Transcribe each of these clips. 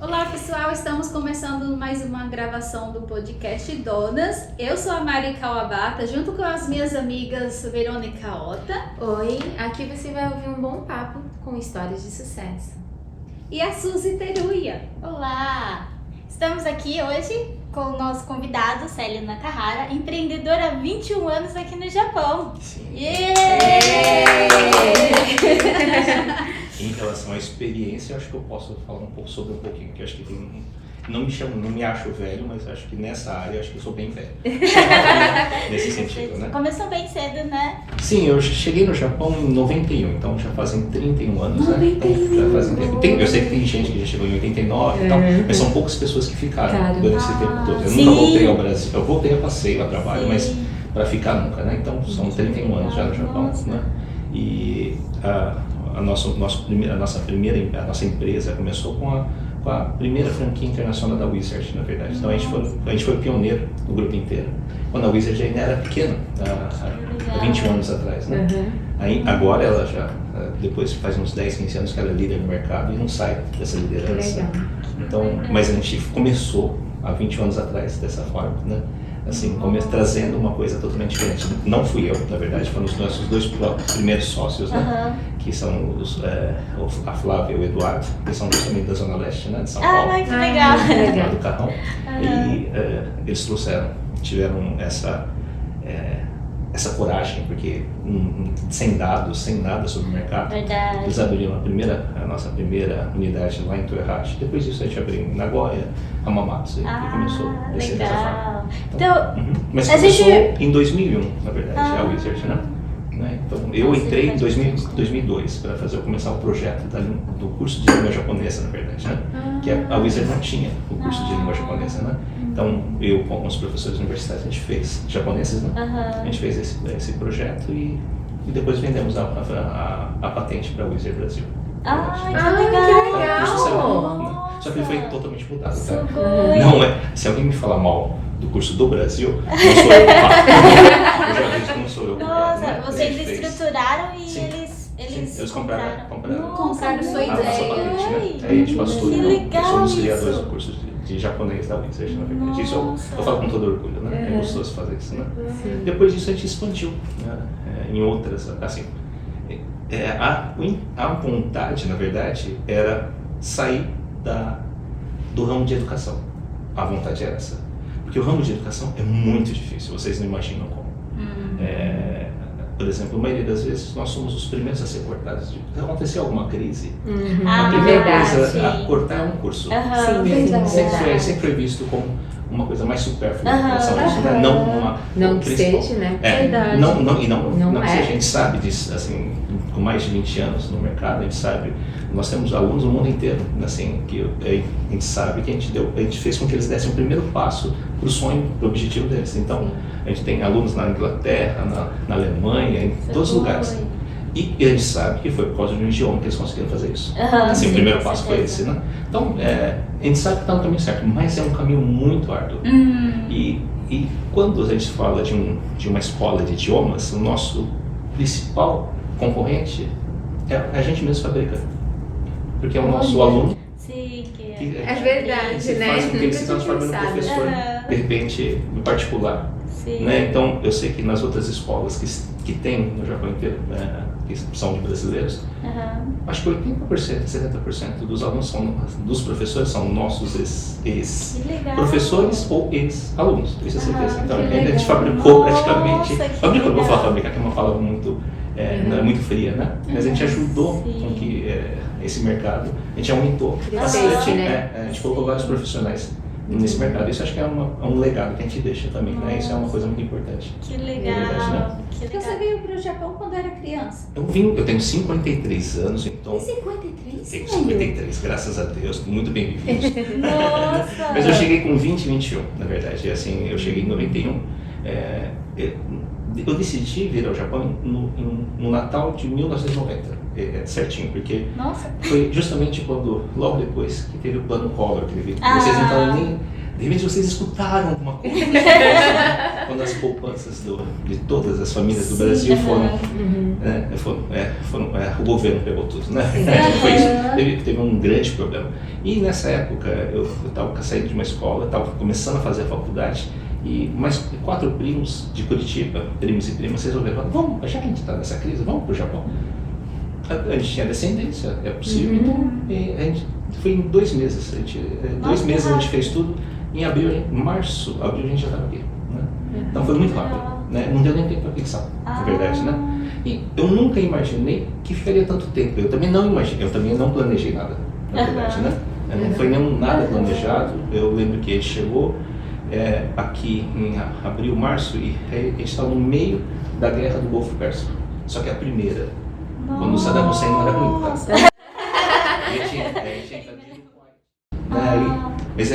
Olá pessoal, estamos começando mais uma gravação do podcast Donas. Eu sou a Mari Kawabata, junto com as minhas amigas Verônica Ota. Oi, aqui você vai ouvir um bom papo com histórias de sucesso. E a Suzy Teruya. Olá! Estamos aqui hoje com o nosso convidado, Célio Nakahara, empreendedora há 21 anos aqui no Japão. Sim. Em relação à experiência, eu acho que eu posso falar um pouco sobre um pouquinho, porque eu acho que tem... Não me acho velho, mas acho que nessa área eu acho que eu sou bem velho. Nesse sentido, né? Começou bem cedo, né? Sim, eu cheguei no Japão em 91, então já fazem 31 anos, né? Então, já fazem tempo. Eu sei que tem gente que já chegou em 89 e tal, mas são poucas pessoas que ficaram durante esse tempo todo. Eu nunca voltei ao Brasil, eu voltei a passeio, a trabalho, mas para ficar nunca, né? Então são 31 anos já no Japão, né? E a nossa empresa começou com a primeira franquia internacional da Wizard, na verdade. Então a gente foi pioneiro no grupo inteiro, quando a Wizard ainda era pequena, há 21 anos atrás, né? Aí, agora ela já, depois faz uns 10, 15 anos que ela é líder no mercado e não sai dessa liderança. Então, mas a gente começou há 21 anos atrás dessa forma, né? Assim, trazendo uma coisa totalmente diferente. Não fui eu, na verdade, foram os nossos dois primeiros sócios, né? Que são a Flávia e o Eduardo, que são justamente da Zona Leste, né? De São Paulo. Que legal! Do Carrão. E eles tiveram essa coragem, porque sem dados, sem nada sobre o mercado, Verdade. eles abriram a nossa primeira unidade lá em Toyohashi. Depois disso a gente abriu em Nagoya, Hamamatsu, e começou a descer dessa forma. Então, mas a começou gente... em 2001, na verdade, a Wizard, né? Então, eu entrei em 2002 para começar o projeto do curso de língua japonesa, na verdade, né? Que a Wizard não tinha o curso de língua japonesa, né? Então, eu com os professores universitários, a gente fez japoneses, né? A gente fez esse projeto e depois vendemos a patente para a Wizard Brasil. Que legal! Só que ele foi totalmente mudado, tá? Não é, se alguém me falar mal do curso do Brasil, não sou eu. Eu já disse que não sou eu. Nossa, vocês estruturaram e eles compraram sua ideia. Patente, né? Aí a gente passou Que tudo. legal! Nós somos criadores do curso de japonês da Wizard, na verdade. Isso eu falo com todo orgulho, né? É gostoso fazer isso, né? Depois disso a gente expandiu, né? Em outras, assim. A vontade, na verdade, era sair do ramo de educação. A vontade era essa. Porque o ramo de educação é muito difícil, vocês não imaginam como. Por exemplo, a maioria das vezes nós somos os primeiros a ser cortados. Se acontecer alguma crise, a primeira coisa a cortar é um curso. Sempre foi visto como uma coisa mais supérflua em relação a isso, né? Não que seja, né? Não que seja, a gente sabe disso, assim, com mais de 20 anos no mercado, a gente sabe, nós temos alunos no mundo inteiro, assim, que a gente sabe que a gente fez com que eles dessem o primeiro passo para o sonho, para o objetivo deles. Então, a gente tem alunos na Inglaterra, na Alemanha, em todos os lugares. E a gente sabe que foi por causa de um idioma que eles conseguiram fazer isso. Assim, o primeiro passo foi esse, né? Então, a gente sabe que está no caminho certo, mas é um caminho muito árduo. E quando a gente fala de uma escola de idiomas, o nosso principal concorrente é a gente mesmo fabricando. Porque é o nosso aluno. Sim, é verdade, né? Faz com que ele se transforme num professor, de repente, em particular. Né? Então, eu sei que nas outras escolas que tem no Japão inteiro, que são de brasileiros, acho que 80%, 70% dos alunos dos professores são nossos ex-professores ou ex-alunos, tenho certeza. Então, a gente fabricou praticamente. Fabricou, vou falar fabricar, que é uma palavra muito, não é muito fria, né? Mas a gente ajudou com que esse mercado, a gente aumentou bastante, a gente colocou vários profissionais nesse mercado. Isso acho que é um legado que a gente deixa também, né? Isso é uma coisa muito importante. Que legal! Verdade, né? Você veio para o Japão quando era criança? Eu tenho 53 anos, então... 53? Tenho 53, graças a Deus, muito bem vividos. Nossa! Mas eu cheguei com 20 e 21, na verdade. Assim, eu cheguei em 91. Eu decidi vir ao Japão no Natal de 1990, certinho, porque foi justamente logo depois que teve o plano Collor, que vocês não estavam nem De repente vocês escutaram alguma coisa. Quando as poupanças de todas as famílias do Brasil o governo pegou tudo, né? Foi isso. Teve um grande problema. E nessa época eu estava saindo de uma escola, estava começando a fazer a faculdade, e mais 4 primos de Curitiba, primos e primas, resolveram, vamos, já que a gente está nessa crise, vamos para o Japão. A gente tinha descendência, é possível, então a gente foi em 2 meses. 2 meses a gente fez tudo. Em abril, março, abril a gente já estava aqui. Né? Então foi muito rápido. Né? Não deu nem tempo para pensar, na verdade. Né? E eu nunca imaginei que ficaria tanto tempo. Eu também não imaginei, eu também não planejei nada, na verdade. Né? Não foi nada planejado. Eu lembro que ele chegou aqui em abril, março, e a gente estava no meio da guerra do Golfo Pérsico. Só que a primeira. Quando o Saddam Hussein não era ruim, tá? A gente invadiu o Kuwait. Mas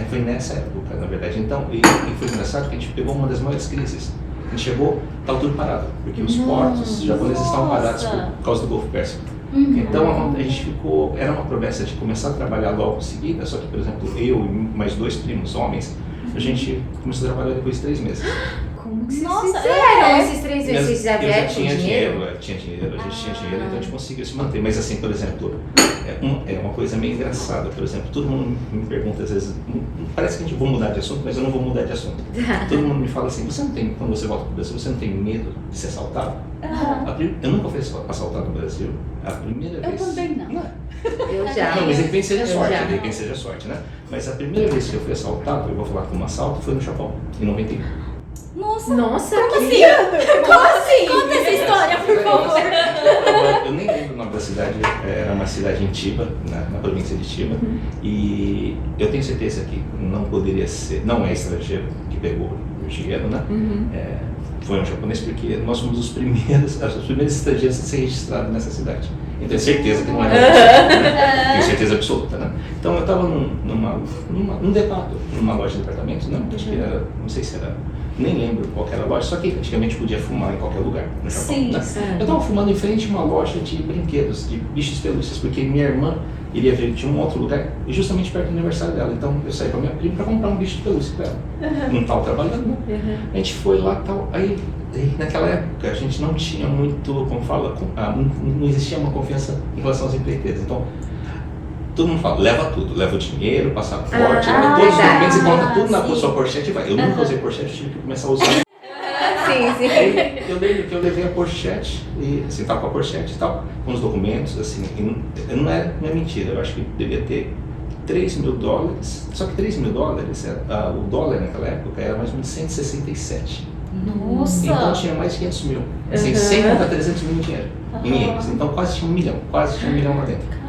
foi nessa época, na verdade. Então, e foi engraçado que a gente pegou uma das maiores crises. A gente chegou, estava tudo parado, porque os portos japoneses estavam parados por causa do Golfo Pérsico. Então, a gente ficou, era uma promessa de começar a trabalhar logo em seguida, só que, por exemplo, eu e mais 2 primos homens, a gente começou a trabalhar depois de 3 meses. Como que vocês fizeram esses 3 meses? Vocês já vieram com tinha dinheiro? Tinha dinheiro, a gente tinha dinheiro, então a gente conseguiu se manter. Mas assim, por exemplo, é uma coisa meio engraçada, por exemplo, todo mundo me pergunta às vezes, parece que a gente vai mudar de assunto, mas eu não vou mudar de assunto. Todo mundo me fala assim, você não tem, quando você volta para o Brasil, você não tem medo de ser assaltado? Eu nunca fui assaltado no Brasil, a primeira vez... Eu também não. Eu já. Não, mas de repente seja sorte, né? Mas a primeira vez que eu fui assaltado, eu vou falar como assalto, foi no Japão, em 91. Nossa, como que assim? Como assim? Conta essa história, por favor. Eu nem lembro o nome da cidade, era uma cidade em Chiba, na província de Chiba, e eu tenho certeza que não poderia ser, não é estrangeiro que pegou o dinheiro, né? Foi um japonês, porque nós somos os primeiros estrangeiros a ser registrados nessa cidade. Eu tenho certeza que não era estrangeiro, né? Tenho certeza absoluta, né? Então eu estava num deparo, numa loja de departamentos, acho que era, não sei se era, nem lembro qual era a loja, só que antigamente podia fumar em qualquer lugar no Japão. Sim, né? Eu estava fumando em frente a uma loja de brinquedos, de bichos pelúcias, porque minha irmã iria ver de um outro lugar, justamente perto do aniversário dela. Então eu saí com a minha prima para comprar um bicho de pelúcia para ela. Não estava trabalhando, né? A gente foi lá e tal. Aí naquela época a gente não tinha muito, como fala, não existia uma confiança em relação às empreiteiras. Então todo mundo fala, leva tudo, leva o dinheiro, passaporte, leva todos os documentos e coloca tudo na sua pochete e vai. Eu nunca usei pochete, eu tive que começar a usar. Sim. Aí eu lembro que eu levei a pochete, e assim, tava com a pochete e tal, com os documentos, assim, e não é mentira, eu acho que devia ter $3.000, só que $3.000, o dólar naquela época era mais ou menos 167. Nossa! Então tinha mais de 500 mil, assim, sem contar 300 mil em dinheiro, em ienes, então quase tinha $1 milhão lá dentro.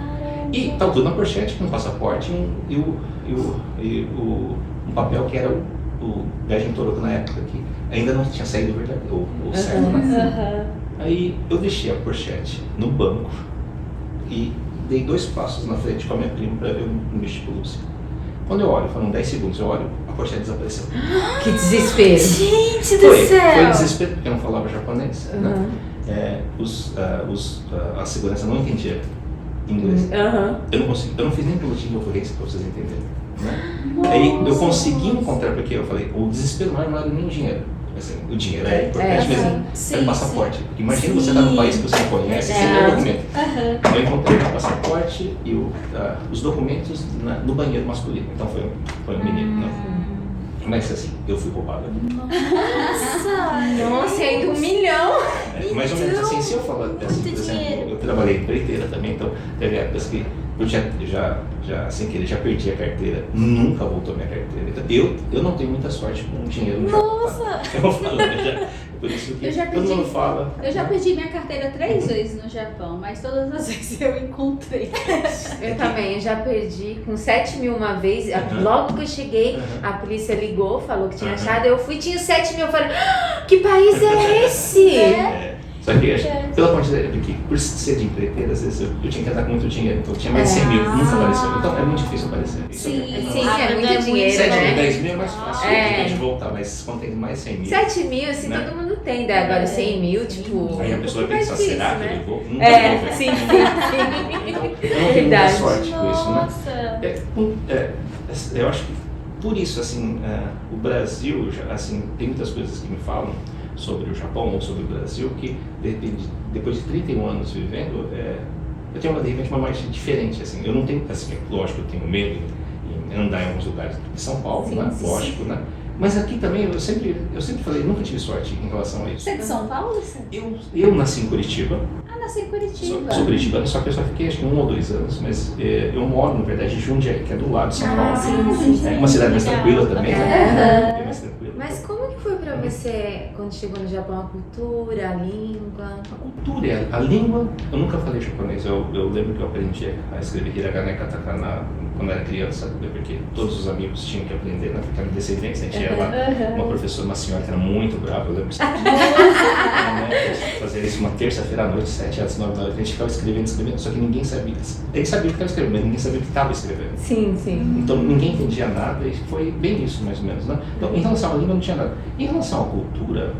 E estava tudo na pochete, com o passaporte e um papel que era o Gaijin Toroku na época, que ainda não tinha saído o certo, né? Aí eu deixei a pochete no banco e dei 2 passos na frente com a minha prima para ver um bicho de pelúcia. Quando eu olho, foram 10 segundos, eu olho, a pochete desapareceu. Que desespero! Gente do céu! Foi desespero, porque eu não falava japonês, né? A segurança não entendia inglês. Eu não consegui, eu não fiz nem boletim de ocorrência para vocês entenderem, né? Aí eu consegui encontrar, porque eu falei, o desespero maior não era nem o dinheiro. Assim, o dinheiro é importante mesmo, era o passaporte. Porque imagina você estar num país que você não conhece, sem ter documento. Eu encontrei o passaporte e os documentos no banheiro masculino. Então foi um menino, né? Mas assim, eu fui roubado. Nossa, ainda $1 milhão! Mais ou menos assim, se eu falar assim, por exemplo, eu trabalhei em empreiteira também, então teve épocas que eu já sem querer, já perdi a carteira, nunca voltou minha carteira. Então, eu não tenho muita sorte com dinheiro no Japão. Nossa! Eu vou falar, por isso que todo mundo fala. Eu já perdi minha carteira 3 vezes no Japão, mas todas as vezes eu encontrei. Eu também, eu já perdi com 7 mil uma vez. Logo que eu cheguei, a polícia ligou, falou que tinha achado. Eu fui, tinha 7 mil. Eu falei, que país é esse? Só que pela quantidade, porque por ser de empreiteira, às vezes eu tinha que andar com muito dinheiro, então tinha mais de 100 mil, nunca apareceu. Então é muito difícil aparecer. Sim, é muito dinheiro, 7 mil, né? 10 mil é mais fácil de voltar, mas quando tem mais 100 mil. 7 mil, assim, né? Todo mundo tem, né? Agora 100 mil, tipo. Aí a pessoa mais pensa, difícil, será que né? eu vou? Nunca vou ver. Sim. Eu não tenho muita sorte com isso, né? Nossa! Eu acho que por isso, assim, o Brasil, assim, tem muitas coisas que me falam sobre o Japão ou sobre o Brasil que, de repente, depois de 31 anos vivendo, eu tenho, de repente, uma imagem diferente, assim. Eu não tenho, assim, lógico, eu tenho medo em andar em alguns lugares de São Paulo, Sim, né? sim, Lógico, sim. né? Mas aqui também, eu sempre falei, nunca tive sorte em relação a isso. Você é de São Paulo? Você? Eu nasci em Curitiba, Nasci em Curitiba. sou curitibano, só que eu só fiquei acho que 1 ou 2 anos, mas eu moro, na verdade, em Jundiaí, que é do lado de São Paulo. sim. É uma cidade mais Legal. tranquila também, né? É mais tranquila. Mas como que foi pra você, quando chegou no Japão, a cultura, a língua? A cultura, a língua, eu nunca falei japonês. Eu lembro que eu aprendi a escrever hiragana e katakana quando era criança, porque todos os amigos tinham que aprender, né? Porque era descendente, a gente tinha uma professora, uma senhora que era muito brava, eu lembro que fazia isso uma terça-feira à noite, 7 às 9 da noite, a gente ficava escrevendo, só que ninguém sabia. A gente sabia o que estava escrevendo, mas ninguém sabia o que estava escrevendo. Sim, sim. Então ninguém entendia nada e foi bem isso, mais ou menos, né? Então, em relação à língua, não tinha nada. Em relação à cultura,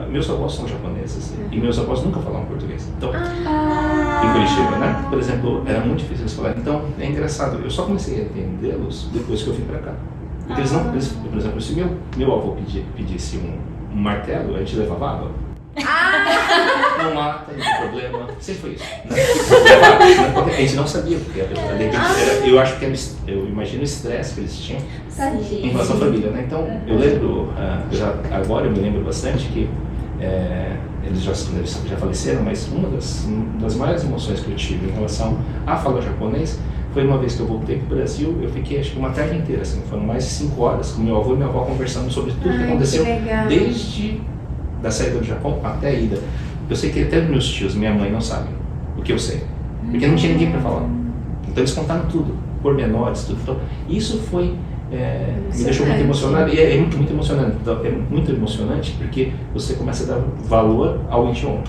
meus avós são japoneses e meus avós nunca falavam português. Então, em Curitiba, né? Por exemplo, era muito difícil eles falarem. Então, é engraçado, eu só comecei a entendê-los depois que eu vim pra cá. Porque eles não, por exemplo, se meu avô pedisse um martelo, a gente levava água. Não mata, não tem problema. Sempre foi isso. Né? A gente não sabia, porque de repente eu acho que eu imagino o estresse que eles tinham em relação à família, né? Então, eu lembro, agora eu me lembro bastante que eles já faleceram, mas uma das maiores emoções que eu tive em relação a falar japonês foi uma vez que eu voltei para o Brasil. Eu fiquei acho que uma tarde inteira, assim, foram mais de 5 horas com meu avô e minha avó conversando sobre tudo que aconteceu desde da saída do Japão até a ida. Eu sei que até meus tios, minha mãe não sabem o que eu sei, porque não tinha ninguém para falar. Então eles contaram tudo, pormenores, tudo. Então, isso foi me deixou muito emocionado e é muito, muito emocionante. Então, é muito emocionante porque você começa a dar valor ao idioma.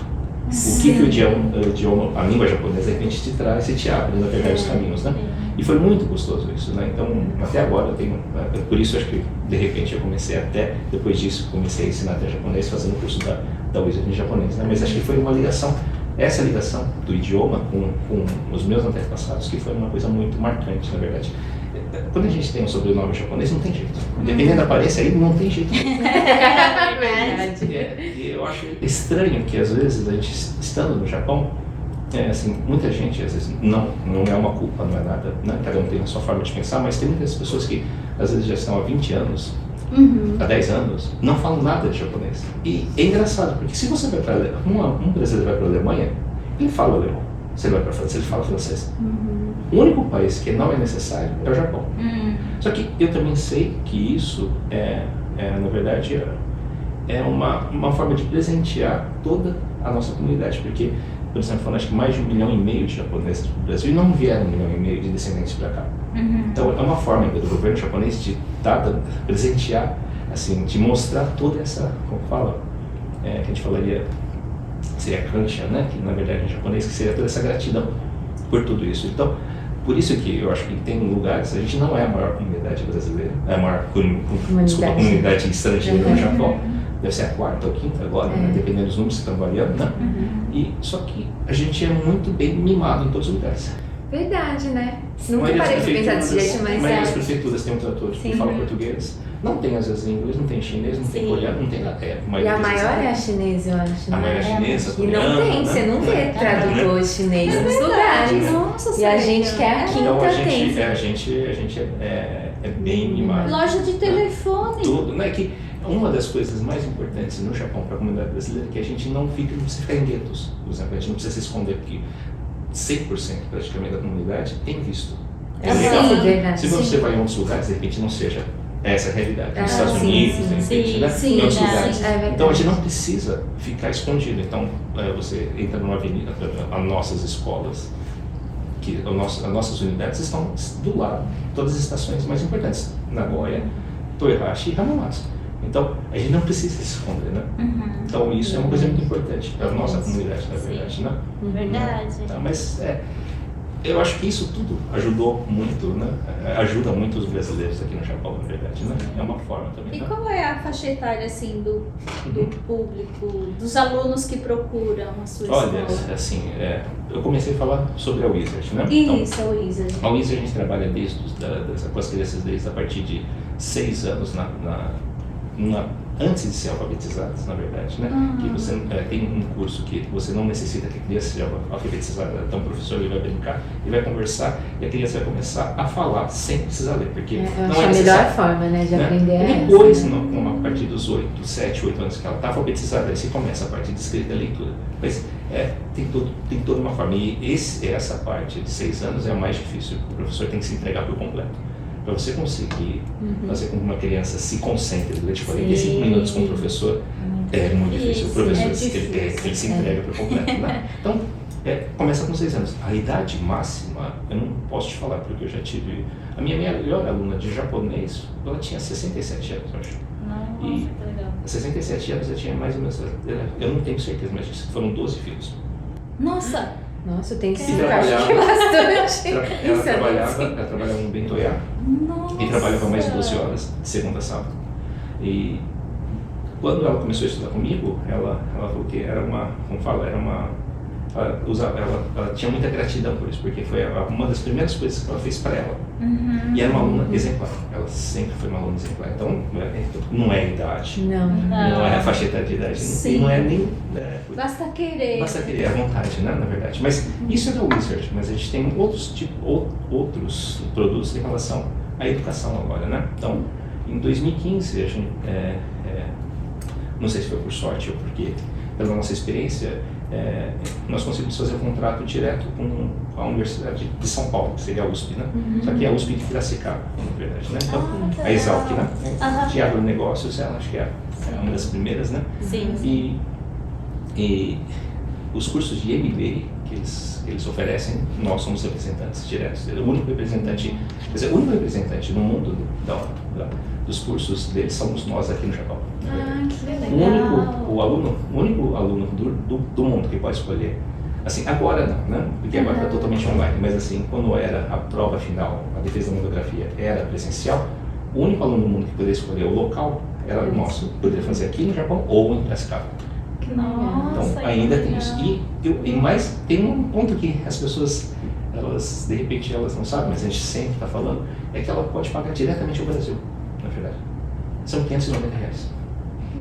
O que o idioma, a língua japonesa, de repente te traz e te abre, na verdade, os caminhos, né? E foi muito gostoso isso, né? Então, até agora eu tenho, por isso acho que de repente eu comecei até, depois disso, comecei a ensinar até japonês, fazendo o curso da Wizard em japonês, né? Mas acho que foi uma ligação, essa ligação do idioma com os meus antepassados, que foi uma coisa muito marcante, na verdade. Quando a gente tem um sobrenome japonês, não tem jeito. Dependendo da aparência, aí não tem jeito. E eu acho estranho que, às vezes, a gente estando no Japão, assim, muita gente, às vezes, não é uma culpa, não é nada, né? Cada um tem a sua forma de pensar, mas tem muitas pessoas que, às vezes, já estão há 20 anos, há 10 anos, não falam nada de japonês. E é engraçado, porque se você vai para um brasileiro vai para a Alemanha, ele fala alemão. Se ele vai para a França, ele fala francês. O único país que não é necessário é o Japão. Só que eu também sei que isso na verdade, é uma forma de presentear toda a nossa comunidade, porque, por exemplo, falando, acho que mais de 1,5 milhão de japoneses do Brasil e não vieram 1,5 milhão de descendentes para cá. Então é uma forma do governo japonês de presentear, assim, de mostrar toda essa, como fala, que a gente falaria, seria kansha, né? Que na verdade em japonês que seria toda essa gratidão por tudo isso. Então, por isso que eu acho que tem lugares, a gente não é a maior comunidade brasileira, é a maior comunidade estrangeira no Japão, deve ser a 4ª ou 5ª agora, né? Dependendo dos números que estão variando, né? E, só que a gente é muito bem mimado em todos os lugares. Verdade, né? Nunca parei de pensar desse jeito, mas a maioria das prefeituras tem um trator que fala português, não tem às vezes inglês, não tem chinês, não tem coreano, não tem nada. E a maior é a chinesa, eu acho. A maior é a chinesa, e não tem, você não vê tradutor chinês nos lugares. Nossa, e a gente que é a 5ª então, tem. A gente é bem mimado. Loja de telefone. Tudo, né? Que uma das coisas mais importantes no Japão para a comunidade brasileira é que a gente não precisa ficar em guetos. Por exemplo, a gente não precisa se esconder, porque 100% praticamente da comunidade tem visto. É legal. Verdade. Se você vai em outros lugares, de repente não seja essa a realidade. Nos Estados Unidos, de repente, né? Em outros lugares. Então a gente não precisa ficar escondido. Então você entra numa avenida, as nossas escolas, as nossas unidades estão do lado, todas as estações mais importantes, Nagoya, Toyohashi e Hamamatsu. Então, a gente não precisa se esconder, né? Então, isso é uma coisa muito importante para a nossa comunidade, na verdade, né? Verdade. Então, mas eu acho que isso tudo ajudou muito, né? Ajuda muito os brasileiros aqui no Japão, na verdade, né? É uma forma também. E né? qual é a faixa etária, assim, do público, dos alunos que procuram a sua Olha, escola? assim, eu comecei a falar sobre a Wizard, né? Isso, a Wizard. A Wizard a gente trabalha com as crianças desde a partir de 6 anos, antes de ser alfabetizadas, na verdade, né? Que você tem um curso que você não necessita que a criança seja alfabetizada, então o professor ele vai brincar, ele vai conversar e a criança vai começar a falar sem precisar ler, porque Eu não acho é a necessário. melhor forma, né, de Né? aprender E é depois, essa, né? a partir dos 7, 8 anos que ela está alfabetizada, aí você começa a parte de escrita e leitura. Mas tem toda uma forma. E essa parte de 6 anos é a mais difícil, porque o professor tem que se entregar por completo. Para você conseguir fazer com que uma criança se concentre durante 45 minutos com o professor, é muito difícil. O professor ele se entrega por completo. Né? Então, começa com 6 anos. A idade máxima, eu não posso te falar, porque eu já tive... A minha melhor aluna de japonês, ela tinha 67 anos, eu acho. Nossa, E que legal. 67 anos eu tinha mais ou menos... Eu não tenho certeza, mas foram 12 filhos. Nossa! Nossa, tem que E se trabalhava- bastante. Ela trabalhava no Bentoyá. Nossa! E trabalhava mais de 12 horas, de segunda a sábado. E quando ela começou a estudar comigo, ela falou que era ela tinha muita gratidão por isso, porque foi uma das primeiras coisas que ela fez para ela. E era uma aluna exemplar, ela sempre foi uma aluna exemplar. Então, não é idade, não é a faixa etária de idade, Sim. não é nem... Basta querer. Basta querer, é a vontade, né, na verdade. Mas isso é da Wizard, mas a gente tem outros produtos em relação à educação agora, né? Então, em 2015, a gente, não sei se foi por sorte ou porque, pela nossa experiência, nós conseguimos fazer um contrato direto com a Universidade de São Paulo, que seria a USP, né? Só que é a USP de Piracicaba, na verdade, né? Então, que a Exalc, né? Aham. De agronegócios, ela acho que é uma das primeiras, né? Sim. E os cursos de MBA que eles oferecem, nós somos representantes diretos. O único representante, quer dizer, o único representante no mundo dos cursos deles somos nós aqui no Japão. Que legal. O único aluno do mundo que pode escolher, assim, agora não, né? Porque agora está totalmente online, mas assim, quando era a prova final, a defesa da monografia era presencial, o único aluno do mundo que poderia escolher o local era o nosso, poderia fazer aqui no Japão ou em Piracicaba. Nossa, Então, ainda que tem legal. isso. E mais, tem um ponto que as pessoas, elas, de repente, elas não sabem, mas a gente sempre está falando, é que ela pode pagar diretamente ao Brasil, na verdade. São R$590.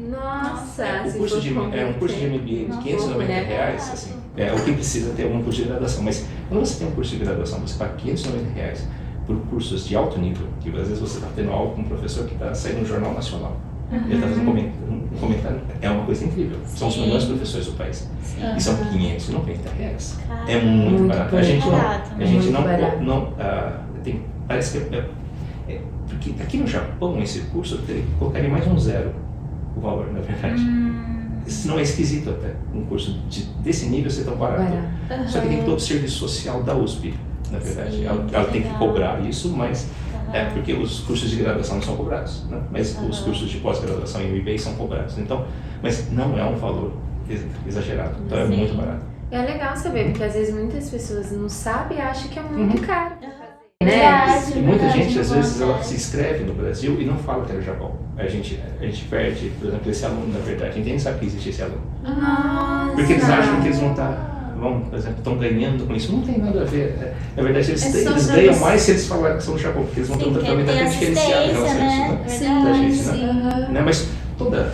Nossa, Um curso de MBA de R$590, assim, o que precisa ter um curso de graduação. Mas quando você tem um curso de graduação, você paga R$590 por cursos de alto nível, que às vezes você está tendo aula com um professor que está saindo no Jornal Nacional. Ele está fazendo um comentário, é uma coisa incrível. São os melhores professores do país. E são R$590. É muito barato. A gente parece que porque aqui no Japão esse curso eu teria que colocar mais um zero o valor, na verdade. Isso não é esquisito até, um curso desse nível ser tão barato. Só que tem todo o serviço social da USP, na verdade. Sim, Ela tem que legal. cobrar isso, mas porque os cursos de graduação não são cobrados, né? Mas os cursos de pós-graduação e MBA são cobrados. Então, mas não é um valor exagerado, então é muito barato. É legal saber, porque às vezes muitas pessoas não sabem e acham que é muito caro. Verdade, E muita verdade, gente, às vezes, ela verdade. se inscreve no Brasil e não fala que é do Japão. A gente perde, por exemplo, esse aluno, na verdade. A gente nem sabe que existe esse aluno. Nossa. Porque eles acham que eles por exemplo, estão ganhando com isso. Não tem nada a ver. Na verdade, eles ganham mais se eles falarem que são do Japão, porque eles vão ter um tratamento até diferenciado em relação a isso, né? Da gente, né? Mas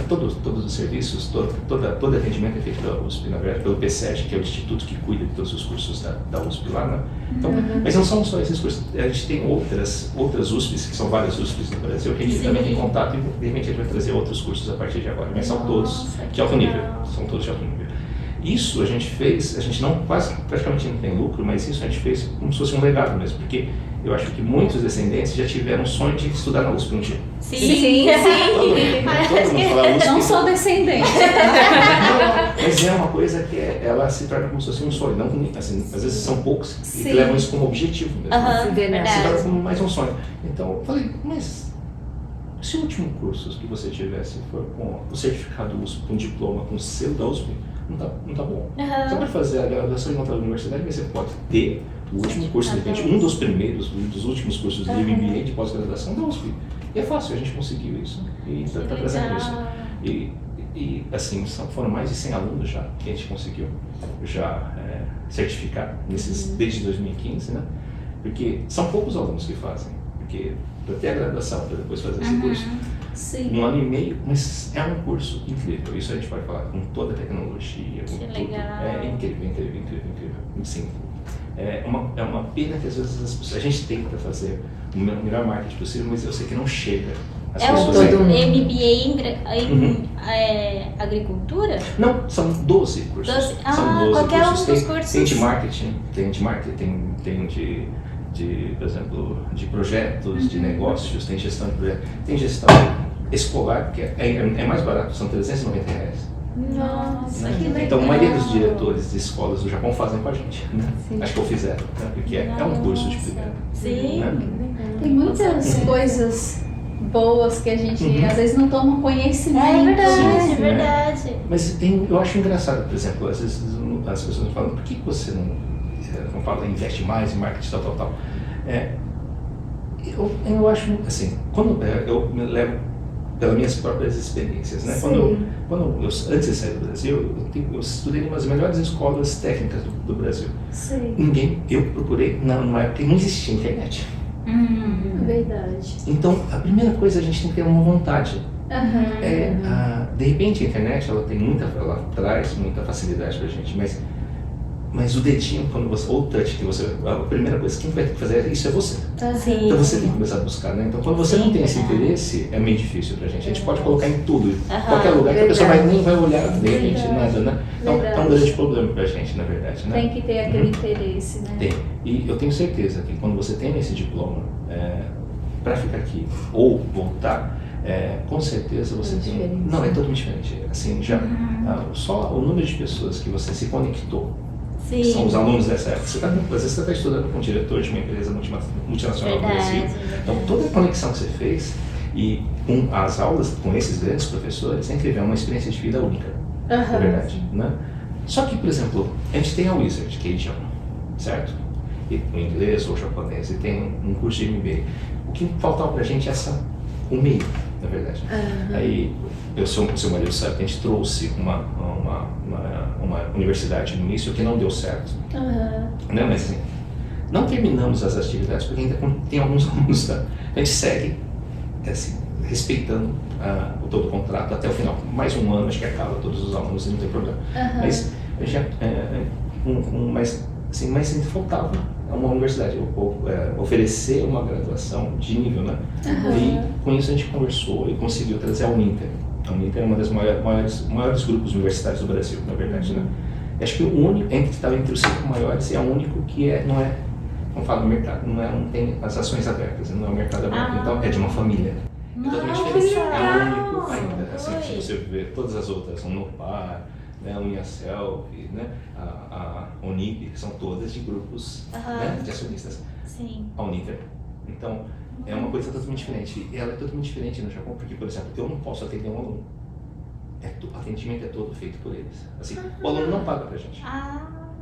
todos os serviços, todo atendimento é feito pela USP, na verdade, pelo P7, que é o instituto que cuida de todos os cursos da USP lá, né? Então, mas não são só esses cursos, a gente tem outras USPs, que são várias USPs no Brasil, que a gente também tem contato e de repente a gente vai trazer outros cursos a partir de agora, mas são todos de alto nível, são todos de alto nível. Isso a gente fez, a gente praticamente não tem lucro, mas isso a gente fez como se fosse um legado mesmo, porque eu acho que muitos descendentes já tiveram o sonho de estudar na USP um dia. Sim. Todo mundo fala USP. Não sou descendente. Mas é uma coisa que ela se torna como se fosse um sonho, não assim, às vezes são poucos que Sim. levam isso como objetivo mesmo. Se Verdade. torna como mais um sonho. Então eu falei, mas se o último curso que você tivesse for com o certificado USP, com diploma, com selo da USP, não tá bom. Você pode fazer a graduação em outra universidade, mas você pode ter O último curso, de repente, um dos primeiros, um dos últimos cursos de MBA de pós-graduação da USP. E é fácil, a gente conseguiu isso. E está trazendo isso. E assim, foram mais de 100 alunos já que a gente conseguiu já certificar desde 2015, né? Porque são poucos alunos que fazem. Porque para ter a graduação, para depois fazer esse curso, Sim. 1 ano e meio, mas é um curso incrível. Isso a gente pode falar com toda a tecnologia, com tudo. Legal. É incrível. Sim. É uma pena que às vezes a gente tenta fazer o melhor marketing possível, mas eu sei que não chega. As pessoas o ainda... MBA em agricultura? Não, são 12 cursos. São 12 qualquer cursos. Um dos cursos. Tem de marketing, tem de, por exemplo, de projetos, de negócios, tem gestão de projetos, tem gestão escolar, que é mais barato, são R$390. Nossa, Né? que legal. Então a maioria dos diretores de escolas do Japão fazem com a gente, né? Acho que eu fizeram, né? Porque é um curso de primeiro. Sim. Né? Tem muitas coisas boas que a gente às vezes não toma conhecimento. É verdade, Sim, é verdade. Mas eu acho engraçado, por exemplo, às vezes as pessoas falam, por que você não fala, investe mais em marketing, tal. Eu acho, assim, quando eu me levo pelas minhas próprias experiências, né? Quando eu antes de sair do Brasil, eu estudei em uma das melhores escolas técnicas do Brasil. Sim. Eu procurei, numa época que não existia internet. Verdade. Então, a primeira coisa, a gente tem que ter uma vontade. Uhum. De repente, a internet, ela traz muita facilidade pra gente, mas o dedinho, quando você, ou o touch, a primeira coisa que quem vai ter que fazer isso é você. Sim. Então você tem que começar a buscar, né? Então quando você não tem esse interesse, é meio difícil pra gente. A gente pode colocar em tudo, qualquer lugar que a pessoa nem vai olhar, de repente, nada, né? Então é um grande problema pra gente, na verdade, né? Tem que ter aquele interesse, né? Tem. E eu tenho certeza que quando você tem esse diploma, para ficar aqui ou voltar, com certeza você tem... diferente. Não, é totalmente diferente. Assim, já, só o número de pessoas que você se conectou, que Sim. são os alunos dessa época. Às vezes você está estudando com um diretor de uma empresa multinacional do Brasil. Então, toda a conexão que você fez e com as aulas, com esses grandes professores, é incrível, é uma experiência de vida única, na verdade, né? Só que, por exemplo, a gente tem a Wizard, que é idioma, certo? E o inglês ou o japonês, e tem um curso de MBA. O que faltava pra gente é o meio, na verdade. Aí, seu marido sabe que a gente trouxe uma universidade no início que não deu certo. Né? Mas assim, não terminamos as atividades porque ainda tem alguns alunos, tá? A gente segue assim, respeitando todo o contrato até o final. Mais um ano, acho que acaba todos os alunos e não tem problema. Mas mas ainda faltava uma universidade oferecer uma graduação de nível, né? E com isso a gente conversou e conseguiu trazer a Uninter. A Uninter é uma das maiores grupos universitários do Brasil, na verdade, né? Acho que o único, estava entre os 5 maiores, é o único que não fala do mercado, não tem as ações abertas, não é o mercado aberto, então é de uma família. É totalmente diferente. É o único ainda, assim, se você ver todas as outras, a Unopar, né, a Uniaselv, né, a Unip, são todas de grupos, né, de acionistas. Sim. A Uninter. Então, é uma coisa totalmente diferente. E ela é totalmente diferente no Japão, porque, por exemplo, eu não posso atender um aluno. O atendimento é todo feito por eles. Assim, o aluno não paga pra gente.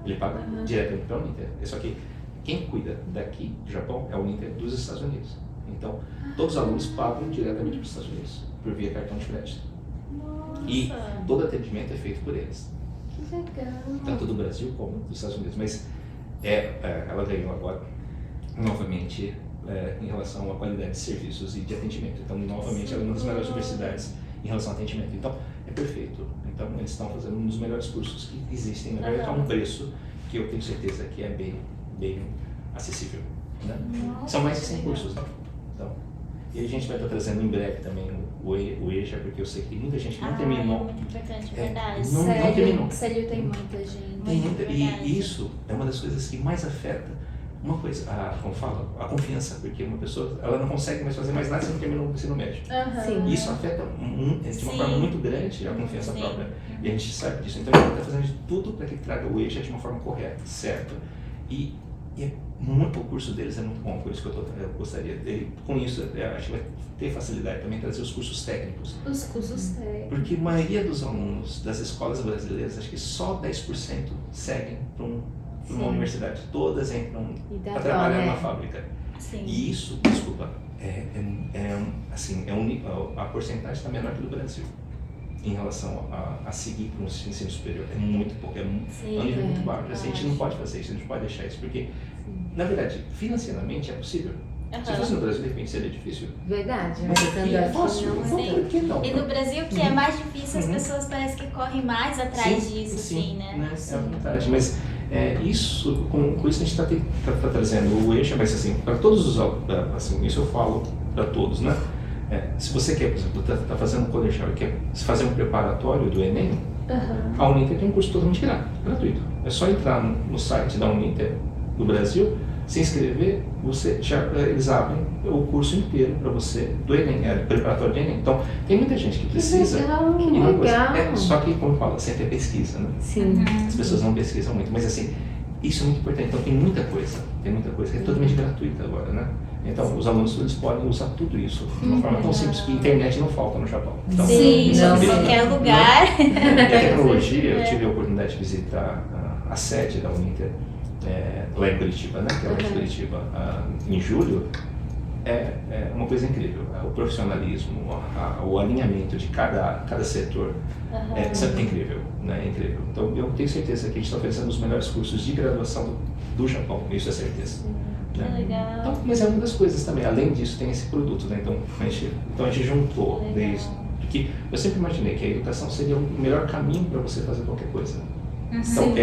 Ele paga diretamente pra Uninter. Só que quem cuida daqui do Japão é a Uninter dos Estados Unidos. Então, todos os alunos pagam diretamente para os Estados Unidos, por via cartão de crédito. E todo atendimento é feito por eles. Que legal. Tanto do Brasil como dos Estados Unidos. Mas ela ganhou agora, novamente, em relação à qualidade de serviços e de atendimento. Então, novamente, ela é uma das melhores universidades em relação ao atendimento. Então, é perfeito. Então, eles estão fazendo um dos melhores cursos que existem. Na verdade, a um preço que eu tenho certeza que é bem acessível. Né? São mais de 100 cursos. Né? Então, e a gente vai estar trazendo em breve também o EJA, porque eu sei que tem muita gente que não terminou. É muito importante, verdade. Não terminou. Sério, tem muita gente. Tem muita, e isso é uma das coisas que mais afeta uma coisa, como fala, a confiança, porque uma pessoa ela não consegue mais fazer mais nada se não terminou o ensino médio. Sim. E isso afeta de uma forma muito grande a confiança própria. E a gente sabe disso. Então a gente está fazendo de tudo para que traga o EJA de uma forma correta, certa. E o curso deles é muito bom, por isso que eu gostaria dele. Com isso, acho que vai ter facilidade também trazer os cursos técnicos. Os cursos técnicos. Porque a maioria dos alunos das escolas brasileiras, acho que só 10% seguem para um numa universidade, todas entram dá para dó, trabalhar né? numa fábrica. Sim. E isso, desculpa, a porcentagem está menor que do Brasil em relação a seguir para um ensino superior. É muito pouco, é um nível muito baixo. Assim, a gente não pode fazer isso, a gente não pode deixar isso, porque, na verdade, financeiramente é possível. Se fosse no Brasil, de repente seria difícil. Verdade, Mas mas aqui é fácil, não então é. por que não? E no Brasil, que é mais difícil, as pessoas parecem que correm mais atrás disso, assim, né? É a vantagem. Mas isso, com isso a gente está trazendo o eixo, mas assim, para todos os alunos, assim, isso eu falo para todos, né? Se você quer, por exemplo, está fazendo um colegial e quer fazer um preparatório do Enem, a Uninter tem um curso totalmente gratuito. É só entrar no site da Uninter do Brasil, se inscrever, eles abrem o curso inteiro para você do Enem, preparatório do Enem. Então, tem muita gente que precisa. Que legal. Só que, como eu falo, sempre é pesquisa, né? Sim. As pessoas não pesquisam muito, mas assim, isso é muito importante. Então, tem muita coisa que é totalmente gratuita agora, né? Então, os alunos eles podem usar tudo isso de uma forma tão simples que a internet não falta no Japão. Então, Sim, em qualquer lugar. E a tecnologia, eu tive a oportunidade de visitar a sede da Uninter, lá em Curitiba, né? Que é lá em Curitiba, em julho. É uma coisa incrível. O profissionalismo, o alinhamento de cada setor é sempre incrível, né? É incrível. Então, eu tenho certeza que a gente está oferecendo os melhores cursos de graduação do Japão, isso é certeza. Né? Legal. Então, mas é uma das coisas também. Além disso, tem esse produto, né? Então a gente juntou isso. Porque eu sempre imaginei que a educação seria o melhor caminho para você fazer qualquer coisa. Então,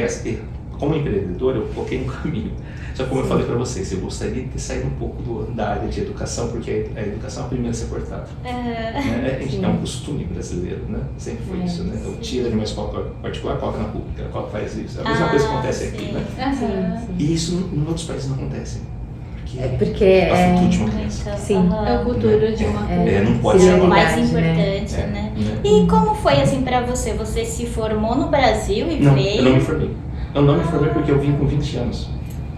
como empreendedor, eu coloquei um caminho. Só que, como eu falei para vocês, eu gostaria de ter saído um pouco da área de educação, porque a educação é a primeira a ser cortada. É um costume brasileiro, né? Sempre foi isso, né? Eu tiro de uma escola particular, coloca na pública, faz isso. É a mesma coisa que acontece aqui, né? E isso em outros países não acontece. Porque é o futuro de uma criança. Sim. É o futuro de uma coisa. Não pode ser É o uma mais Verdade, importante, né? E como foi assim pra você? Você se formou no Brasil e Não, veio? eu não me formei. Eu não me formei porque eu vim com 20 anos.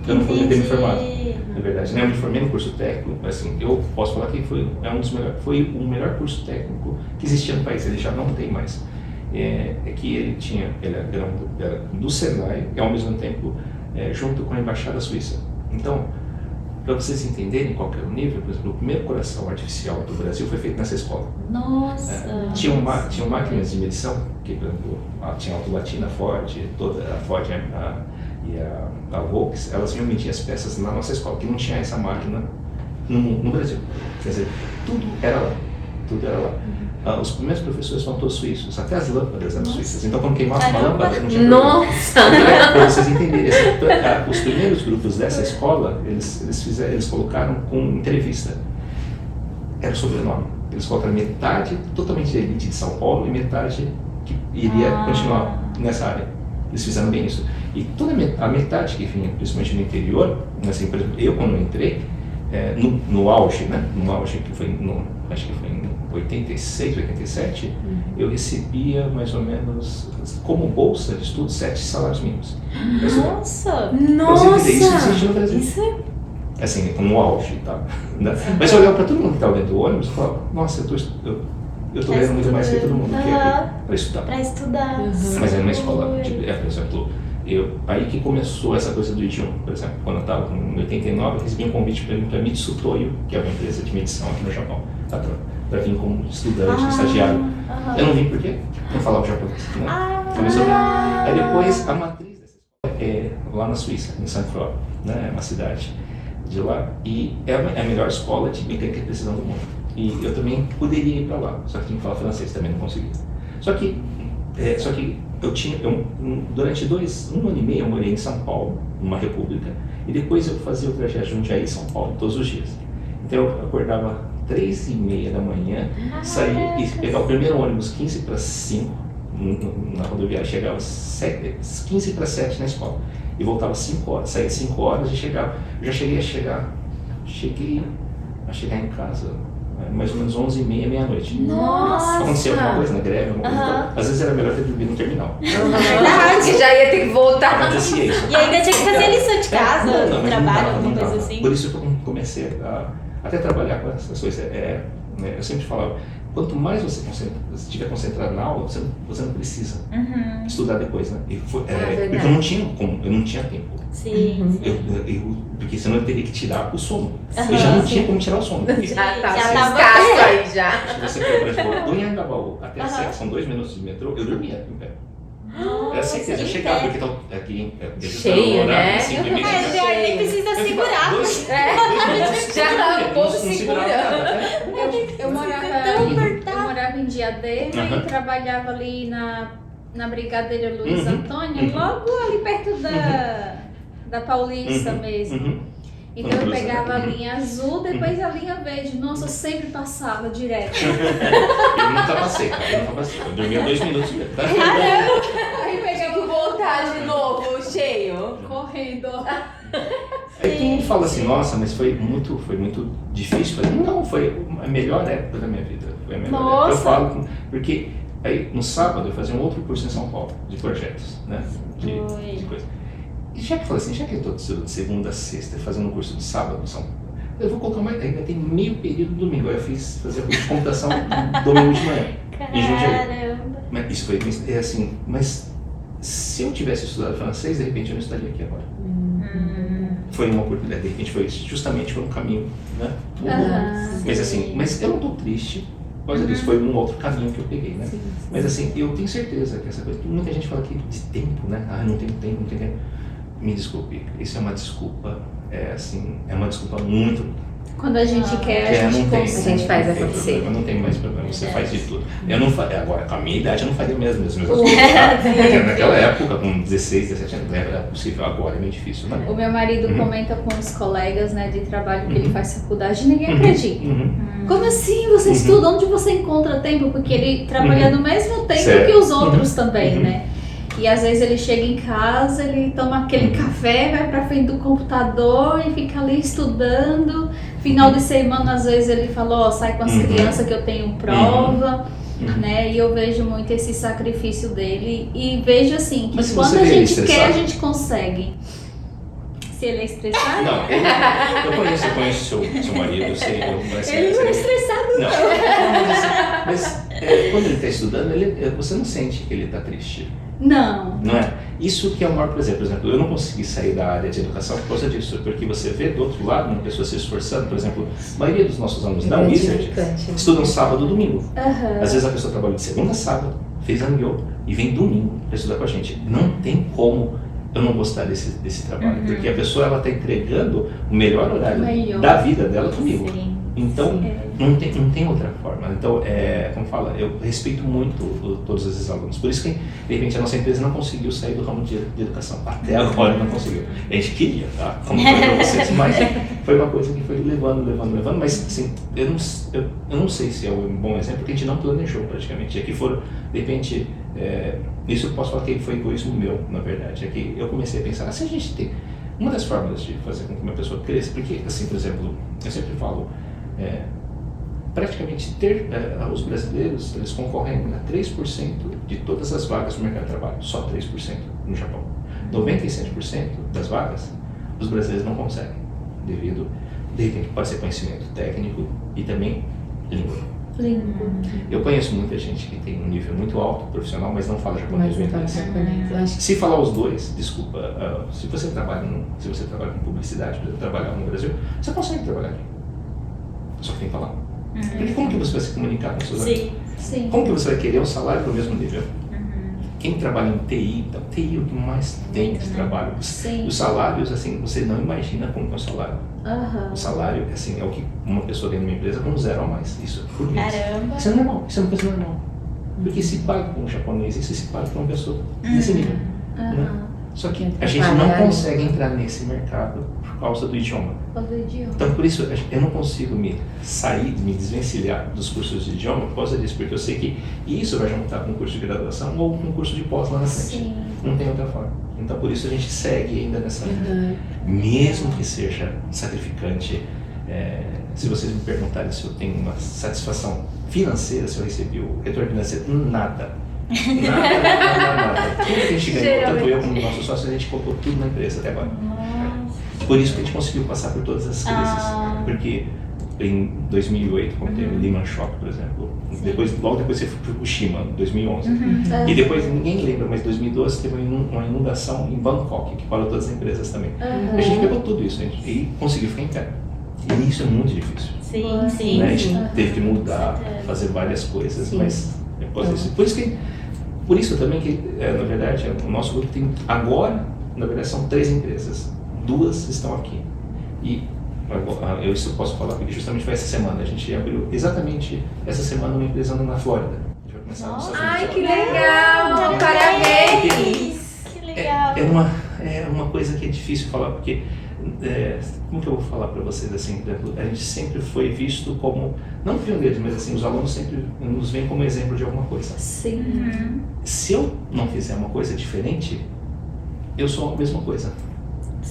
Eu não podia ter me formado, na verdade. Eu me formei no curso técnico, assim, eu posso falar que foi o melhor curso técnico que existia no país, ele já não tem mais. Que ele era do Senai e ao mesmo tempo junto com a Embaixada Suíça. Então, para vocês entenderem qual que era o nível, por exemplo, o primeiro coração artificial do Brasil foi feito nessa escola. Nossa! Tinham máquinas de medição, que por exemplo, tinha a Autolatina, a Ford, toda a Ford e a Volks, elas vinham medir as peças na nossa escola, que não tinha essa máquina no Brasil. Quer dizer, tudo era lá. Os primeiros professores foram todos suíços, até as lâmpadas eram suíças. Então, quando queimava uma lâmpada, não tinha problema. Nossa! Para vocês entenderem, os primeiros grupos dessa escola, eles colocaram com entrevista. Era o sobrenome. Eles colocaram metade totalmente da elite de São Paulo e metade que iria continuar nessa área. Eles fizeram bem isso. E toda a metade que vinha, principalmente no interior, assim, por exemplo, eu quando entrei, no auge, né? No auge que foi, acho que foi em 86, 87, eu recebia mais ou menos, como bolsa de estudo, 7 salários mínimos. Nossa! Nossa! Isso existe no Brasil. Isso é... Assim, no auge, tá? Mas eu olhava para todo mundo que estava dentro do ônibus e falava, nossa, eu tô ganhando muito mais que todo mundo para estudar. Para estudar. Mas era uma escola, por exemplo, aí que começou essa coisa do idioma. Por exemplo, quando eu estava em 89, eu recebi um convite para Mitsu Toyo, que é uma empresa de medição aqui no Japão, para vir como estudante, estagiário. Eu não vim porque não falava japonês, né? Começou a vir. Aí depois, a matriz dessa escola é lá na Suíça, em Saint-Flour, né? É uma cidade de lá, e é a melhor escola de mecânica de precisão do mundo. E eu também poderia ir para lá, só que tinha que falar francês, também não conseguia. Só que durante 1 ano e meio eu morei em São Paulo, numa república, e depois eu fazia o trajeto de Jundiaí, São Paulo, todos os dias. Então eu acordava 3h30 da manhã, saía e pegava o primeiro ônibus 15 para 5 na rodoviária, chegava 15 para 7 na escola e voltava 5 horas, saía 5 horas e chegava. Eu já cheguei a chegar em casa mais ou menos 11h30, meia-noite. Nossa! Acontecia alguma coisa na greve, alguma coisa. Então, às vezes era melhor ter dormido no terminal. Verdade, já ia ter que voltar. Acontecia isso. E ainda tinha que fazer lição de casa, Não, trabalho, não alguma dava. coisa assim. Por isso que eu comecei a até trabalhar com essas coisas. Eu sempre falava, quanto mais você estiver concentrado na aula, você não precisa estudar depois, né? Porque eu não tinha tempo. Sim. Porque senão eu teria que tirar o sono. Eu já não tinha como tirar o sono. Já tava tava escasso aí já. Se você for, por exemplo, do Anhangabaú até a Sé, que são 2 minutos de metrô, eu dormia em pé. Era certeza, eu chegava, porque aqui cheio, né? Nem precisa segurar. Já tava um pouco segurando. Eu morava em Diadema e trabalhava ali na Brigadeira Luiz Antônio, logo ali perto da Paulista mesmo. Então eu pegava a linha azul, depois a linha verde. Nossa, eu sempre passava direto. Eu nunca passei, cara. Eu dormia 2 minutos mesmo. Tá? Aí pegava com vontade de novo, cheio. Correndo. Aí todo mundo fala assim, nossa, mas foi muito difícil. Eu falei, não, foi a melhor época da minha vida. Foi a melhor época. Eu falo, porque aí no sábado eu fazia um outro curso em São Paulo, de projetos, né? De coisa. E já que eu falei assim, já que eu estou de segunda a sexta fazendo um curso de sábado, eu vou colocar ainda tem meio período domingo. Aí eu fazia curso de computação domingo de manhã, em Jundiaí. Mas isso foi assim, mas se eu tivesse estudado francês, de repente eu não estaria aqui agora. Foi uma oportunidade, de repente foi um caminho, né? Mas assim, mas eu não estou triste. Por causa disso, foi um outro caminho que eu peguei, né? Sim. Mas assim, eu tenho certeza que essa coisa, muita gente fala aqui de tempo, né? Não tenho tempo. Me desculpe, isso é uma desculpa, é uma desculpa muito. Quando a gente quer, a gente consegue. A gente faz acontecer. Eu não tenho mais problema, você faz de tudo. Eu não agora, com a minha idade, eu não faria mesmo as mesmas coisas. Naquela época, com 16, 17 anos, era possível, agora é meio difícil, né? O meu marido comenta com os colegas, né, de trabalho que ele faz faculdade e ninguém acredita. Como assim você estuda? Onde você encontra tempo? Porque ele trabalha no mesmo tempo que os outros também, né? E às vezes ele chega em casa, ele toma aquele café, vai pra frente do computador e fica ali estudando. Final de semana, às vezes ele fala, sai com as crianças que eu tenho prova, né? E eu vejo muito esse sacrifício dele e vejo assim, que quando a gente quer, a gente consegue. Se ele é estressado? Não, eu conheço seu marido, eu sei. Ele não é estressado, não. Mas quando ele está estudando, você não sente que ele está triste. Não. Não é? Isso que é o maior prazer. Por exemplo, eu não consegui sair da área de educação por causa disso, porque você vê do outro lado uma pessoa se esforçando. Por exemplo, a maioria dos nossos alunos da Wizard estudam sábado e domingo. Às vezes a pessoa trabalha de segunda a sábado, fez Angyo e vem domingo para estudar com a gente. Não tem como eu não gostar desse trabalho, porque a pessoa está entregando o melhor horário da vida dela comigo. Sim. Então, não tem outra forma. Então, como fala, eu respeito muito todos esses alunos. Por isso que, de repente, a nossa empresa não conseguiu sair do ramo de educação. Até agora não conseguiu. A gente queria, tá? Como foi para vocês, mas foi uma coisa que foi levando. Mas, assim, eu não sei se é um bom exemplo, porque a gente não planejou praticamente. É que foram, de repente, isso eu posso falar que foi egoísmo meu, na verdade. É que eu comecei a pensar, se a gente tem uma das formas de fazer com que uma pessoa cresça, porque, assim, por exemplo, eu sempre falo, praticamente os brasileiros, eles concorrem a 3% de todas as vagas no mercado de trabalho, só 3% no Japão. 97% das vagas, os brasileiros não conseguem, devido, de repente, pode ser conhecimento técnico e também língua. Eu conheço muita gente que tem um nível muito alto profissional, mas não fala japonês ou inglês. Se falar os dois, desculpa, se você trabalha com publicidade, por exemplo, trabalhar no Brasil, você consegue trabalhar aqui. Só que tem que falar. Porque como que você vai se comunicar com seus amigos? Sim. Como que você vai querer um salário do mesmo nível? Quem trabalha em TI, então, TI é o que mais tem esse trabalho. Os salários, assim, você não imagina como é o salário. O salário, assim, é o que uma pessoa ganha numa empresa com 0 a mais. Isso por mês. Caramba. Isso é normal, isso é uma coisa normal. Porque se paga com um japonês, isso se paga com uma pessoa nesse nível. Né? Só que a gente não consegue entrar nesse mercado por causa do idioma. Então, por isso, eu não consigo me desvencilhar dos cursos de idioma por causa disso, porque eu sei que isso vai juntar com um curso de graduação ou com um curso de pós lá na frente. Não tem outra forma. Então, por isso a gente segue ainda nessa vida. Mesmo que seja sacrificante. Se vocês me perguntarem se eu tenho uma satisfação financeira, se eu recebi o retorno financeiro, nada. Nada. Tudo que a gente ganhou, tanto eu como o nosso sócio, a gente colocou tudo na empresa até agora. Por isso que a gente conseguiu passar por todas as crises. Porque em 2008, quando teve o Lehman Shock, por exemplo. Logo depois você foi para Fukushima, em 2011. E depois, ninguém lembra, mas em 2012 teve uma inundação em Bangkok, que parou todas as empresas também. A gente pegou tudo isso, gente, e conseguiu ficar em pé. E isso é muito difícil. Sim. Né? A gente teve que mudar, fazer várias coisas, mas por isso também que, na verdade, o nosso grupo tem agora, na verdade, são 3 empresas. 2 estão aqui. E isso eu posso falar, porque justamente foi essa semana. A gente abriu exatamente essa semana uma empresa na Flórida. A gente vai começar nos Estados Unidos. Ai, que legal! Parabéns! Que legal! É uma coisa que é difícil falar, porque como que eu vou falar para vocês assim, a gente sempre foi visto como, não pioneiros, mas assim, os alunos sempre nos veem como exemplo de alguma coisa. Sim. Se eu não fizer uma coisa diferente, eu sou a mesma coisa.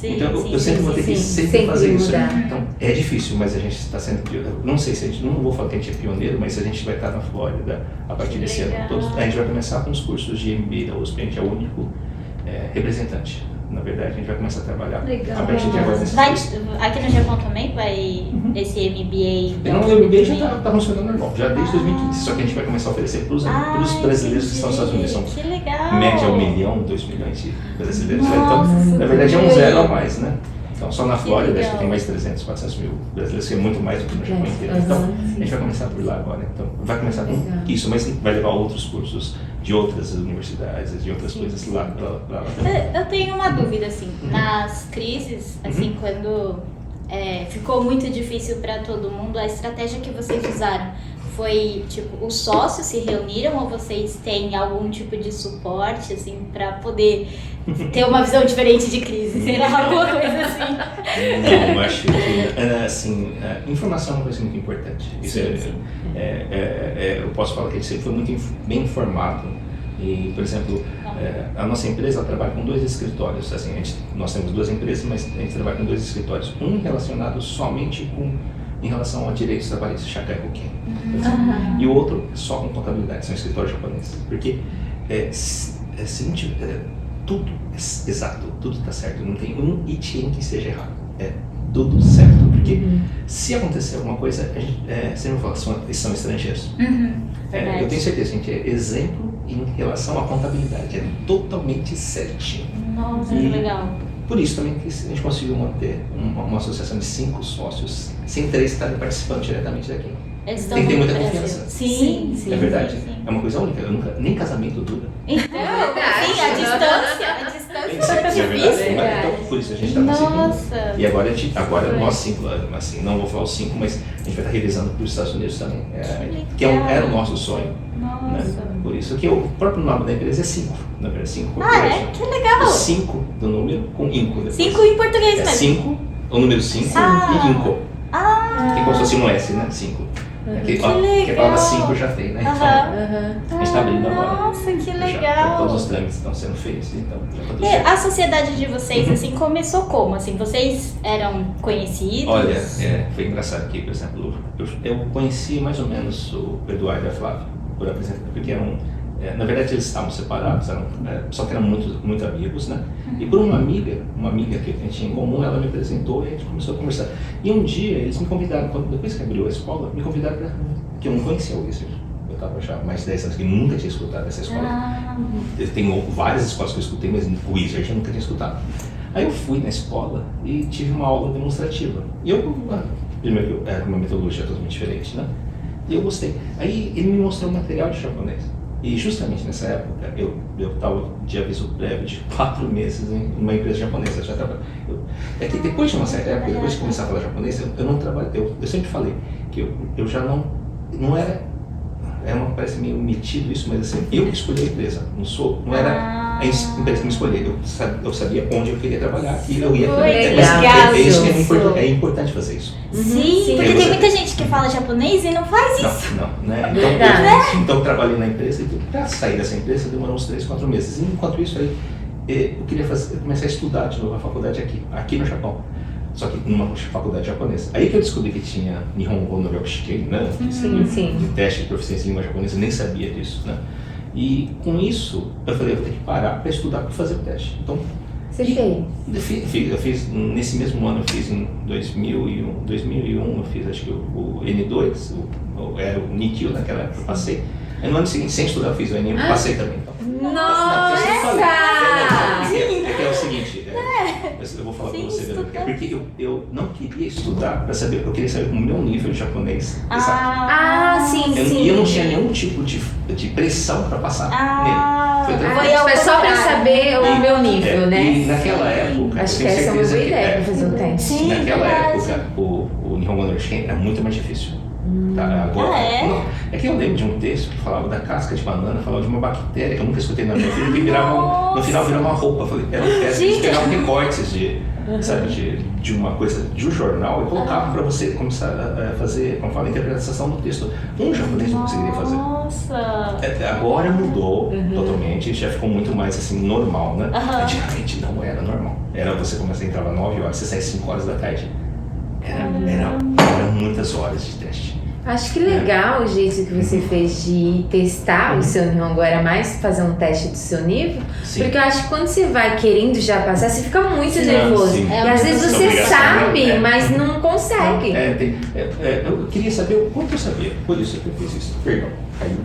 Então eu sempre vou ter que sempre fazer isso. Então é difícil, mas a gente está sendo pioneiro. Não sei se a gente, não vou falar que a gente é pioneiro, mas a gente vai estar na Flórida a partir desse ano. A gente vai começar com os cursos de MBA da USP, a gente é o único representante. Na verdade, a gente vai começar a trabalhar a partir de agora. Aqui no Japão também vai esse MBA? Não, o MBA já está funcionando normal, já desde 2015. Só que a gente vai começar a oferecer para os brasileiros que estão nos Estados Unidos. São média 1 milhão, 2 milhões de brasileiros. Então, na verdade, é um 0 a mais, né? Então, só na Flórida acho que tem mais 300, 400 mil brasileiros, que é muito mais do que no Japão inteiro. Então, a gente vai começar por lá agora. Então, vai começar com isso, mas vai levar outros cursos de outras universidades, de outras coisas lá para lá também. Eu tenho uma dúvida, assim, nas crises, assim, quando ficou muito difícil para todo mundo, a estratégia que vocês usaram foi, tipo, os sócios se reuniram ou vocês têm algum tipo de suporte, assim, para poder ter uma visão diferente de crise, sei lá, alguma coisa assim? Não, acho que, assim, informação é uma coisa muito importante. Isso eu posso falar que a gente sempre foi muito bem informado. E, por exemplo, a nossa empresa ela trabalha com 2 escritórios. Assim, nós temos 2 empresas, mas a gente trabalha com 2 escritórios. Um relacionado somente em relação a direitos trabalhistas, Shakai Hoken, e o outro só com contabilidade, são escritórios japoneses. Porque tudo é exato, tudo está certo, não tem um item que seja errado, é tudo certo. Porque se acontecer alguma coisa, você não fala, são estrangeiros. Eu tenho certeza, a gente é exemplo em relação à contabilidade, é totalmente certinho. Nossa, que legal. Por isso também que a gente conseguiu manter uma associação de 5 sócios, sem 3 estarem participando diretamente daqui. Tem que ter muita confiança. Sim. É verdade, é uma coisa única, nem casamento dura. Então, a distância É verdade, então, por isso a gente está conseguindo. Nossa. E agora nós 5, assim, não vou falar os 5, mas a gente vai estar revisando para os Estados Unidos também, que era o nosso sonho. Né? Por isso que o próprio nome da empresa é 5, na verdade, 5 Corporation. Que legal! O 5 do número com INCO depois. 5 em português mesmo. 5, o número 5 e INCO. Que é como se fosse um S, né? 5. Que a palavra 5 já tem, né? Então, a gente está abrindo agora. Nossa, que legal! Todos os trâmites estão sendo feitos, então já está tudo E certo. a sociedade de vocês, assim, começou como? Assim, vocês eram conhecidos? Olha, foi engraçado aqui, por exemplo, eu conheci mais ou menos o Eduardo e a Flávia, por apresentar, porque eram, na verdade eles estavam separados, só que eram muito amigos, né? E por uma amiga que a gente tinha em comum, ela me apresentou e a gente começou a conversar. E um dia eles me convidaram, depois que abriu a escola, me convidaram para, que eu não conhecia o Wizard. Eu estava já há mais de 10 anos que nunca tinha escutado essa escola. Tem várias escolas que eu escutei, mas o Wizard eu nunca tinha escutado. Aí eu fui na escola e tive uma aula demonstrativa. E primeiro era uma metodologia totalmente diferente, né? E eu gostei. Aí ele me mostrou um material de japonês. E justamente nessa época, eu estava de aviso prévio de 4 meses em uma empresa japonesa. É que depois de uma certa época, depois de começar a falar japonês, eu não trabalhei. Eu sempre falei que eu já não era. Parece meio metido isso, mas assim, eu que escolhi a empresa, não era a empresa que me escolheu. Eu sabia onde eu queria trabalhar e eu ia trabalhar. Isso é importante fazer isso. Sim, porque tem muita gente que fala japonês e não faz isso. Não, né? Então eu trabalhei na empresa e para sair dessa empresa demorou uns 3, 4 meses. E enquanto isso aí, eu queria começar a estudar de novo a faculdade aqui no Japão. Só que numa faculdade japonesa. Aí que eu descobri que tinha Nihongo no Ryokushikei, né? De teste de proficiência em língua japonesa, eu nem sabia disso, né? E com isso, eu falei, eu vou ter que parar para estudar para fazer o teste. Então, Você fez? Eu fiz, nesse mesmo ano, eu fiz em 2001 eu fiz acho que o N2, era o NITIL naquela época, eu passei. Aí no ano seguinte, sem estudar, eu fiz o N1, passei também. Nossa! É que é o seguinte, eu vou falar pra você, porque eu não queria estudar para saber, eu queria saber o meu nível de japonês. Sim. E eu não tinha nenhum tipo de pressão para passar nele. Foi só para saber o meu nível, né? E naquela época, acho que essa é uma boa ideia para fazer um teste. Naquela época, o Nihongo no Shiken era muito mais difícil. Tá, agora, é que eu lembro de um texto que falava da casca de banana, falava de uma bactéria que eu nunca escutei na minha vida, que no final virava uma roupa. Eu falei, eles pegavam recortes de uma coisa de um jornal e colocavam para você começar a fazer, como fala, a interpretação do texto. Um japonês não conseguiria fazer. Nossa! Agora mudou totalmente, já ficou muito mais assim, normal, né? Antigamente não era normal. Era você começar a entrar às 9 horas, você saia às 5 horas da tarde. Era muitas horas de teste. Acho que legal o jeito que você fez de testar o seu Nihongo, era mais fazer um teste do seu nível, porque eu acho que quando você vai querendo já passar, você fica muito nervoso. E às vezes você sabe, mas não consegue. Eu queria saber o quanto eu sabia, por isso que eu fiz isso. Perdão, caiu.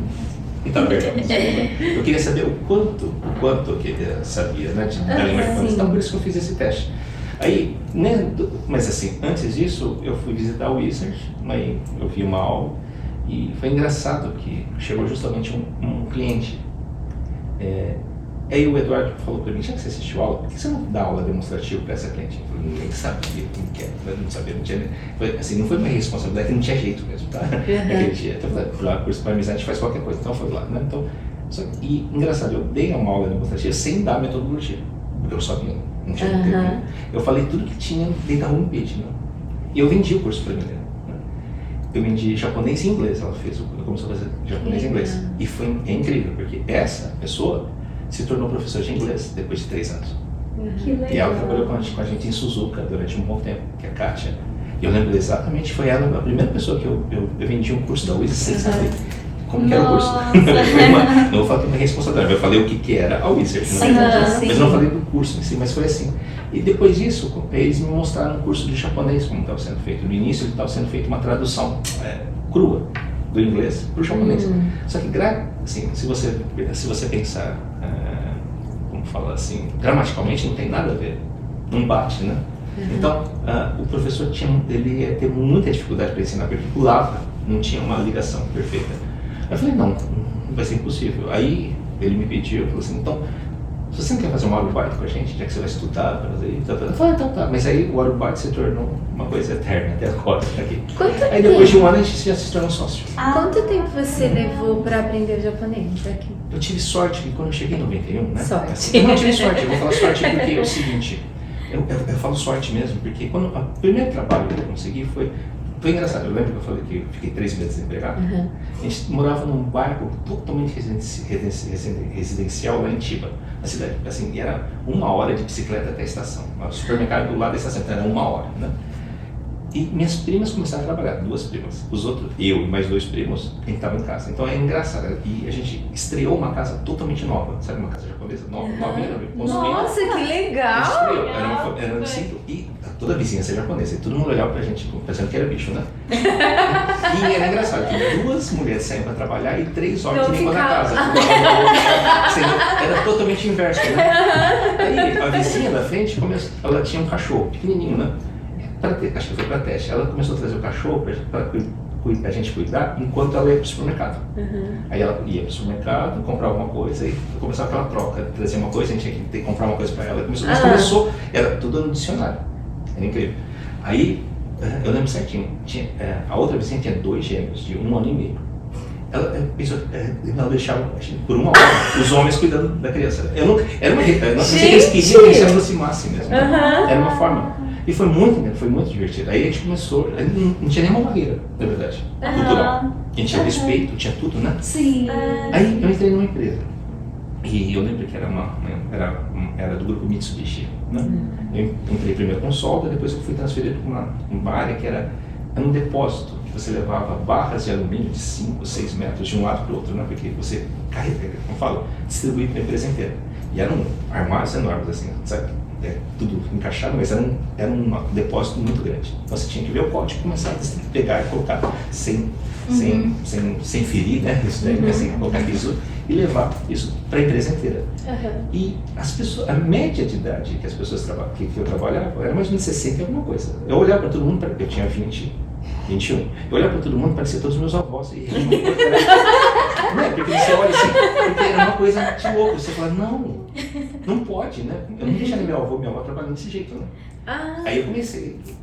Então, perdão. Eu queria saber o quanto que eu sabia, né, da língua japonesa. Então, por isso que eu fiz esse teste. Aí, né, mas assim, antes disso, eu fui visitar o Wizard, aí eu vi uma aula e foi engraçado que chegou justamente um cliente. Aí o Eduardo falou para mim, já que você assistiu a aula, por que você não dá aula demonstrativa para essa cliente? Eu falei, ninguém sabia como que era, eu não sabia, não tinha, assim, não foi minha responsabilidade, que não tinha jeito mesmo, tá? Aquele dia, então eu falei, lá, curso para amizade faz qualquer coisa, então foi lá, né? Então, e engraçado, eu dei uma aula demonstrativa sem dar metodologia, porque eu sabia. Não tinha tempo. Eu falei tudo que tinha dentro da homepage, né? E eu vendi o curso para mim, né? Eu vendi japonês e inglês, ela começou a fazer japonês e inglês. E foi incrível, porque essa pessoa se tornou professora de inglês depois de 3 anos. Que legal. E ela trabalhou com a gente em Suzuka durante um bom tempo, que é a Kátia. E eu lembro exatamente, foi ela a primeira pessoa que eu vendi um curso da Wizard sem saber como que era o curso. Não vou falar que é minha responsabilidade, eu falei o que era a Wizard, mas não falei do curso em si, mas foi assim. E depois disso, eles me mostraram um curso de japonês como estava sendo feito. No início ele estava sendo feito uma tradução crua do inglês para o japonês. Só que, assim, se você pensar, como fala assim, gramaticalmente não tem nada a ver, não bate, né? Então, o professor ele ia ter muita dificuldade para ensinar, porque pulava, não tinha uma ligação perfeita. Eu falei, não vai ser impossível. Aí ele me pediu, falou assim, então, se você não quer fazer um Arubaito com a gente, já que você vai estudar para fazer isso, eu falei, tá. Mas aí o Arubaito se tornou uma coisa eterna até agora. Aqui. Aí depois de um ano a gente já se tornou sócio. Quanto tempo você levou para aprender japonês aqui? Eu tive sorte que quando eu cheguei em 91, né? Sorte. Eu não tive sorte, eu vou falar sorte porque é o seguinte, eu falo sorte mesmo, porque quando o primeiro trabalho que eu consegui foi engraçado. Eu lembro que eu falei que eu fiquei 3 meses desempregado. A gente morava num bairro totalmente residencial lá em Chiba, na cidade. Assim, e era 1 hora de bicicleta até a estação. O supermercado do lado da estação, então era 1 hora, né? E minhas primas começaram a trabalhar, 2 primas. Os outros, eu e mais 2 primos, a gente estava em casa. Então é engraçado. E a gente estreou uma casa totalmente nova. Sabe, uma casa japonesa nova, novinha, Nossa, que legal! Estreou. Era simples. E toda a vizinhança japonesa. E todo mundo olhava pra gente pensando que era bicho, né? E era engraçado que 2 mulheres saíam pra trabalhar e 3 homens limpando a casa. Era totalmente inverso, né? Aí a vizinha da frente, ela tinha um cachorro pequenininho, né? Acho que foi para teste. Ela começou a trazer o cachorro para a gente cuidar enquanto ela ia para o supermercado. Aí ela ia para o supermercado, comprar alguma coisa e começava aquela troca. Trazia uma coisa, a gente tinha que comprar uma coisa para ela. Começou, era tudo no dicionário. Era incrível. Aí, eu lembro certinho, a outra vizinha tinha 2 gêmeos de 1 ano e meio. Ela pensou, ela deixava por 1 hora os homens cuidando da criança. Eu não sei que eles queriam que se aproximasse mesmo. Era uma forma. E foi muito divertido. Aí a gente começou, não tinha nenhuma barreira, na verdade, cultural. A gente tinha respeito, tinha tudo, né? Sim. Aí eu entrei numa empresa. E eu lembro que era do grupo Mitsubishi, né? Eu entrei primeiro com solda, depois eu fui transferido para uma área que era um depósito, que você levava barras de alumínio de 5, 6 metros de um lado para o outro, né? Porque você carrega, como eu falo, distribuía para a empresa inteira. E eram armários enormes, assim, sabe? tudo encaixado, mas era um depósito muito grande. Então você tinha que ver o código, começar a pegar e colocar sem ferir, né? Isso daí, sem colocar isso e levar isso para a empresa inteira. E as pessoas, a média de idade que as pessoas que eu trabalhava era mais ou menos 60 e alguma coisa. Eu olhava para todo mundo, eu tinha 21. Eu olhava para todo mundo, parecia todos os meus avós. E não é? Porque você olha assim, porque era uma coisa de louco. Você fala, não pode, né? Eu não deixaria meu avô e minha avó trabalhando desse jeito, né? Aí eu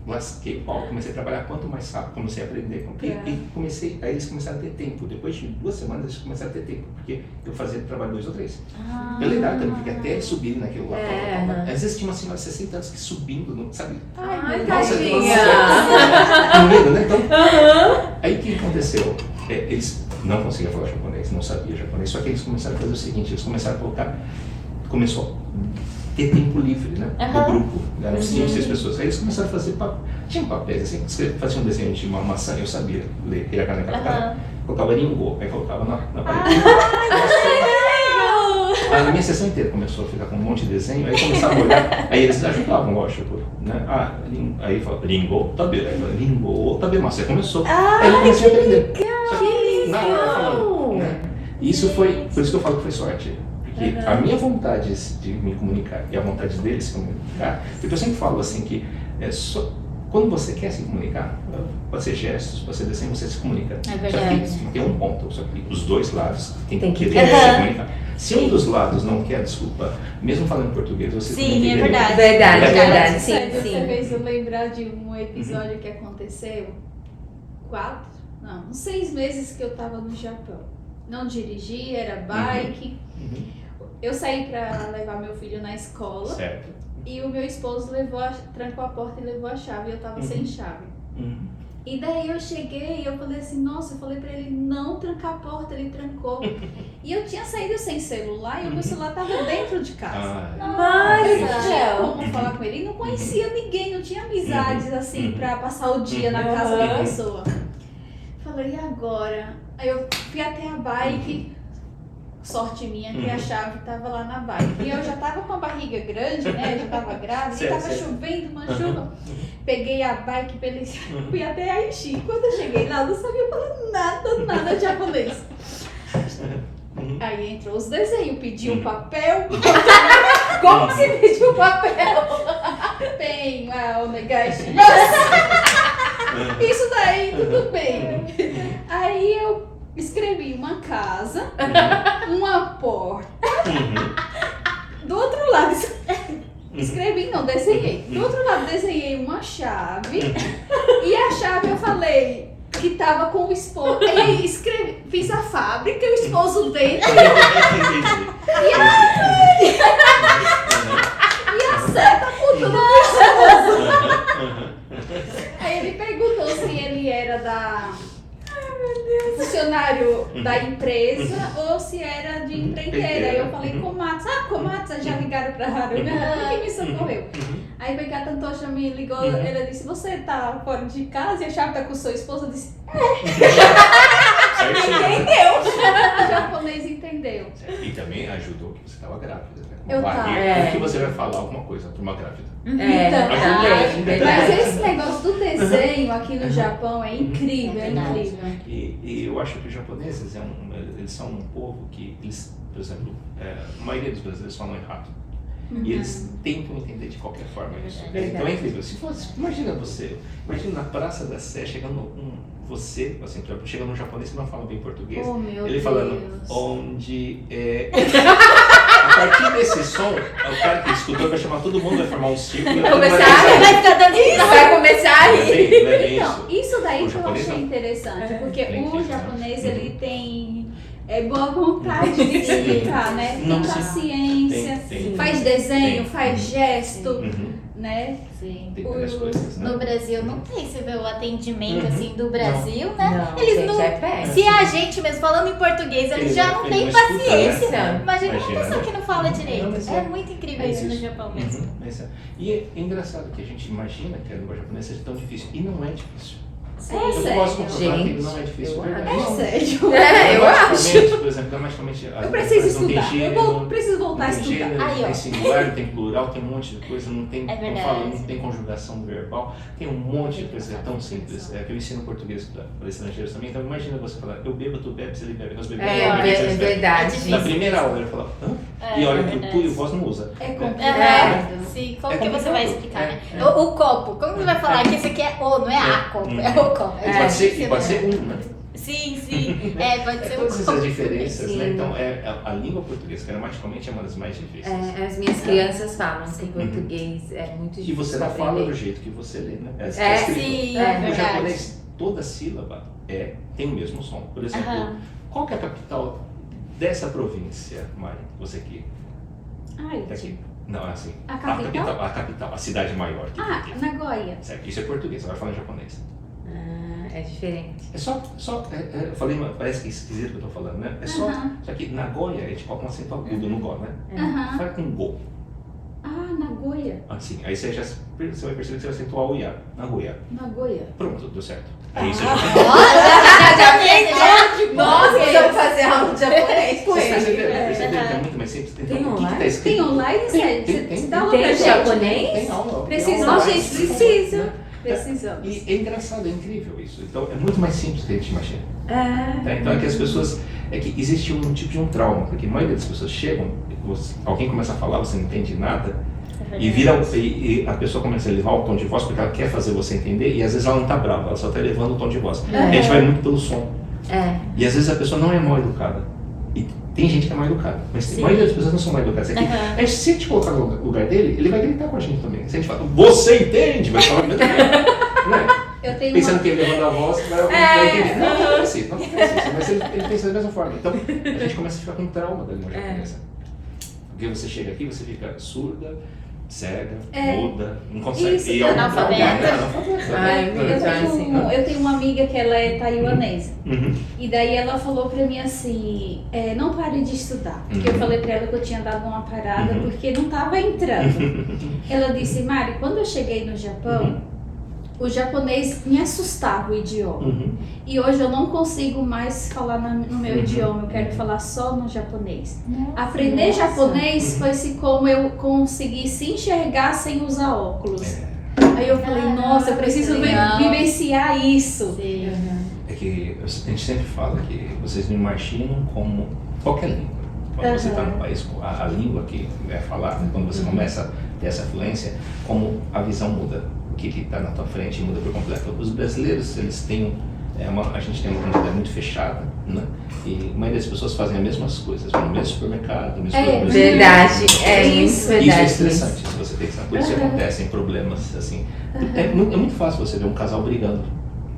lasquei pau, comecei a trabalhar quanto mais rápido, comecei a aprender. E aí eles começaram a ter tempo. Depois de 2 semanas eles começaram a ter tempo, porque eu fazia trabalho 2 ou 3. Pela idade também, porque até subir naquilo lá. Às vezes tinha uma senhora de 60 anos que subindo, não sabe? Ai, tadinha! Com medo, né? Então, aí o que aconteceu? Eles não conseguiam falar japonês, não sabiam japonês, só que eles começaram a fazer o seguinte, eles começaram a colocar, começou a ter tempo livre, né? No grupo, eram 5, 6 pessoas. Aí eles começaram a fazer, tinha papéis assim, faziam um desenho de uma maçã, eu sabia ler, hiragana, colocava ringo, aí colocava na parede. A minha sessão inteira começou a ficar com um monte de desenho, aí começava a olhar, aí eles ajudavam, lógico, né? Aí falava, ringo, tabe, ringo, tabe, mas você começou. Aí eu comecei a aprender. Só que na hora falando, né? Isso foi, por isso que eu falo que foi sorte. Porque a minha vontade de me comunicar e a vontade deles se comunicar, porque eu sempre falo assim que quando você quer se comunicar, pode ser gestos, pode ser desenho, você se comunica. É verdade. Só que tem um ponto, só que os dois lados têm que querer se comunicar. Se um dos lados não quer, desculpa, mesmo falando português, você tem que Sim, é verdade. Verdade, sim. Você fez eu lembrar de um episódio que aconteceu 6 meses que eu tava no Japão. Não dirigi, era bike. Eu saí pra levar meu filho na escola. Certo. E o meu esposo trancou a porta e levou a chave. E eu tava sem chave. E daí eu cheguei e eu falei assim, nossa, eu falei pra ele não trancar a porta, ele trancou. E eu tinha saído sem celular e o meu celular tava dentro de casa. Mas eu não tinha como falar com ele, e não conhecia ninguém, não tinha amizades assim pra passar o dia na casa da pessoa. Falei, e agora? Aí eu fui até a bike, sorte minha que a chave tava lá na bike. E eu já tava com a barriga grande, né? Já tava grávida, e tava chovendo, uma chuva. Peguei a bike, fui até Aichi. Quando eu cheguei lá, eu não sabia falar nada de japonês. Aí entrou os desenhos, pedi um papel. Como se pediu um papel? Tem o negashi. Isso daí, tudo bem. Aí eu escrevi uma casa, uma porta. Do outro lado, desenhei. Do outro lado, desenhei uma chave. E a chave eu falei que tava com o esposo. Aí fiz a fábrica e o esposo dentro. E a seta com tudo do esposo. Aí ele perguntou se ele era funcionário da empresa ou se era de empreiteira. Aí eu falei Komatsu. Komatsu, já ligaram pra Harumi, que me socorreu. Aí o Katantosha me ligou, ele disse, você tá fora de casa e a chave tá com sua esposa? Eu disse, entendeu? O japonês entendeu. E também ajudou que você estava grávida, né? Eu tava. Que você vai falar alguma coisa para uma grávida. Mas esse negócio do desenho aqui no Japão é incrível, E eu acho que os japoneses eles são um povo que, por exemplo, a maioria dos brasileiros falam errado. E eles tentam entender de qualquer forma isso. Então é incrível. Imagina na Praça da Sé chegando você, assim, chegando um japonês que não fala bem português, ele falando onde a partir desse som, o cara que escutou vai chamar todo mundo, vai formar um círculo. Vai começar a rir. Então, isso daí que eu achei interessante, porque o japonês ele tem boa vontade de explicar, né? Tem paciência, faz desenho, faz gesto, né? Sim. Tem várias coisas, né? No Brasil não tem, você vê o atendimento assim do Brasil, né? Não, eles gente, não. Se a gente mesmo falando em português, eles já não têm paciência. Né? Imagina uma pessoa que não fala direito. Não, é muito incrível isso no Japão mesmo. E é engraçado que a gente imagina que a língua japonesa seja tão difícil. E não é difícil. Sim. Eu sério? posso comprovar que Gente, não é difícil. Sério? Eu acho. Por exemplo, gramaticalmente, Eu preciso não tem estudar. gênero, Preciso voltar a não tem estudar. gênero, Aí, ó. tem singular, não tem plural, tem um monte de coisa, não tem, É como eu verdade. falo, não tem conjugação verbal, tem um monte de coisa, é tão simples. É que eu ensino português para estrangeiros também, então imagina você falar, eu bebo, tu bebes, ele bebe, nós bebemos. É verdade. Na primeira aula ele fala, hã? E olha que o tu e o voz não usa. É Aham. complicado. Sim, como É que você vai complicado. explicar, né? É. O copo, como você vai falar que isso aqui é o, não é a copo, é o copo. E pode ser um, né? Sim, pode ser um Todas copo. essas diferenças, né? Sim. Então, a língua portuguesa, gramaticalmente, é uma das mais difíceis. As minhas crianças falam que o português é muito difícil. E você não pra fala aprender. do jeito que você lê, né? Sim, é No verdade. japonês, toda sílaba tem o mesmo som. Por exemplo, Aham. qual que é a capital dessa província, Mari? Você que Ai, tá aqui. Não, é assim. A capital? A capital, a cidade maior. Que Ah, tem aqui. Nagoya. Certo, isso é português, agora fala em japonês. É diferente. É só eu falei, parece que é esquisito que eu tô falando, né? É só que Nagoya é tipo com acento agudo no go, né? Aham. Fala com go. Ah, Nagoya. Assim, aí você vai perceber que você vai acentuar o ia. Nagoya. Nagoya. Pronto, deu certo. Aí você Nossa, precisamos fazer aula de japonês com Vocês ele. perceberam que é muito mais simples? Então, Tem o que online? tá escrito? Tem online, sério? Tem. Você dá aula Tem pra gente? japonês? Tem aula. Precisa. tem Não, aula gente, online. precisa. Precisamos. E é engraçado, é incrível isso. Então, é muito mais simples do que a gente imagina. É. Tá? Então, é que as pessoas... É que existe um tipo de um trauma, porque a maioria das pessoas chegam, alguém começa a falar, você não entende nada, e a pessoa começa a elevar o tom de voz porque ela quer fazer você entender, e às vezes ela não está brava, ela só está elevando o tom de voz. A gente vai muito pelo som. E às vezes a pessoa não é mal educada. E tem gente que é mal educada, mas a maioria das pessoas não são mal educadas. É que, se a gente colocar no lugar dele, ele vai gritar com a gente também. Se a gente fala, você entende? Vai falar mesmo. Né? Eu tenho Pensando que ele levando a voz, vai entender. Não acontece isso, mas ele pensa da mesma forma. Então a gente começa a ficar com trauma da língua japonesa. Porque você chega aqui, você fica surda, cega, muda, não consegue. Isso, e analfabeta. Eu tenho uma amiga que ela é taiwanesa. Uhum. E daí ela falou pra mim assim, não pare de estudar. Porque eu falei pra ela que eu tinha dado uma parada porque não tava entrando. Ela disse, Mari, quando eu cheguei no Japão, o japonês me assustava o idioma. E hoje eu não consigo mais falar no meu idioma, eu quero falar só no japonês. Aprender japonês foi como eu conseguisse enxergar sem usar óculos. Aí eu falei, nossa, eu preciso vivenciar isso. Sim. É que a gente sempre fala que vocês não imaginam como qualquer língua. Quando você está no país, a língua que é falada, quando você começa a ter essa fluência, como a visão muda. O que está na tua frente muda por completo. Os brasileiros, eles têm a gente tem uma comunidade muito fechada, né? E a maioria das pessoas fazem as mesmas coisas, vão no mesmo supermercado, no mesmo Verdade, isso. isso verdade. Isso é estressante, se você tem que saber. Por isso que acontecem problemas assim. É muito fácil você ver um casal brigando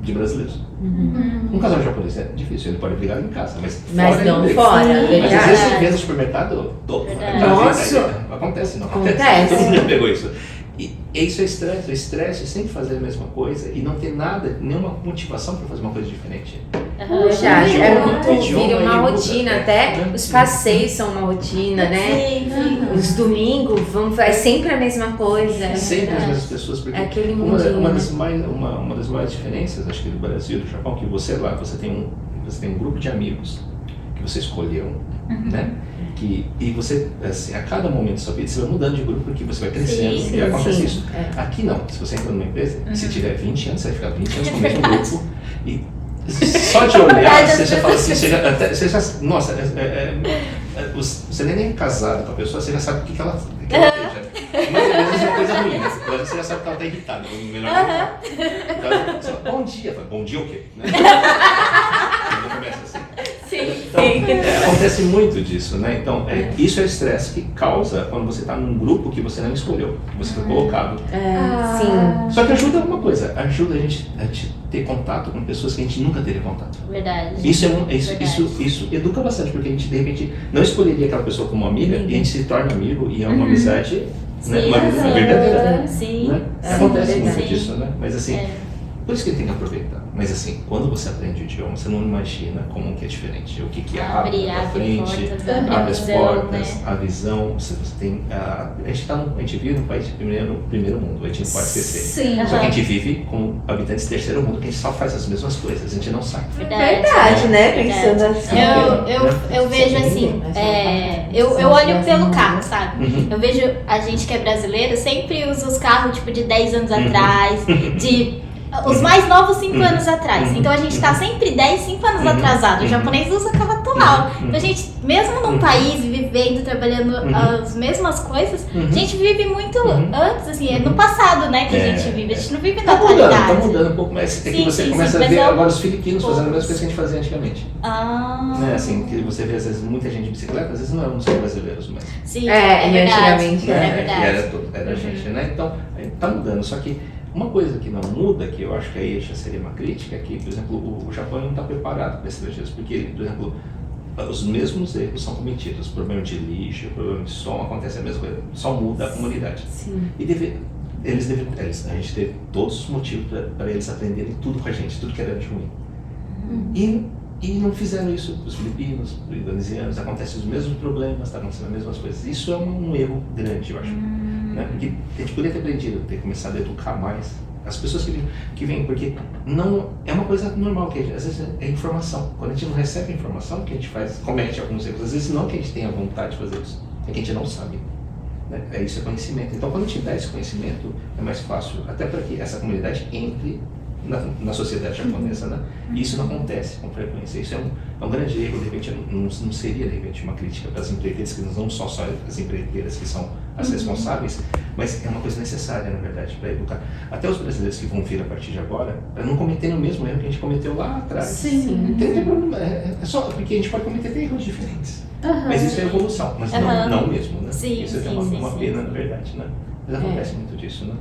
de brasileiros. Um casal japonês é difícil, ele pode brigar em casa, mas fora não ele briga. fora, verdade. Mas às vezes você vê no supermercado, Nossa! Acontece, não Acontece. Todo mundo já pegou isso. E isso é estresse. O estresse é sempre fazer a mesma coisa e não ter nada, nenhuma motivação para fazer uma coisa diferente. Verdade, é muito, idioma vira uma muda, rotina, né? até os passeios são uma rotina, né? Os domingos é sempre a mesma coisa. Sempre as mesmas pessoas, porque É aquele uma mundinho, das maiores diferenças, acho que do Brasil e do Japão, que você tem um grupo de amigos que você escolheu, né? E você, assim, a cada momento da sua vida, você vai mudando de grupo porque você vai crescendo e acontece isso. Aqui não, se você entra numa empresa, se tiver 20 anos, você vai ficar 20 anos com o mesmo grupo e só de olhar, você já fala assim, nossa, você nem é casado com a pessoa, você já sabe o que ela deseja. Mas às vezes é uma coisa ruim, né? Você já sabe que ela está irritada, melhor não falar. Então, você fala, bom dia, bom dia o quê? Né? Não começa assim. Então, acontece muito disso, né? Então, isso é o estresse que causa quando você está num grupo que você não escolheu, que você foi colocado. Sim. Só que ajuda uma coisa, ajuda a gente ter contato com pessoas que a gente nunca teria contato. Verdade. Isso educa bastante, porque a gente, de repente, não escolheria aquela pessoa como amiga e a gente se torna amigo e é uma amizade, né? Uma verdadeira. Sim. Né? Acontece muito disso, né? Mas assim, Por isso que ele tem que aproveitar. Mas assim, quando você aprende o idioma, você não imagina como que é diferente. O que é abre a frente, abre as portas, a visão. Você tem, a gente vive num país de primeiro mundo, a gente não pode esquecer. Sim. Só que a gente vive com habitantes de terceiro mundo, que a gente só faz as mesmas coisas, a gente não sabe. Verdade, né? Pensando assim. Eu vejo assim, eu olho pelo carro, sabe? Eu vejo a gente que é brasileiro sempre usa os carros tipo de 10 anos atrás, os mais novos 5 anos atrás. Então a gente tá sempre 5 anos atrasado. O japonês usa carro atual. Então a gente, mesmo num país vivendo, trabalhando as mesmas coisas, a gente vive muito antes, assim, é no passado, né, que a gente vive. A gente não vive na atualidade. Tá mudando um pouco, mas é que você começa a ver agora os filipinos fazendo a mesma coisa que a gente fazia antigamente. Né, assim, que você vê às vezes muita gente de bicicleta, às vezes não são brasileiros, mas... Sim, é verdade. Antigamente Era a gente, né? Então, tá mudando, só que uma coisa que não muda, que eu acho que aí já seria uma crítica, é que, por exemplo, o Japão não está preparado para estrangeiros, porque, por exemplo, os mesmos erros são cometidos, problema de lixo, problema de som, acontece a mesma coisa, só muda a comunidade. Sim. E a gente teve todos os motivos para eles aprenderem tudo com a gente, tudo que era de ruim. E não fizeram isso para os filipinos, para os indonesianos, acontecem os mesmos problemas, está acontecendo as mesmas coisas. Isso é um erro grande, eu acho. Né? Porque a gente poderia ter aprendido, ter começado a educar mais as pessoas que vêm, porque não é uma coisa normal, que às vezes é informação. Quando a gente não recebe a informação, que a gente comete alguns erros, às vezes não que a gente tenha vontade de fazer isso, é que a gente não sabe. Né? Isso é conhecimento. Então, quando a gente dá esse conhecimento, é mais fácil, até para que essa comunidade entre na sociedade japonesa, né? E isso não acontece com frequência. Isso é um grande erro. De repente, não seria de repente uma crítica para as empreiteiras, que não são só as empreiteiras que são as responsáveis, mas é uma coisa necessária, na verdade, para educar até os brasileiros que vão vir a partir de agora, para não cometerem o mesmo erro que a gente cometeu lá atrás. Sim. Não tem problema. É só porque a gente pode cometer erros diferentes. Mas isso é evolução, mas não mesmo, né? Sim, isso é uma pena, na verdade, né? Mas acontece muito disso, né?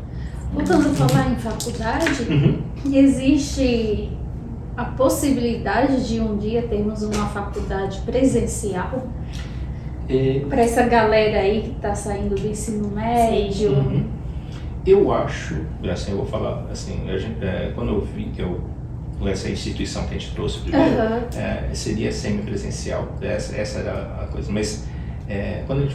Voltando a falar em faculdade, existe a possibilidade de um dia termos uma faculdade presencial para essa galera aí que está saindo do ensino médio? Eu acho, assim, eu vou falar assim, quando eu vi que essa instituição que a gente trouxe primeiro, seria semipresencial, essa era a coisa, mas quando a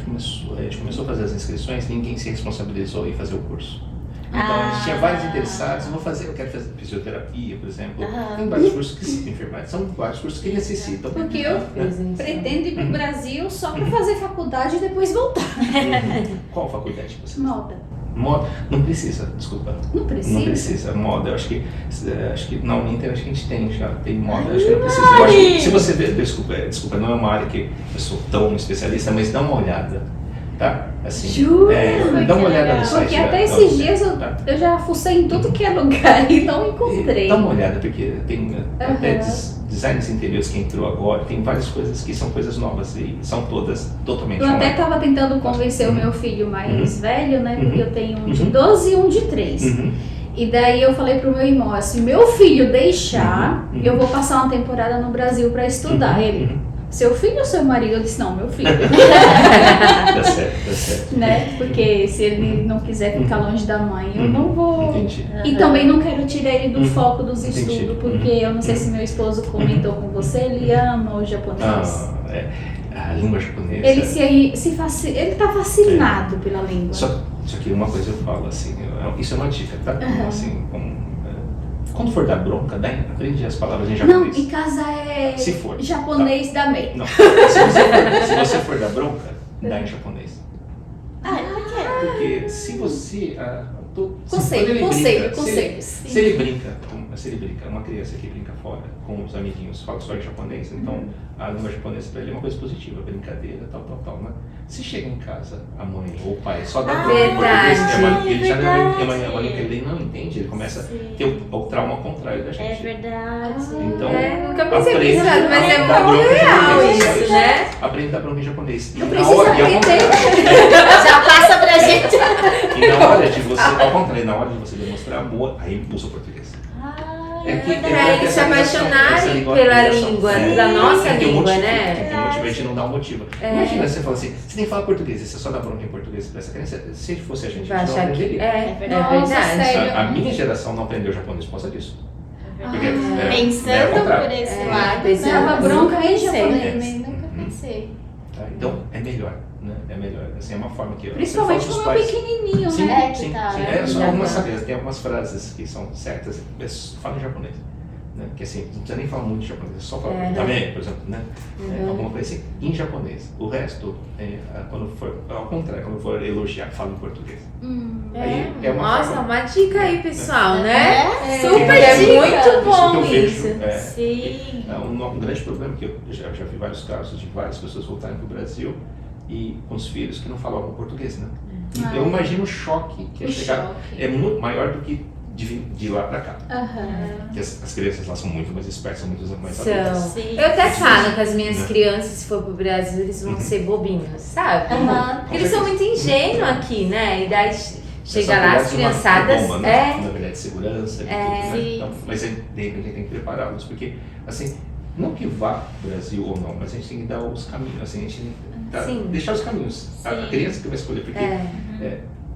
gente começou a fazer as inscrições, ninguém se responsabilizou em fazer o curso. Então, a gente tinha vários interessados, eu quero fazer fisioterapia, por exemplo, tem vários cursos que se enfermagem, são vários cursos que necessitam. Porque eu pretendo ir para o Brasil só para fazer faculdade e depois voltar. Qual faculdade você Moda. Moda, não precisa, desculpa. Não precisa? Não precisa, moda, eu acho que na Uninter acho que a gente tem moda, acho que não precisa. Eu acho que, se você ver, desculpa, não é uma área que eu sou tão especialista, mas dá uma olhada. Tá? Assim, Jura? Dá uma olhada no site. Porque até esses dias eu já fucei em tudo que é lugar e não encontrei. Dá uma olhada, porque tem até designers interiores que entrou agora, tem várias coisas que são coisas novas e são todas totalmente Eu até estava tentando convencer o meu filho mais velho, né? Porque eu tenho um de 12 e um de 3. E daí eu falei pro meu irmão, assim, meu filho deixar, eu vou passar uma temporada no Brasil para estudar. Ele, seu filho ou seu marido? Eu disse, não, meu filho. Tá certo. Né? Porque se ele não quiser ficar longe da mãe, eu não vou. Entendi. E também não quero tirar ele do foco dos estudos, porque eu não sei se meu esposo comentou com você, ele ama o japonês. A língua japonesa. Ele tá fascinado pela língua. Só que uma coisa eu falo, assim, isso é uma dica, tá? Assim, quando for dar bronca, aprende as palavras em japonês. Não, em casa é se for, japonês da MEI. Não, se você for dar bronca, dá em japonês. Por quê? Porque se você... Conselhos. Se ele brinca, uma criança que brinca fora com os amiguinhos, fala só em japonês, então a língua japonesa para ele é uma coisa positiva, brincadeira, tal, né? Se chega em casa, a mãe ou o pai só dá bronca em português, ele já não é que ele não entende, ele começa a ter o trauma contrário da gente. É verdade. Então, nunca pensei pensado, mas é muito real isso, né? Aprende a dar bronca em japonês. Eu preciso aprender. Já passa pra gente. E na hora de você, ao contrário, na hora de você demonstrar amor, aí usa o português. Pra eles se apaixonarem pela língua, da nossa língua, né? Tem um motivo, a gente não dá um motivo. Imagina, você fala assim, você tem que falar português, e você só dá bronca em português pra essa criança, se fosse a gente não aprenderia. É verdade. A minha geração não aprendeu japonês por causa disso. Porque, pensando por esse lado, dava bronca em japonês. Nunca pensei. Então, é melhor. Né? É melhor, assim, é uma forma que principalmente como é pequenininho, sim, né? Sim. Só tem algumas frases que são certas, fala em japonês, né? Que assim, não precisa nem falar muito japonês, só falar também, por exemplo, né? Alguma coisa assim, em japonês. O resto, quando for, ao contrário, quando for elogiar, fala em português. Uma dica aí, pessoal, né? Super dica! Muito bom isso. Sim. Um grande problema que eu já vi vários casos de várias pessoas voltarem para o Brasil e com os filhos que não falavam português, né? Eu imagino o choque que é muito maior do que de lá pra cá. Porque as crianças lá são muito mais espertas, são muito mais adultas. Eu até falo que as minhas crianças, se for pro Brasil, eles vão ser bobinhos, sabe? Porque eles são muito ingênuos aqui, né? E daí chega lá as criançadas... Bomba, né? Na verdade, segurança, tudo, né? Então, mas de repente a gente tem que prepará-los, porque assim, não que vá pro Brasil ou não, mas a gente tem que dar os caminhos, assim, a gente tem que deixar os caminhos. A criança que vai escolher, porque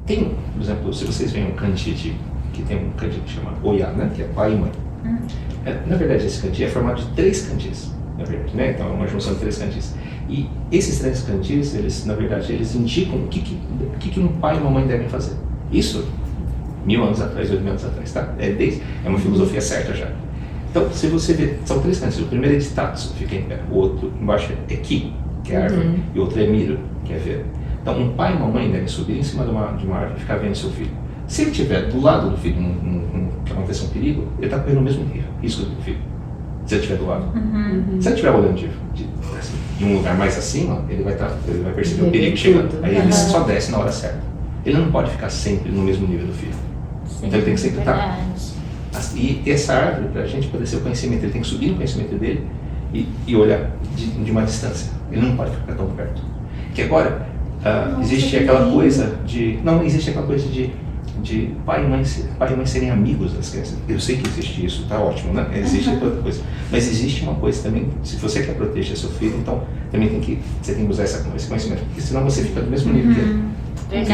tem, por exemplo, se vocês veem um kanji que tem um kanji que chama Oya, né? Que é pai e mãe. Na verdade, esse kanji é formado de 3 kanjis, na verdade, né? Então é uma junção de 3 kanjis. E esses 3 kanjis, eles, na verdade, eles indicam o que um pai e uma mãe devem fazer. Isso, 1000 anos atrás, 2000 anos atrás, tá? É uma filosofia certa já. Então, se você vê, são 3 kanjis. O primeiro é de tatsu, fica em pé. O outro embaixo é ki, que é árvore. E o outro é miro, que é ver. Então, um pai e uma mãe devem subir em cima de uma árvore e ficar vendo seu filho. Se ele estiver do lado do filho, que aconteça um perigo, ele está correndo o mesmo risco do filho. Se ele estiver do lado. Se ele estiver olhando de um lugar mais acima, ele vai perceber o perigo chegando. Aí ele só desce na hora certa. Ele não pode ficar sempre no mesmo nível do filho. Então ele tem que sempre estar. E essa árvore, para a gente poder ser o conhecimento, ele tem que subir no conhecimento dele e olhar de uma distância. Ele não pode ficar tão perto. Que agora, existe aquela coisa de pai e mãe serem amigos das crianças. Eu sei que existe isso, tá ótimo, né? Existe outra coisa. Mas existe uma coisa também, se você quer proteger seu filho, então também você tem que usar esse conhecimento, porque senão você fica do mesmo nível que ele.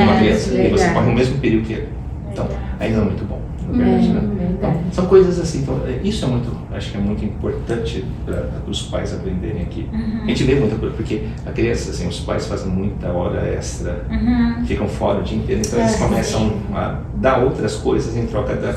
Uma criança, e você corre o mesmo perigo que ele. Então, aí não é muito bom. Verdade, né? Então, são coisas assim, então, isso acho que é muito importante para os pais aprenderem aqui. A gente vê muita coisa, porque a criança, assim, os pais fazem muita hora extra, ficam fora o dia inteiro, então eles começam a dar outras coisas em troca da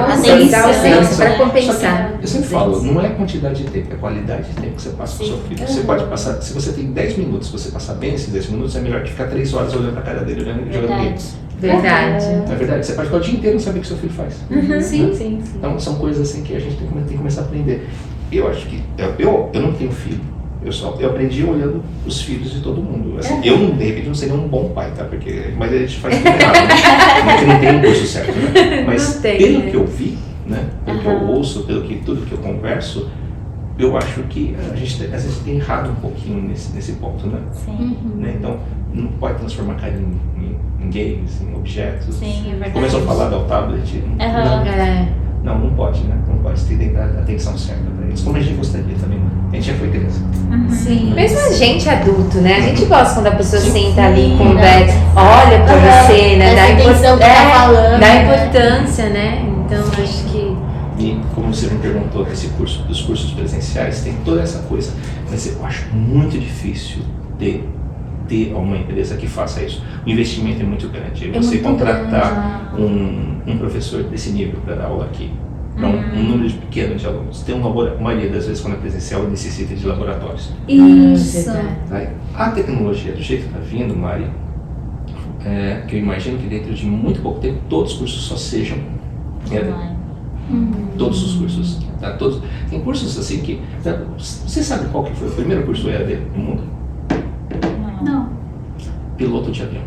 ausência para compensar. Eu sempre falo, não é a quantidade de tempo, é a qualidade de tempo que você passa com o seu filho. Você pode passar, se você tem 10 minutos, se você passar bem esses 10 minutos, é melhor que ficar 3 horas olhando para a cara dele, jogando game. Verdade. É verdade, você pode ficar o dia inteiro e não saber o que seu filho faz. Sim. Então são coisas assim que a gente tem que começar a aprender. Eu acho que, eu não tenho filho, eu aprendi olhando os filhos de todo mundo. Assim, eu, de repente, não seria um bom pai, tá? Mas a gente faz tudo errado, né? Porque não tem um curso certo, né? Mas pelo que eu vi, né? Pelo que eu ouço, tudo que eu converso, eu acho que a gente às vezes tem errado um pouquinho nesse ponto, né? Né? Então, não pode transformar carinho em games, em objetos. Sim, é verdade. Começou a falar do tablet. Não pode, né? Não pode. Você tem que dar a atenção certa para eles. Como a gente gostaria também, né? A gente já foi criança. Sim. Mesmo a gente adulto, né? A gente gosta quando a pessoa senta ali, conversa, olha pra você, né? Dá importância, né? Então, acho que... E como você me perguntou dos cursos presenciais, tem toda essa coisa. Mas eu acho muito difícil ter uma empresa que faça isso. O investimento é muito grande. Você contratar um professor desse nível para dar aula aqui, para um número pequeno de alunos. Tem a maioria das vezes, quando é presencial, necessita de laboratórios. Isso. A tecnologia, do jeito que está vindo, Mari, que eu imagino que dentro de muito pouco tempo, todos os cursos só sejam online. Todos os cursos. Tá? Tem cursos assim que... Você sabe qual que foi o primeiro curso EAD do mundo? Não. Piloto de avião.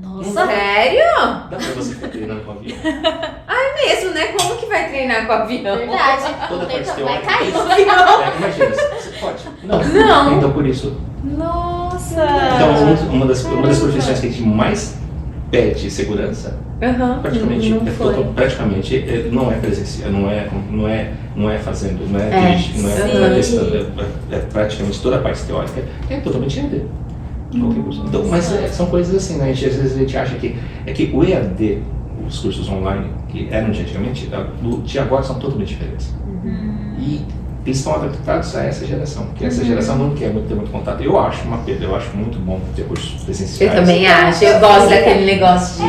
Nossa, sério? Dá pra você ficar treinando com avião? Mesmo, né? Como que vai treinar com avião? Verdade. Toda parte Vai teórica. cair no avião. Imagina, você pode? Não. Então, por isso. Nossa. Então, uma das profissões que a gente mais pede segurança, praticamente não é presencial, não é fazendo, não é dirigindo, não é testando, é praticamente toda a parte teórica é totalmente EAD. Então, mas são coisas assim, né? Às vezes a gente acha que o EAD, os cursos online que eram de antigamente, de agora são totalmente diferentes. E eles estão adaptados a essa geração, porque essa geração não quer ter muito contato. Eu acho uma perda, eu acho muito bom ter cursos presenciais. Eu também acho, eu gosto daquele negócio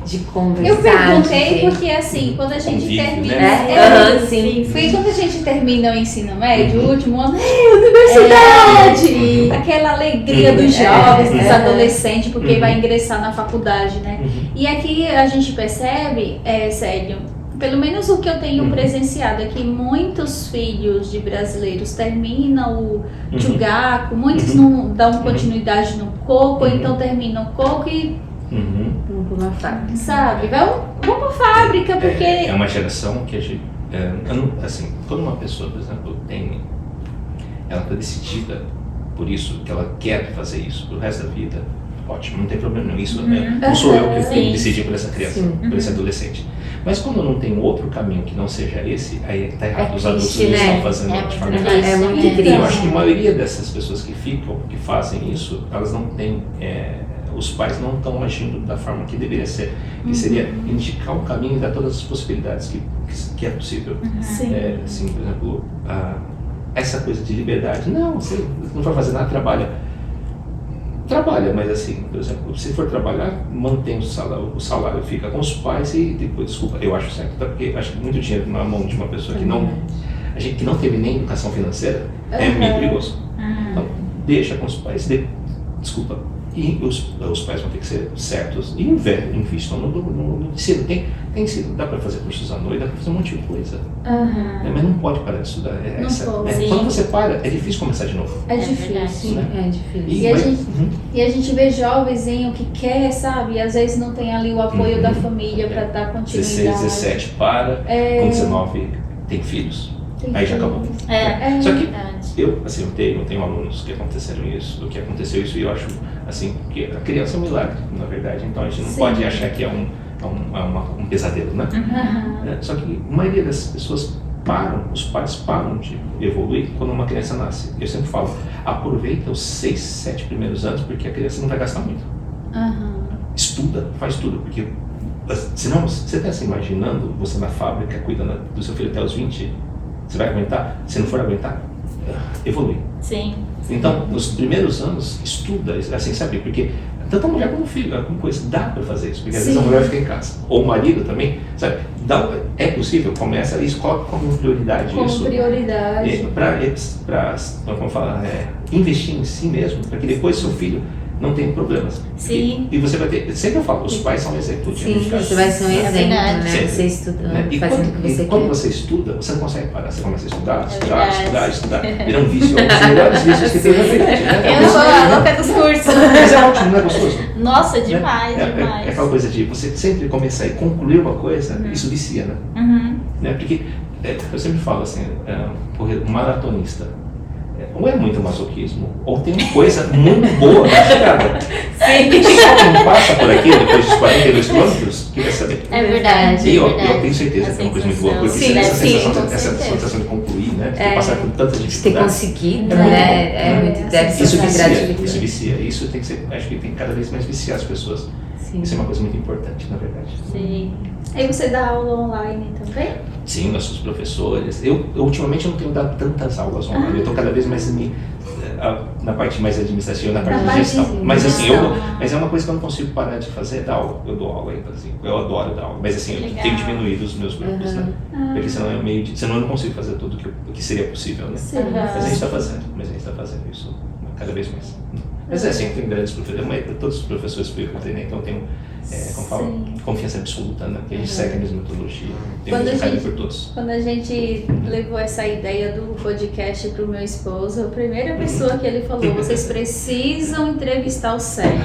de conversar. Eu perguntei porque assim, quando a gente termina, sim. Quando a gente termina o ensino médio, o último ano, universidade! Aquela alegria dos jovens, dos adolescentes, porque vai ingressar na faculdade, né? E aqui a gente percebe, Célio, pelo menos o que eu tenho presenciado é que muitos filhos de brasileiros terminam o Chugaku, muitos não dão continuidade no Coco, então terminam o Coco e vamos para uma fábrica. Sabe? Vamos para fábrica, porque... É uma geração que a gente... assim, quando uma pessoa, por exemplo, ela está decidida por isso, que ela quer fazer isso pro resto da vida, ótimo, não tem problema não. Isso não sou eu que tenho que decidir por essa criança, por esse adolescente. Mas quando não tem outro caminho que não seja esse, aí tá errado. Os adultos não estão fazendo de forma errada. É muito triste. Eu acho que a maioria dessas pessoas que fazem isso, elas não têm... os pais não estão agindo da forma que deveria ser, que seria indicar um caminho e dar todas as possibilidades que é possível. Assim, por exemplo, essa coisa de liberdade, não, você não vai fazer nada, trabalha, mas assim, por exemplo, se for trabalhar, mantém o salário fica com os pais e depois, desculpa, eu acho certo, tá? Porque acho que muito dinheiro na mão de uma pessoa que não teve nem educação financeira é meio perigoso. Então, deixa com os pais, desculpa. E os pais vão ter que ser certos e investam no ensino. Tem ensino, dá para fazer cursos à noite, dá para fazer um monte de coisa. Mas não pode parar de estudar. Quando você para, é difícil começar de novo. É difícil. Né? É difícil. E a gente vê jovenzinho que quer, sabe? E às vezes não tem ali o apoio da família para dar continuidade. 16, 17 para, com 19 tem filhos. Aí já acabou. Só que eu tenho alunos que aconteceram isso, do que aconteceu isso, e eu acho assim que a criança é um milagre, na verdade. Então a gente não pode achar que é um pesadelo, né? Só que a maioria das pessoas os pais param de evoluir quando uma criança nasce. Eu sempre falo, aproveita os 6, 7 primeiros anos, porque a criança não vai gastar muito. Estuda, faz tudo, porque senão você está se imaginando você na fábrica cuidando do seu filho até os 20. Você vai aguentar? Se não for aguentar, evolui. Sim. Então, nos primeiros anos, estuda, assim, sabe? Porque tanto a mulher como o filho, alguma coisa, dá para fazer isso. Porque às vezes a mulher fica em casa. Ou o marido também, sabe? É possível, começa isso, coloca como prioridade isso. Como prioridade. Para como falar, investir em si mesmo, para que depois seu filho não tem problemas. Sim. E você vai ter, sempre eu falo, os pais são um exemplo de eficácia. Você vai ser um exemplo, né? Você estudando, fazendo o que você quer. Quando você estuda, você não consegue parar, você começa a estudar, vira um vício, é um dos melhores vícios que tem na frente, né? Eu sou a louca dos cursos. Mas é ótimo, não é gostoso? Nossa, demais. É aquela coisa de você sempre começar e concluir uma coisa, isso vicia, né? Porque eu sempre falo assim, um maratonista, ou é muito masoquismo, ou tem uma coisa muito boa na chegada. Sim. Só não passa por aqui depois dos 42 quilômetros, que quer saber. É verdade. E eu tenho certeza que é uma coisa muito boa, porque essa sensação de concluir, né? De passar por tantas dificuldades. De ter conseguido, né? Deve ser isso gratificante. Isso vicia. Isso tem que ser, acho que tem que cada vez mais viciar as pessoas. Sim. Isso é uma coisa muito importante, na verdade. Sim. Aí você dá aula online também? Sim, nossos professores. Eu ultimamente eu não tenho dado tantas aulas online. Eu estou cada vez mais na parte mais administrativa, na parte de gestão. Mas assim, mas é uma coisa que eu não consigo parar de fazer, dar aula. Eu dou aula ainda, assim. Eu adoro dar aula. Mas assim, eu tenho diminuído os meus grupos, né? Porque senão senão eu não consigo fazer tudo o que seria possível, né? Mas a gente está fazendo isso cada vez mais. Mas assim, tem grandes professores, todos os professores que eu treinei, então eu tenho confiança absoluta, né? Porque a gente segue a mesma metodologia, tem o mesmo carinho por todos. Quando a gente levou essa ideia do podcast para o meu esposo, a primeira pessoa que ele falou, vocês precisam entrevistar o Célio.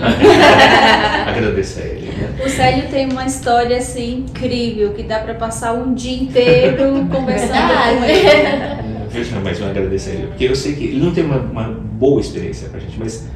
Agradecer a ele, né? O Célio tem uma história assim incrível, que dá para passar um dia inteiro conversando com ele. Veja, mas eu agradecer a ele, porque eu sei que ele não tem uma boa experiência com a gente, mas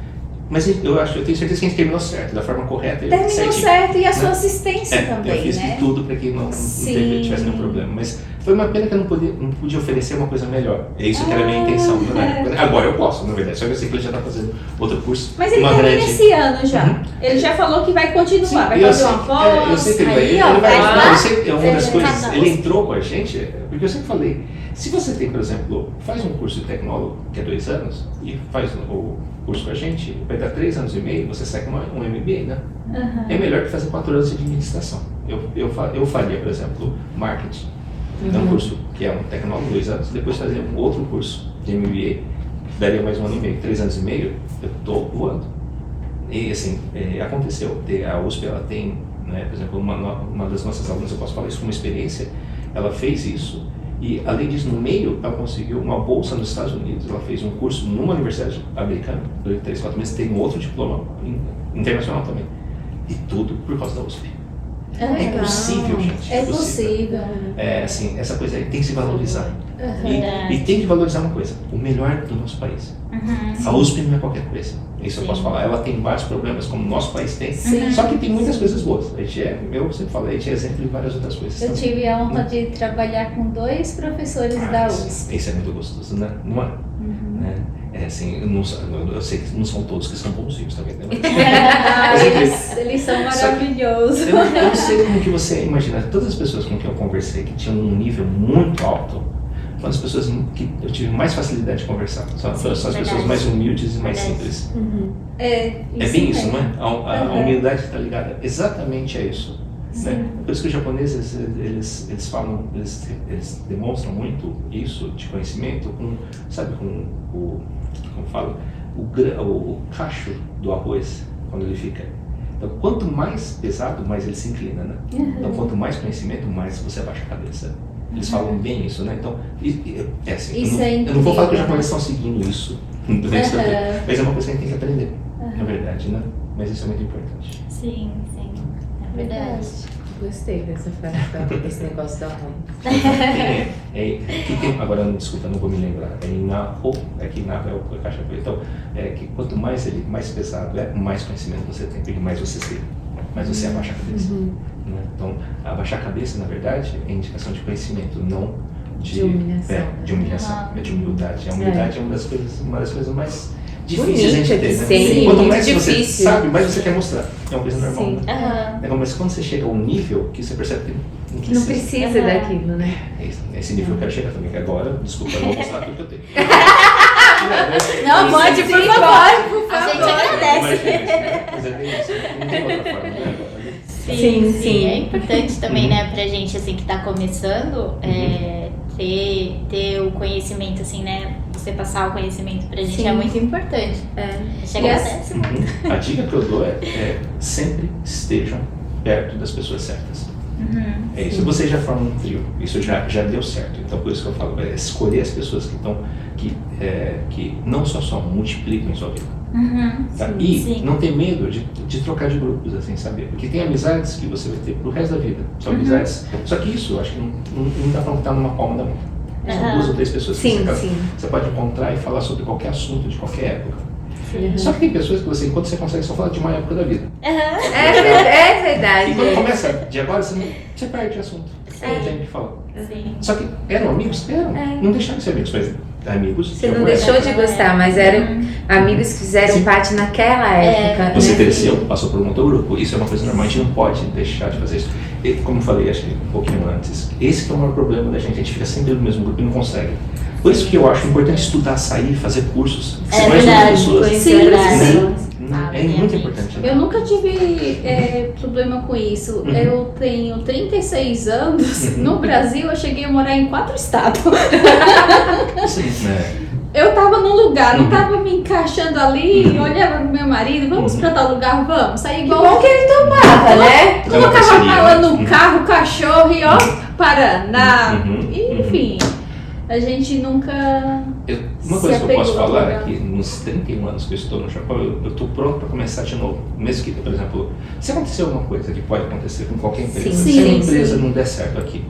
Mas eu tenho certeza que a gente terminou certo, da forma correta. Terminou certo, e a sua assistência também, eu fiz de tudo para que não tivesse nenhum problema. Mas foi uma pena que eu não podia oferecer uma coisa melhor. É isso que era a minha intenção. Né? Agora eu posso, na verdade. Só que eu sei que ele já está fazendo outro curso. Mas ele termina esse ano já. Ele já falou que vai continuar, vai fazer uma pós. Eu sei que ele vai. Eu sei que é uma das coisas. Ele entrou com a gente, porque eu sempre falei, se você tem, por exemplo, faz um curso de tecnólogo, que é 2 anos, e faz o curso com a gente, vai dar 3 anos e meio, você sai com um MBA, né? É melhor que fazer 4 anos de administração. Eu faria, por exemplo, marketing. É um curso que é um tecnólogo, 2 anos, depois fazer um outro curso de MBA, que daria mais 1 ano e meio, 3 anos e meio, eu estou voando. E assim, aconteceu. A USP, ela tem, né, por exemplo, uma das nossas alunas, eu posso falar isso como experiência, ela fez isso. E, além disso, no meio, ela conseguiu uma bolsa nos Estados Unidos. Ela fez um curso numa universidade americana, 3, 4 meses, tem um outro diploma internacional também. E tudo por causa da USP. É possível, gente. É possível. Assim, essa coisa aí tem que se valorizar. E tem que valorizar uma coisa, o melhor do nosso país. A USP não é qualquer coisa. Isso eu posso falar. Ela tem vários problemas, como o nosso país tem. Só que tem muitas coisas boas. Eu sempre falo, a gente é exemplo de várias outras coisas. Eu tive a honra de trabalhar com 2 professores da USP. Isso é muito gostoso, né? Não é? Assim, eu sei que não são todos que são bonzinhos também, né? Eles são maravilhosos. Eu não sei como que você imagina, todas as pessoas com quem eu conversei que tinham um nível muito alto, foram as pessoas que eu tive mais facilidade de conversar. São as pessoas mais humildes e mais simples. É bem isso, não é? A humildade está ligada exatamente a isso. Né? Por isso que os japoneses, eles falam, eles demonstram muito isso de conhecimento com como falo, o cacho do arroz, quando ele fica. Então, quanto mais pesado, mais ele se inclina, né? Então, quanto mais conhecimento, mais você abaixa a cabeça. Eles falam bem isso, né? Então, assim, eu não vou falar que os japoneses estão seguindo isso, mas é uma coisa que a gente tem que aprender, na verdade, né? Mas isso é muito importante. Sim, é verdade. Gostei dessa frase, desse negócio da arroz. Agora, desculpa, não vou me lembrar. É Inaho, que Inaho é o caixa preta. Então, que quanto mais ele mais pesado mais conhecimento você tem, porque mais você sei, mais você abaixa a cabeça. Né? Então, abaixar a cabeça, na verdade, é indicação de conhecimento, não de humilhação. De humilhação, de humildade. A humildade é uma das coisas mais difíceis a gente ter, né? Quanto mais você sabe, mais você quer mostrar. É uma coisa normal. Né? Mas quando você chega a um nível que você percebe que não precisa daquilo, né? Esse nível eu quero chegar também, que agora, desculpa, eu não vou mostrar tudo que eu tenho. Não, pode, por favor. A gente agradece. Mas é bem isso, não tem outra forma, né? Sim. É importante também, né, pra gente, assim, que tá começando, ter o conhecimento, assim, né? Você passar o conhecimento pra gente é muito importante. A gente agradece muito. A dica que eu dou é sempre estejam perto das pessoas certas. É isso. Você já forma um trio, isso já deu certo. Então, por isso que eu falo, escolher as pessoas que não só multiplicam em sua vida. Tá? Não ter medo de trocar de grupos, assim, sabe? Porque tem amizades que você vai ter pro resto da vida. São amizades. Só que isso, eu acho que não dá pra botar numa palma da mão. São 2 ou 3 pessoas que você pode encontrar e falar sobre qualquer assunto de qualquer época. Só que tem pessoas que enquanto você consegue só falar de uma época da vida. É verdade. E quando começa de agora, você perde o assunto. Não tem o que falar. Só que eram amigos? Eram. Não deixaram de ser amigos, mas amigos. Você não deixou de gostar, mas eram amigos que fizeram parte naquela época. Você cresceu, passou por um outro grupo. Isso é uma coisa normal, a gente não pode deixar de fazer isso. E, como eu falei, acho que um pouquinho antes, esse que é o maior problema da gente. A gente fica sempre no mesmo grupo e não consegue. Por isso que eu acho importante estudar, sair, fazer cursos. Você conhece outras pessoas. É muito importante. Né? Eu nunca tive problema com isso. Eu tenho 36 anos. No Brasil, eu cheguei a morar em 4 estados. Eu tava num lugar, não tava me encaixando ali, olhava pro meu marido, vamos pra tal lugar, vamos. Saí igual. Que bom que ele topava, né? Colocava a mala no carro, cachorro e Paraná. Enfim. A gente nunca. Uma coisa que eu posso falar é que nos 31 anos que eu estou no Japão, eu estou pronto para começar de novo. Mesmo que, por exemplo, se acontecer alguma coisa que pode acontecer com qualquer empresa, se a empresa não der certo aqui,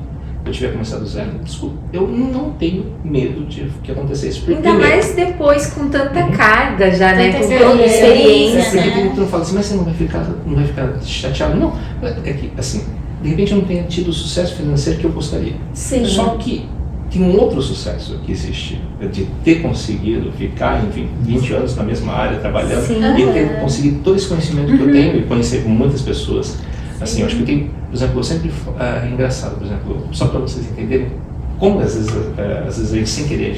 eu tiver começado do zero, desculpa, eu não tenho medo de que acontecesse. Ainda mais depois com tanta carga já, né? Com Tanta toda experiência. Porque tem gente que fala assim, mas você não vai ficar chateado? Não, é que assim, de repente eu não tenha tido o sucesso financeiro que eu gostaria. Sim. Só que tem um outro sucesso que existe, de ter conseguido ficar, enfim, 20 anos na mesma área, trabalhando, e ter conseguido todo esse conhecimento que eu tenho e conhecer muitas pessoas. Assim, eu acho que tem, por exemplo, eu sempre, é engraçado, por exemplo, só para vocês entenderem, como às vezes a gente sem querer,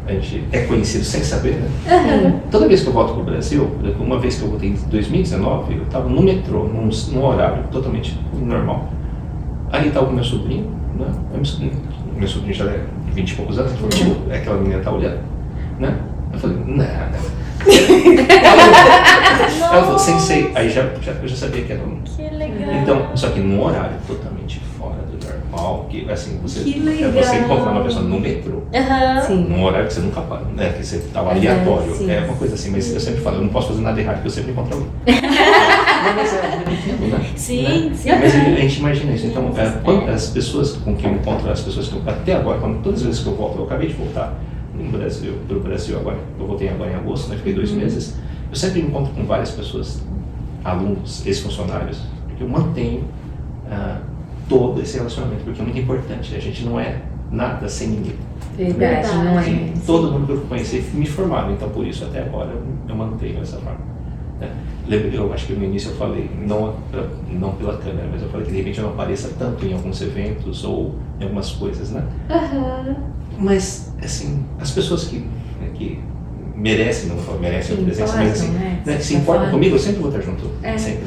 a gente é conhecido sem saber, né? Toda vez que eu volto para o Brasil, uma vez que eu voltei em 2019, eu estava no metrô, num horário totalmente normal. Aí estava com meu sobrinho, né? Meu sobrinho já é de 20 e poucos anos, ele falou, tipo, aquela menina tá olhando, né? Eu falei, nada. Ela falou, sensei, aí eu já sabia que era um. Que legal. Então, só que num horário totalmente fora do normal, que assim, você encontra uma pessoa no metrô, num horário que você nunca para, né? Que você estava aleatório, é uma coisa assim, mas eu sempre falo, eu não posso fazer nada errado, porque eu sempre encontro alguém. Mas eu entendo, né? Sim. Mas a gente imagina isso. Então, quando as pessoas com quem eu encontro, as pessoas que eu, até agora, todas as vezes que eu volto, eu acabei de voltar pro Brasil agora, eu voltei agora em agosto, né? Fiquei 2 meses. Eu sempre me encontro com várias pessoas, alunos, ex-funcionários, porque eu mantenho todo esse relacionamento, porque é muito importante. A gente não é nada sem ninguém. Verdade, não é. Todo mundo que eu conheci me formaram, então por isso até agora eu mantenho essa forma. Né? Eu acho que no início eu falei, não pela câmera, mas eu falei que de repente eu não apareça tanto em alguns eventos ou em algumas coisas, né? Mas, assim, as pessoas que merecem, não merecem a presença, mas assim, né, se importam comigo, eu sempre vou estar junto. Sempre.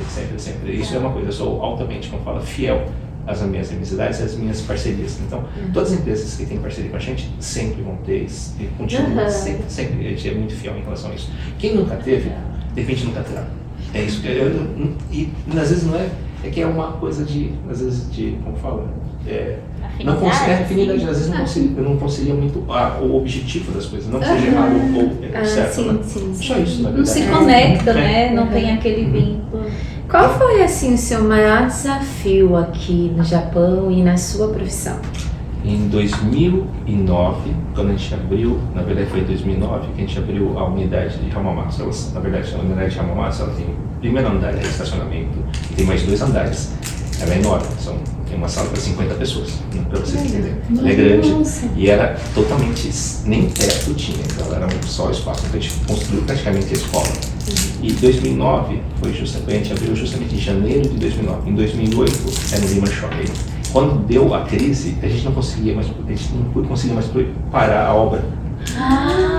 Isso é uma coisa, eu sou altamente, como fala, fiel às minhas amizades e às minhas parcerias. Então, todas as empresas que têm parceria com a gente sempre vão ter e continuam sempre. A gente é muito fiel em relação a isso. Quem nunca teve, de repente nunca terá. É isso que e às vezes não é que é uma coisa de, às vezes de, como fala, não consigo afinidade, às vezes eu não conseguia muito o objetivo das coisas, não seja errado ou certo, sim. Só isso, na verdade. Não se conecta, né? Não tem aquele vínculo. Qual foi, assim, o seu maior desafio aqui no Japão e na sua profissão? Em 2009, quando a gente abriu, na verdade foi em 2009 que a gente abriu a unidade de Hamamatsu. Na verdade, a unidade de Hamamatsu, ela tem o primeiro andar, é estacionamento, e tem mais 2 andares. Ela é enorme, tem uma sala para 50 pessoas, né, para vocês entenderem. Ela é grande e era totalmente, nem teto tinha, então era só espaço. Então a gente construiu praticamente a escola. E 2009 foi justamente, a gente abriu justamente em janeiro de 2009. Em 2008 era no Lehman Shopping. Quando deu a crise, a gente não conseguia mais parar a obra. Nossa!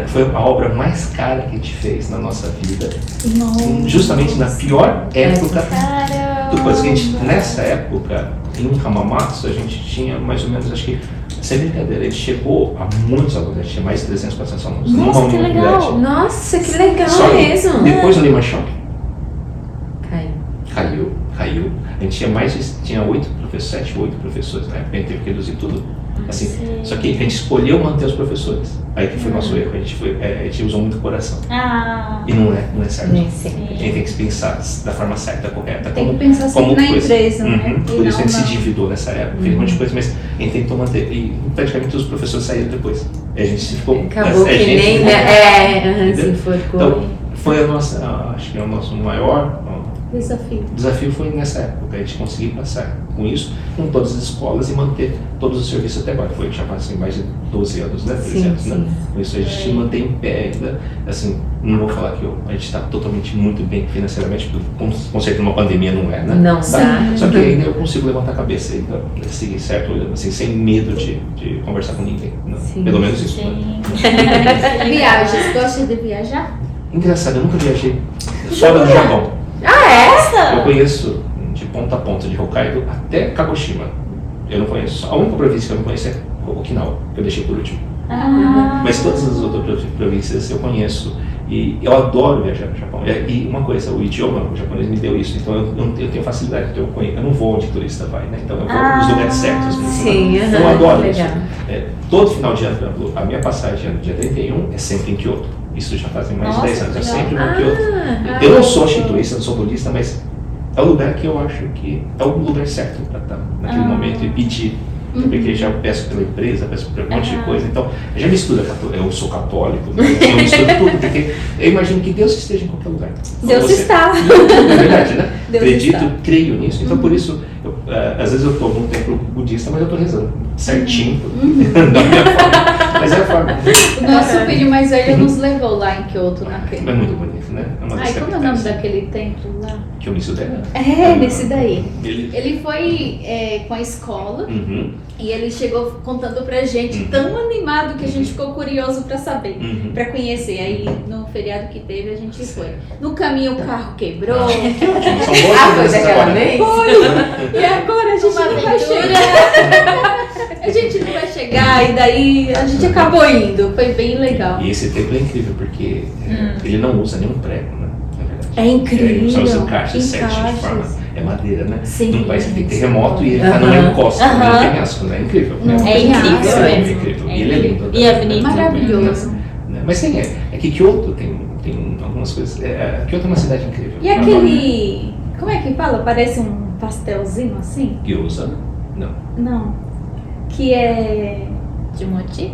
Foi a obra mais cara que a gente fez na nossa vida. Nossa. Justamente na pior época. Caramba! Nessa época, em Hamamatsu, a gente tinha mais ou menos, acho que, sem brincadeira, a gente chegou a muitos alunos, a gente tinha mais de 300, 400 alunos. Nossa, que legal! Nossa, que legal mesmo! Depois do Lehman Shopping. Caiu. Caiu. A gente tinha 8 professores, 7 ou 8 professores na época, a gente teve que reduzir tudo. Assim, só que a gente escolheu manter os professores. Aí que foi o nosso erro, a gente usou muito coração. E não é certo. A gente tem que pensar da forma certa, correta. Tem que pensar sempre na empresa, né? Por isso a gente se endividou nessa época, fez um monte de coisa, mas a gente tentou manter. E praticamente os professores saíram depois. E a gente ficou. Acabou que nem. Se enforcou. Então, foi acho que é o nosso maior desafio foi nessa época, a gente conseguir passar com isso, com todas as escolas e manter todos os serviços até agora. Foi já faz mais de 12 anos, né? 13 anos, né? Com isso a gente mantém em pé ainda, assim, não vou falar que a gente está totalmente muito bem financeiramente, porque com certeza uma pandemia não é, né? Não está. Só que ainda eu consigo levantar a cabeça e seguir certo, assim, sem medo de conversar com ninguém. Né? Pelo menos isso. Né? Viagens, gosta de viajar? Engraçado, eu nunca viajei fora do Japão. Eu conheço de ponta a ponta, de Hokkaido até Kagoshima. Eu não conheço. A única província que eu não conheço é Okinawa, que eu deixei por último. Mas todas as outras províncias eu conheço. E eu adoro viajar no Japão. E uma coisa, o idioma, o japonês me deu isso. Então eu tenho facilidade, então eu não vou onde turista vai, né? Então eu vou nos lugares certos. Eu adoro isso. Todo final de ano, por exemplo, a minha passagem no dia 31 é sempre em Kyoto. Isso já fazem mais de 10 anos. Eu sempre vou em Kyoto. Eu não sou turista, não sou budista, mas é o lugar que eu acho que é o lugar certo para estar naquele momento e pedir. Porque já peço pela empresa, peço por um monte de coisa. Então, já mistura, eu sou católico, eu misturo tudo, porque eu imagino que Deus esteja em qualquer lugar. Deus está. É verdade, né? Deus Acredito, está. creio nisso. Então, por isso, às vezes eu estou num templo budista, mas eu estou rezando certinho, da minha forma. Mas é a forma. O nosso filho mais velho nos levou lá em Kyoto, naquele. É muito bonito, né? Como é o nome daquele templo lá? Kiyomizu-dera. Nesse daí. Ele foi com a escola e ele chegou contando pra gente, tão animado que a gente ficou curioso pra saber, pra conhecer. Aí no feriado que teve a gente foi. No caminho o carro quebrou. São boas Foi daquela vez? Foi! E agora a gente não vai chegar. A gente não vai chegar e daí a gente acabou indo. Foi bem legal. E esse templo é incrível porque ele não usa nenhum prego, né? É incrível. São os encaixes certinho de forma. É madeira, né? Sim. Num país que tem terremoto e ele tá numa encosta, não tem penhasco, né? É incrível. Não, Né? é incrível É mesmo. incrível. E ele é lindo. E é bonito. Maravilhoso. Né? Mas tem, é que Kyoto tem algumas coisas. Kyoto é uma cidade incrível. E aquele. Como é que fala? Parece um pastelzinho assim? Gyoza? Não. Não. Que é. De moti?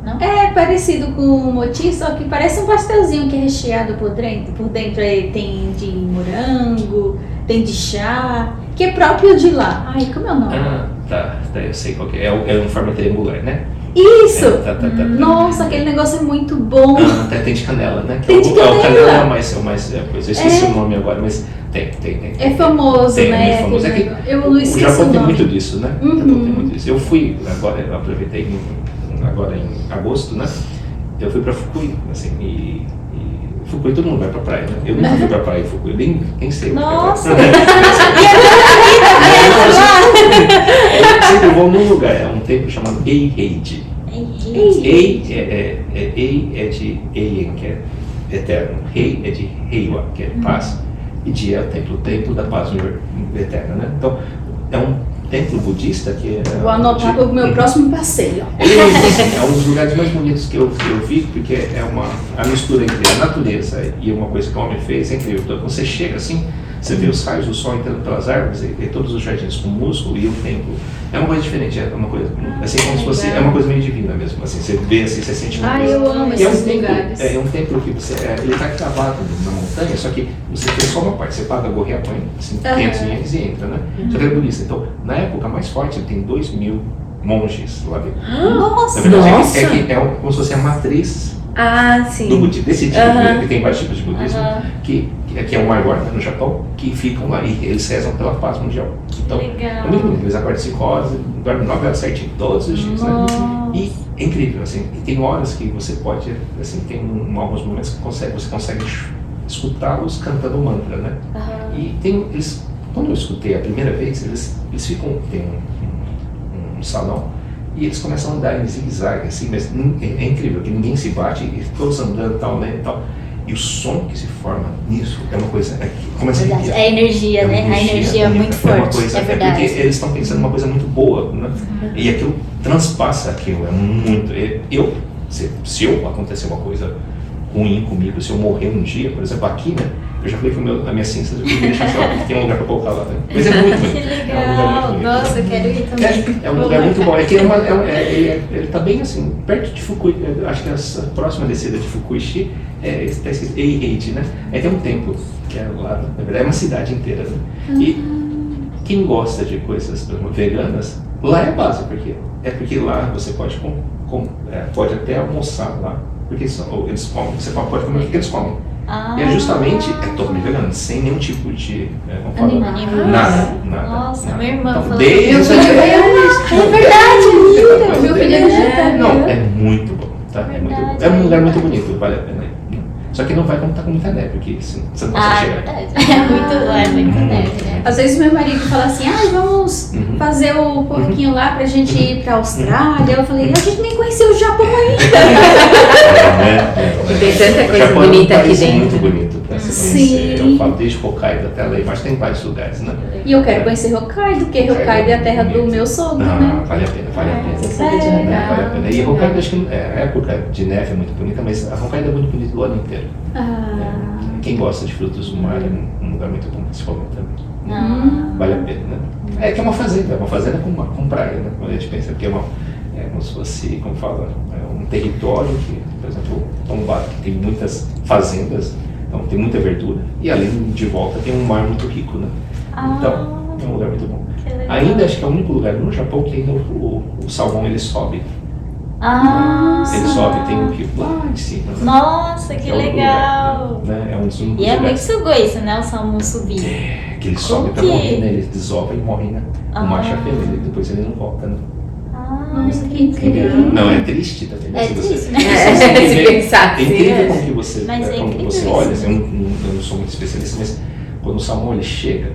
Não? É parecido com o moti, só que parece um pastelzinho que é recheado por dentro. Por dentro tem de morango, tem de chá, que é próprio de lá. Ai, como é o nome? Ah, tá, eu sei qual que é. É uma forma triangular, né? Isso! Tá. Nossa, aquele negócio é muito bom. Tem de canela, né? Tem de canela. O canela é o mais coisa. Eu esqueci o nome agora, mas tem. É famoso, tem, né? É muito famoso. É que Eu não o esqueci Japão o tem nome. muito disso, né? O Japão tem muito disso. Eu fui, agora, eu aproveitei agora em agosto, né? Eu fui pra Fukui, assim, e Fukui todo mundo vai pra praia, né? Eu nunca fui pra praia em Fukui, eu nem sei. Nossa! Eu sempre vou num lugar, é um templo chamado Eiheiji. Ei é de Eien, que é eterno. Rei é de Heiwa, que é paz. E Ji é o templo da paz eterna, né? Então, é um templo budista que é... Vou anotar para o meu próximo passeio. É um dos lugares mais bonitos que eu vi, porque é a mistura entre a natureza e uma coisa que o homem fez, é incrível. Então, você chega assim, você vê os raios do sol entrando pelas árvores e todos os jardins com músculo e o templo. É uma coisa diferente, é uma coisa assim como se fosse, é uma coisa meio divina mesmo, assim, você vê assim, você sente uma coisa. Eu amo esses lugares. É um templo que ele está cravado na montanha, só que você tem só uma parte, você paga a gorra põe assim, 500 ienes e entra, né? Só que é budista. Então, na época mais forte, ele tem 2.000 monges lá dentro. Nossa! Na verdade, é como se fosse a matriz sim. do budismo, desse tipo, que tem vários tipos de budismo, que é o maior, né, no Japão, que ficam lá e eles rezam pela paz mundial. Então, é muito bonito, eles acordam 5 horas, dormem 9 horas certinho todos os dias, né? E é incrível, assim, e tem horas que você pode, assim, tem alguns momentos que você consegue escutá-los cantando o mantra, né? E quando eu escutei a primeira vez, eles ficam, tem um salão, e eles começam a andar em zigue-zague, assim, mas é incrível, que ninguém se bate, e todos andando tal, né, e tal. E o som que se forma nisso é uma coisa que começa a arrepiar. É energia, né? A energia é muito forte, uma coisa, é verdade. Porque eles estão pensando uma coisa muito boa, né? E aquilo transpassa aquilo, é muito... Se acontecer uma coisa ruim comigo, se eu morrer um dia, por exemplo, aqui, né? Eu já falei que a minha ciência eu queria deixar que tem um lugar para colocar lá, né? Mas é muito bonito. Que legal! Nossa, eu quero ir também. É um lugar muito bom. É que ele está bem assim, perto de Fukui. Acho que a próxima descida de Fukuishi está escrito Eiheiji, né? Aí tem um templo, que é lá, na verdade é uma cidade inteira, né? E quem gosta de coisas, por exemplo, veganas, lá é a base, porque lá você pode até almoçar lá, porque eles comem, você pode comer o que eles comem. E é justamente totalmente vegano, sem nenhum tipo de animal. Nada. Nossa, minha irmã então, falou. Desde É verdade, linda. Meu filho é vegetariano. Não, é muito bom, tá? É um lugar muito bonito, vale a pena ir. Só que não vai quando tá com muita neve, porque você não consegue chegar. É muito neve, né? Às vezes meu marido fala assim, vamos fazer o porquinho lá pra gente ir pra Austrália. Eu falei, a gente nem conheceu o Japão ainda. E tem tanta coisa bonita aqui dentro. Muito bonito pra conhecer. Eu falo desde Hokkaido até lá, mas tem vários lugares, né? E eu quero conhecer Hokkaido, porque Hokkaido é a terra do meu sogro, né? Vale a pena, vale a pena. Vale a pena. E Hokkaido, acho que a época de neve é muito bonita, mas a Hokkaido é muito bonita o ano inteiro. Quem gosta de frutos do mar é um lugar muito bom, principalmente também. Vale a pena, né? É que é uma fazenda com praia, né? Quando a gente pensa que é como se fosse, como fala, um território que, por exemplo, Tombado, que tem muitas fazendas, então tem muita verdura, e além de volta tem um mar muito rico, né? Então, é um lugar muito bom. Ainda acho que é o único lugar no Japão que ainda o salmão ele sobe. Ele sobe, tem um rio lá em cima. Nossa, que legal! Lugar, né? É um dos únicos e é lugares. muito sugoiço, né? O salmão subir. Que ele sobe pra morrer, né? Ele desova e morre, né? O macho é fêmea, depois ele não volta, né? Nossa, que incrível. Não, é triste também. É triste, né? Se pensar É assim, incrível como que você, Mas é incrível você isso. olha, assim, eu não sou muito especialista, mas quando o salmão ele chega,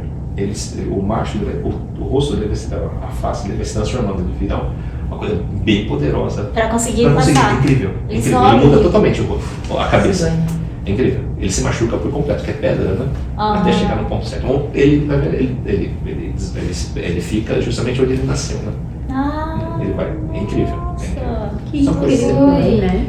o macho, o rosto dele, a face dele vai se transformando, ele vira uma coisa bem poderosa. Pra conseguir passar. É incrível. Ele Incrível. sobe. Ele muda totalmente a cabeça. É incrível. Ele se machuca por completo, que é pedra, né? Até chegar no ponto certo. Bom, ele fica justamente onde ele nasceu, né? Ele vai. É incrível. Que São coisas incrível, né?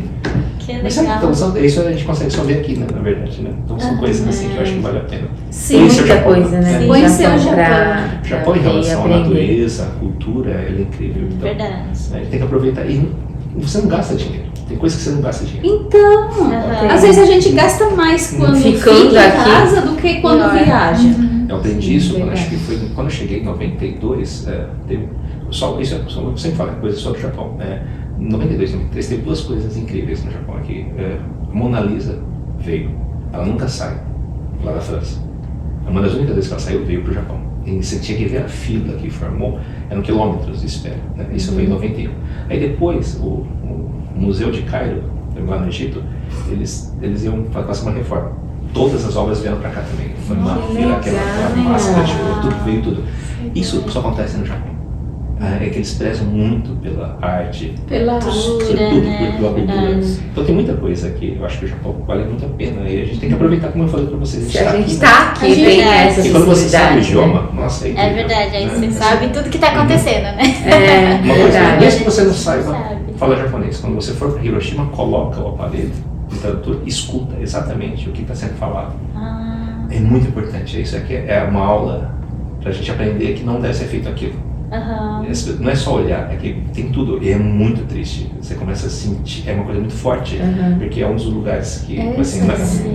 Que Mas legal. então, isso a gente consegue só ver aqui, né, na verdade, né? Então são coisas assim que eu acho que vale a pena. Sim, Conhecer o muita Japão, coisa, né? Conhecer o Japão. O Japão em relação à aprender. natureza, à cultura, ele é incrível. Então, Verdade. A gente tem que aproveitar. E você não gasta dinheiro. Tem coisas que você não gasta dinheiro. Então, às vezes a gente gasta mais quando fica em casa do que quando viaja. Eu aprendi isso, acho que foi quando eu cheguei em 92, isso eu sempre falo, coisa só do Japão. Em 92, 93, teve duas coisas incríveis no Japão aqui. A Mona Lisa veio, ela nunca sai lá da França. Uma das únicas vezes que ela saiu veio para o Japão. E você tinha que ver a fila que formou, eram quilômetros de espera. Né? Isso foi em 91. Aí depois, o Museu de Cairo, lá no Egito, eles iam fazer uma reforma. Todas as obras vieram para cá também. Foi uma fila, aquela máscara de ouro, tudo veio, tudo. Isso só acontece no Japão. É que eles prezam muito pela arte, pela cultura, né? pela cultura. Então tem muita coisa aqui, eu acho que o Japão vale muito a pena. E a gente tem que aproveitar, como eu falei para vocês. A gente está aqui, tem essa E quando você sabe o possibilidade, idioma, nossa, É verdade, aí você sabe tudo que tá acontecendo, né? Uma coisa, verdade. mesmo que você não saiba falar japonês, quando você for para Hiroshima, coloca o aparelho do tradutor, escuta exatamente o que está sendo falado. É muito importante. Isso aqui é uma aula para a gente aprender que não deve ser feito aquilo. Não é só olhar, é que tem tudo. E é muito triste. Você começa a sentir, é uma coisa muito forte, porque é um dos lugares que,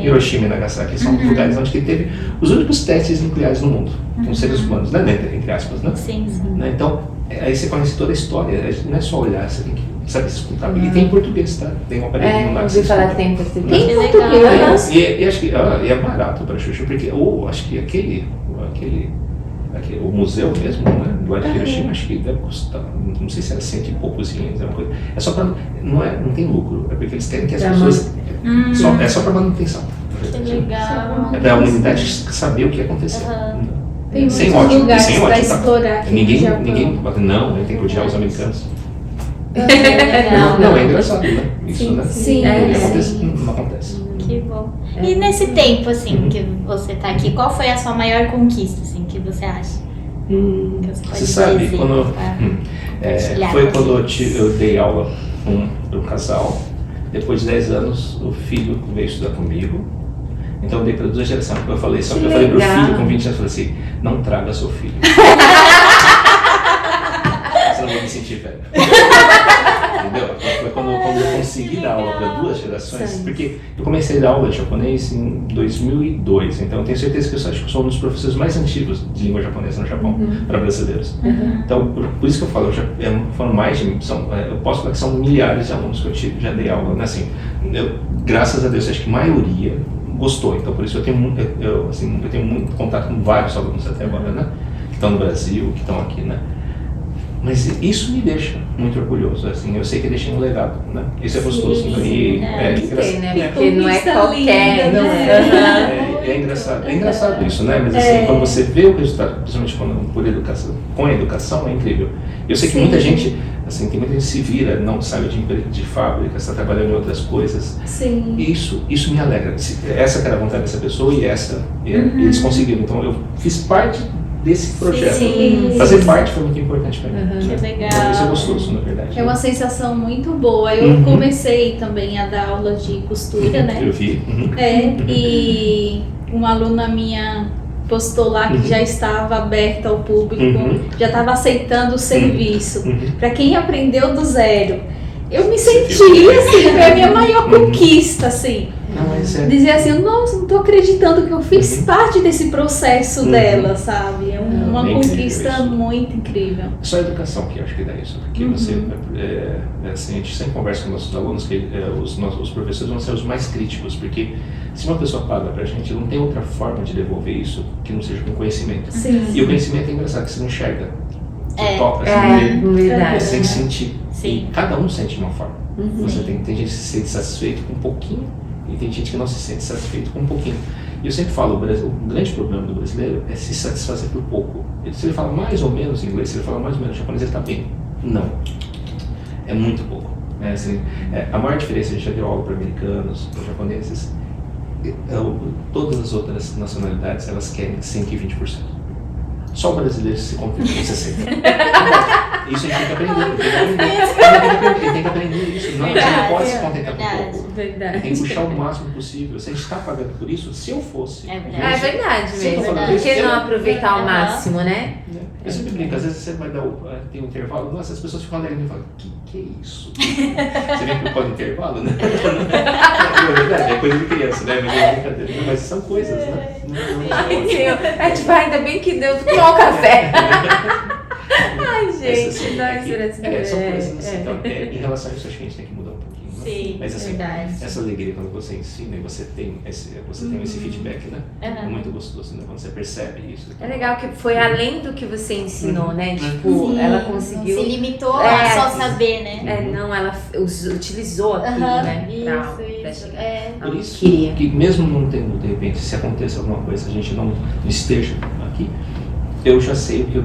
Hiroshima e Nagasaki são lugares onde que teve os únicos testes nucleares no mundo, com seres humanos, né? Entre aspas, né? Sim. Né? Então, aí você conhece toda a história. Não é só olhar, você tem que saber escutar. E tem em português, tá? Tem um aparelho lá que você falar que escuta. tem em português. Tem em português. E acho que é barato para Xuxa, porque acho que o museu mesmo, né, lá de Hiroshima, acho que deve custar, não sei se era 100 e poucos ienes, é só para, não tem lucro, é porque eles querem que as pessoas, é só para manutenção. Que legal. É para a humanidade saber o que aconteceu. Tem sem muitos ódio, lugares sem para ódio, explorar aqui ninguém, no Japão. não, tem que odiar os americanos. Legal. Não, é engraçado, né? Isso, Sim, né? sim. Não acontece. Que bom. E nesse tempo, assim, que você tá aqui, qual foi a sua maior conquista, assim, que você acha? Que você pode Você sabe, dizer, quando compartilhar foi com quando eles. eu dei aula para um casal, depois de 10 anos o filho veio estudar comigo, então eu dei para 2 gerações. Eu falei, só que eu falei para o filho com 20 anos, eu falei assim, não traga seu filho. Senão eu vou me sentir velho. Entendeu? Foi quando eu consegui dar aula para 2 gerações, porque eu comecei a dar aula de japonês em 2002, então eu tenho certeza que eu sou um dos professores mais antigos de língua japonesa no Japão, para brasileiros. Então, por isso que eu falo, foram mais de, eu posso falar que são milhares de alunos que eu já dei aula, né? Assim, graças a Deus, acho que a maioria gostou, então por isso eu tenho muito contato com vários alunos até agora, né? Que estão no Brasil, que estão aqui, né? Mas isso me deixa muito orgulhoso, assim, eu sei que deixei um legado, né? Isso é gostoso. Porque não é qualquer, é engraçado isso, né? Mas assim, quando você vê o resultado, principalmente com a educação, é incrível. Eu sei que muita gente Assim, tem muita gente que se vira, não sabe de fábrica, está trabalhando em outras coisas. Sim. Isso me alegra. Essa que era a vontade dessa pessoa e eles conseguiram. Então eu fiz parte desse projeto. Sim. Fazer parte foi muito importante para mim. Que legal. Então, isso é gostoso, na verdade. É uma sensação muito boa. Eu comecei também a dar aula de costura, né? Eu vi. E uma aluna minha postou lá que já estava aberta ao público, já estava aceitando o serviço. Para quem aprendeu do zero. Eu me senti assim, foi a minha maior conquista, assim. Dizer assim, nossa, não estou acreditando que eu fiz parte desse processo dela, sabe? É uma conquista muito incrível. Só a educação que eu acho que dá isso, porque você, assim, a gente sempre conversa com nossos alunos que os professores vão ser os mais críticos, porque se uma pessoa paga pra gente, não tem outra forma de devolver isso que não seja com conhecimento. Sim. E o conhecimento é engraçado, que você não enxerga. Você toca, você tem que sentir. Sim. E cada um sente de uma forma. Você tem gente que se sente satisfeito com um pouquinho e tem gente que não se sente satisfeito com um pouquinho. E eu sempre falo, o grande problema do brasileiro é se satisfazer por pouco. Se ele fala mais ou menos inglês, se ele fala mais ou menos japonês, ele está bem. Não. É muito pouco. Assim, a maior diferença, a gente já deu aula para americanos, para japoneses, todas as outras nacionalidades, elas querem 120%. Só o brasileiro se contenta com 60%. Isso a gente tem que aprender. Tem que aprender isso. Não, você não pode se contentar com pouco. Verdade. Tem que puxar o máximo possível. Se a gente está pagando por isso, se eu fosse. É verdade. É verdade mesmo. Por que não aproveitar ao máximo, né? Eu sempre brinco, às vezes você vai dar tem um intervalo, nossa, as pessoas ficam alegres e falam, que é isso? Você vem pro pós-intervalo, né? É verdade, é coisa de criança, né? Mas é brincadeira. Mas são coisas, né? É tipo, ainda bem que deu tomar um café. Ai, gente, assim, são coisas assim. Então, em relação a isso, acho que a gente tem que mudar um pouquinho. Sim, mas assim, verdade. essa alegria quando você ensina e você tem esse feedback, né? É muito gostoso, né? Quando você percebe isso. É legal que foi além do que você ensinou, né? Tipo, ela conseguiu. Não se limitou a só saber, né? Não, ela utilizou aquilo, né? Pra chegar. Por isso que mesmo não tendo, de repente, se aconteça alguma coisa, a gente não esteja aqui, eu já sei o que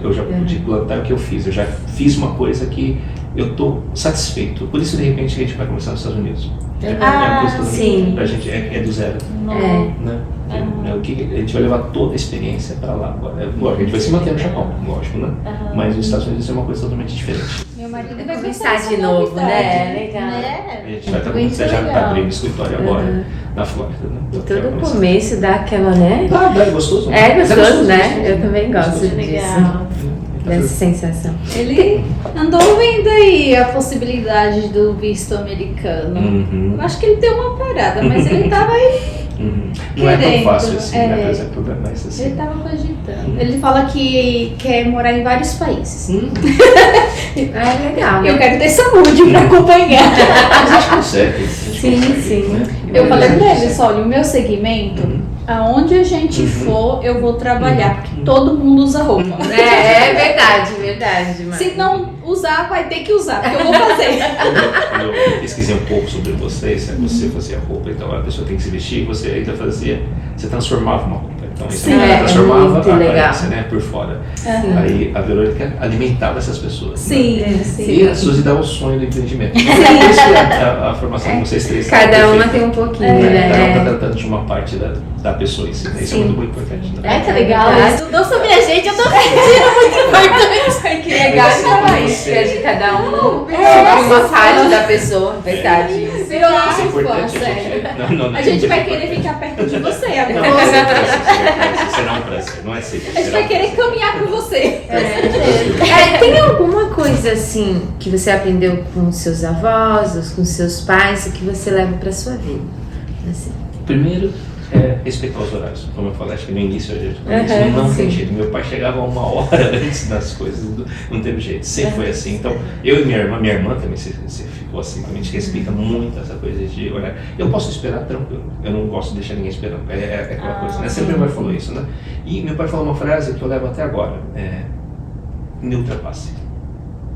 eu já pude plantar, o que eu fiz. Eu já fiz uma coisa que eu estou satisfeito. Por isso, de repente, a gente vai começar nos Estados Unidos. Sim. Pra gente é do zero. Né? A gente vai levar toda a experiência para lá agora. Lógico, a gente vai se manter no Japão, lógico, né? Mas nos Estados Unidos é uma coisa totalmente diferente. Meu marido vai começar de novo, né? Legal. A gente vai você já está abrindo escritório agora na Flórida, né? E todo o começo dá aquela, né? É gostoso. É gostoso, né? Eu também gosto disso. Dessa sensação. Ele andou vendo aí a possibilidade do visto americano. Eu acho que ele deu uma parada, mas ele estava aí. Não é tão fácil assim, né? Por exemplo, mas assim. Ele estava cogitando. Ele fala que quer morar em vários países. É legal. Eu quero ter saúde para acompanhar. A gente consegue. Sim. Né? Eu falei pra eles, olha, o meu segmento, aonde a gente for, eu vou trabalhar, porque todo mundo usa roupa. É verdade. Se não usar, vai ter que usar, porque eu vou fazer. Quando eu pesquisei um pouco sobre vocês, você fazia roupa, então a pessoa tem que se vestir, você ainda fazia, você transformava uma roupa. Então isso transformava a aparência, né, por fora. Aí a Verônica alimentava essas pessoas. Sim. Né? E a Suzy dá o sonho do empreendimento. Então, por isso que a formação de vocês três. Cada uma tem um pouquinho, né? Cada uma está tratando de uma parte da pessoa em si. Né? Isso é muito importante. Né? Tá legal. Estudou sobre a gente, eu tô sentindo muito importante. Que legal isso, de cada um sobre uma parte da pessoa. Verdade. Virou nosso fã, sério. A gente vai querer ficar perto de você agora. Não é assim. A gente vai querer caminhar com você. Tem alguma coisa assim que você aprendeu com seus avós, com seus pais, que você leva pra sua vida? Assim. Primeiro, respeitar os horários. Como eu falei, acho que no início não tem jeito. Meu pai chegava 1 hora antes das coisas, não teve jeito. Sempre foi assim. Então, eu e minha irmã também se ficou assim, também a gente respeita muito essa coisa de horário. Eu posso esperar tranquilo. Eu não gosto de deixar ninguém esperando. É aquela coisa, né? Sempre meu pai falou isso, né? E meu pai falou uma frase que eu levo até agora. Me ultrapasse.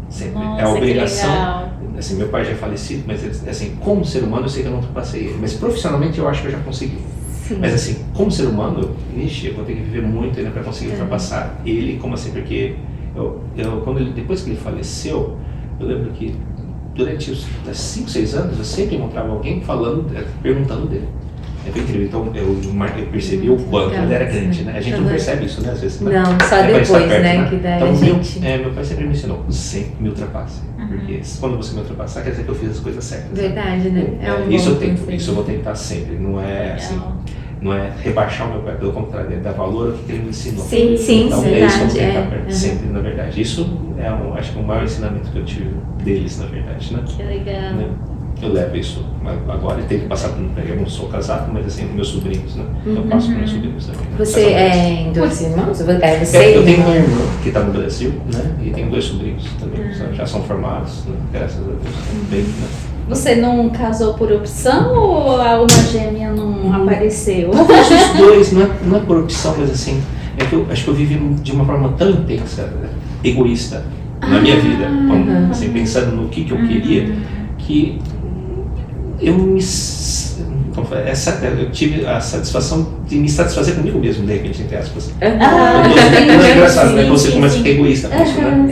Sempre. Nossa, é a obrigação. Assim, meu pai já é falecido, mas assim, como ser humano eu sei que eu não ultrapassei ele. Mas profissionalmente eu acho que eu já consegui. Mas assim, como ser humano, eu vou ter que viver muito ainda para conseguir ultrapassar ele, como assim, porque depois que ele faleceu, Eu lembro que durante os 5, 6 anos eu sempre encontrava alguém perguntando dele. É bem incrível. Então eu percebi o quanto ele era grande, né? A gente não percebe isso, né? Às vezes, não, só depois, perto, né? Que daí então, a gente... meu pai sempre me ensinou, sempre me ultrapasse. Porque quando você me ultrapassar, quer dizer que eu fiz as coisas certas. Verdade, né? Isso eu vou tentar sempre. Não é assim, não é rebaixar o meu pai, pelo contrário, é dar valor ao que ele me ensinou. Sim, então, verdade. É isso que eu vou tentar sempre, na verdade. Isso acho que o maior ensinamento que eu tive deles, na verdade, né? Que legal. Né? Eu levo isso agora, eu tenho que passar por eu não sou casado, mas assim, meus sobrinhos, né? Eu passo para meus sobrinhos também. Né? Você em 2 irmãos? Eu tenho uma irmã que está no Brasil, né? E tenho 2 sobrinhos também, já são formados, né? Graças a Deus. Bem, né? Você não casou por opção ou a alma gêmea não apareceu? Eu faço os dois, não é por opção, mas assim, é que eu acho que eu vivi de uma forma tão intensa, egoísta, na minha vida, assim, pensando no que eu queria, que eu tive a satisfação de me satisfazer comigo mesmo, de repente, entre aspas. Não é engraçado, né? Você começa a ficar egoísta com isso, né?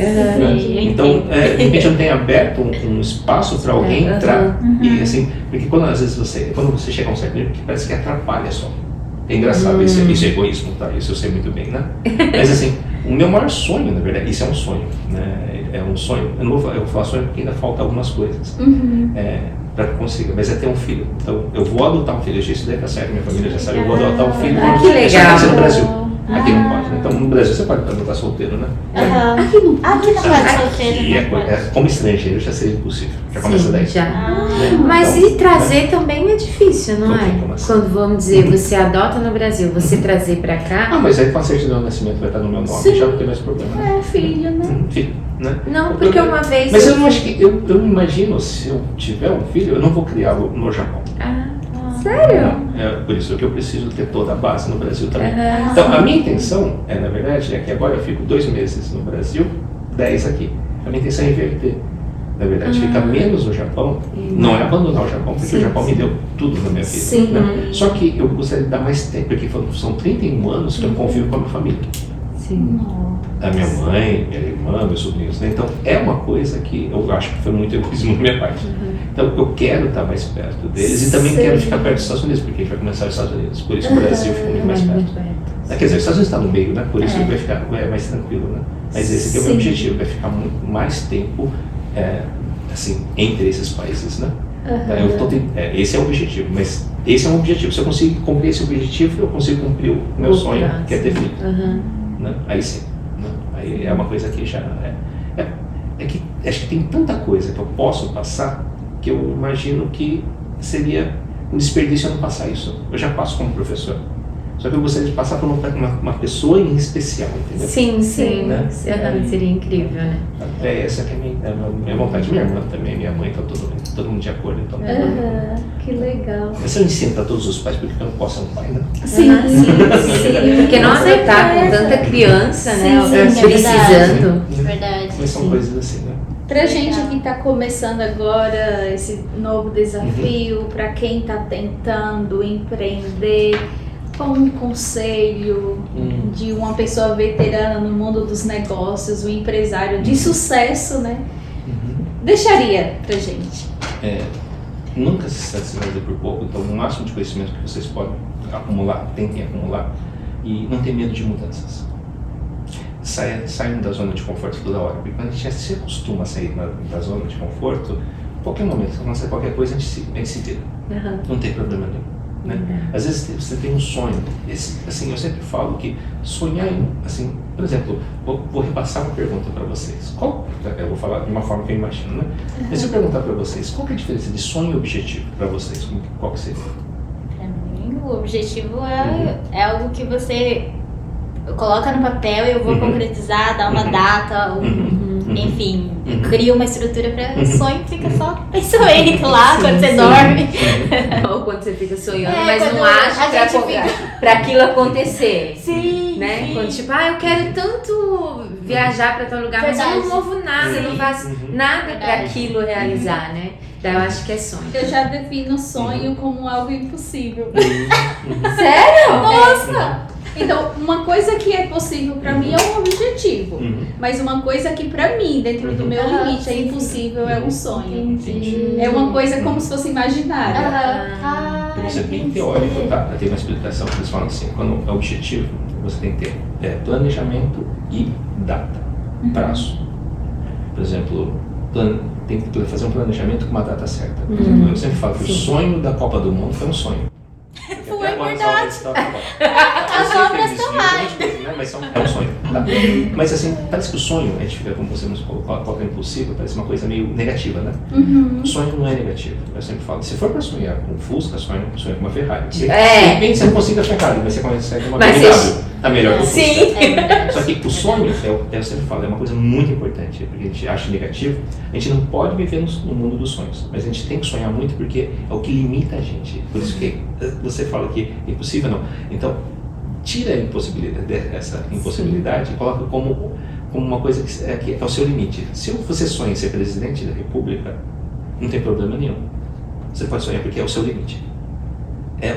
Então, de repente eu não tenho aberto um espaço para alguém entrar. E assim, porque quando você chega a um certo nível, que parece que atrapalha só. É engraçado, isso é egoísmo, tá? Isso eu sei muito bem, né? Mas assim, o meu maior sonho, na verdade, isso é um sonho, né? É um sonho. Eu vou falar sonho porque ainda falta algumas coisas. Para que consiga, mas é ter um filho. Então, eu vou adotar um filho, isso daí tá certo, minha família já sabe, eu vou adotar um filho. Que legal. Isso no Brasil. Aqui não pode, né? Então, no Brasil você pode adotar solteiro, né? Aqui não pode solteiro. Como estrangeiro já seria impossível. Já começa daí. Já. Mas e trazer também é difícil, não é? Assim? Quando vamos dizer, você adota no Brasil, você trazer pra cá... mas aí com a certidão de nascimento vai estar no meu nome, já não tem mais problema. Né? Filho, né? Filho, né? Não, porque uma vez... Mas eu não acho que... Eu não imagino, se eu tiver um filho, eu não vou criá-lo no Japão. Sério? Por isso que eu preciso ter toda a base no Brasil também. Então, a minha intenção, na verdade, é que agora eu fico 2 meses no Brasil, 10 aqui. A minha intenção é inverter. Na verdade, ficar menos no Japão, não é abandonar o Japão, porque o Japão me deu tudo na minha vida. Né? Só que eu gostaria de dar mais tempo, porque são 31 anos que eu convivo com a minha família. A minha mãe, minha irmã, meus sobrinhos. Né? Então, é uma coisa que eu acho que foi muito egoísmo da minha parte. Então, eu quero estar mais perto deles e também quero ficar perto dos Estados Unidos, porque a gente vai começar os Estados Unidos. Por isso o Brasil fica muito mais perto. Quer dizer, os Estados Unidos está no meio, né? Por isso vai ficar mais tranquilo, né? Mas esse aqui é o meu objetivo, vai ficar muito mais tempo assim, entre esses países, né? Esse é o objetivo, mas esse é um objetivo. Se eu conseguir cumprir esse objetivo, eu consigo cumprir o meu sonho, que é ter filho. Né? Aí sim. Né? Aí é uma coisa que já que acho que tem tanta coisa que eu posso passar que eu imagino que seria um desperdício eu não passar isso. Eu já passo como professor. Só que eu gostaria de passar por uma pessoa em especial, entendeu? Sim. Né? Seria incrível, né? Essa que é a minha vontade. Minha irmã também, minha mãe, tá todo mundo de acordo. Então, que legal. Essa eu ensino para todos os pais, porque eu não posso ser um pai, né? Sim. Porque não aceitar com tanta criança, né? Precisando. Verdade. Mas são coisas assim, né? Pra gente que está começando agora esse novo desafio, para quem está tentando empreender, com um conselho de uma pessoa veterana no mundo dos negócios, um empresário de sucesso, né? Deixaria pra gente. Nunca se satisfazer por pouco, então o máximo de conhecimento que vocês podem acumular, tentem acumular, e não ter medo de mudanças. Saiam da zona de conforto toda hora, porque quando a gente se acostuma a sair da zona de conforto, em qualquer momento, se acontecer qualquer coisa, a gente se vira. Não tem problema nenhum. Né? Às vezes você tem um sonho, assim, eu sempre falo que sonhar, assim, por exemplo, vou repassar uma pergunta para vocês. Eu vou falar de uma forma que eu imagino, né? Mas se eu perguntar para vocês, qual que é a diferença de sonho e objetivo para vocês? Qual que seria? Para mim, o objetivo é algo que você coloca no papel e eu vou concretizar, dar uma data, enfim, cria uma estrutura para o sonho, fica só pensamento lá quando você dorme. Ou quando você fica sonhando, mas não acha para aquilo acontecer. Né? Quando tipo, eu quero tanto viajar para tal lugar, mas eu não movo nada, eu não faço nada para aquilo realizar, né? Daí eu acho que é sonho. Eu já defino sonho como algo impossível. Sério? Nossa! Então, uma coisa que é possível pra mim é um objetivo. Mas uma coisa que pra mim, dentro do meu limite, é impossível, é um sonho. É uma coisa como se fosse imaginária. Vou ser bem teórico, tá? Tem uma explicação que eles falam assim, quando é objetivo, você tem que ter planejamento e data, prazo. Por exemplo, tem que fazer um planejamento com uma data certa. Por exemplo, eu sempre falo que o sonho da Copa do Mundo foi um sonho. Foi verdade. As obras estão lá. Mas é um sonho. Tá? Mas assim, parece que o sonho, a gente fica, como você nos coloca impossível, parece uma coisa meio negativa, né? O sonho não é negativo. Eu sempre falo, se for para sonhar com um Fusca, sonha com uma Ferrari. De repente você não consiga a Ferrari, mas você consegue uma BMW. Tá melhor que o Fusca. Sim. Só que o sonho, eu sempre falo, é uma coisa muito importante, porque a gente acha negativo. A gente não pode viver no mundo dos sonhos, mas a gente tem que sonhar muito porque é o que limita a gente. Por isso que você fala que é impossível, não. Então, tira a impossibilidade, essa impossibilidade e coloca como uma coisa que é o seu limite. Se você sonha em ser presidente da República, não tem problema nenhum. Você pode sonhar porque é o seu limite.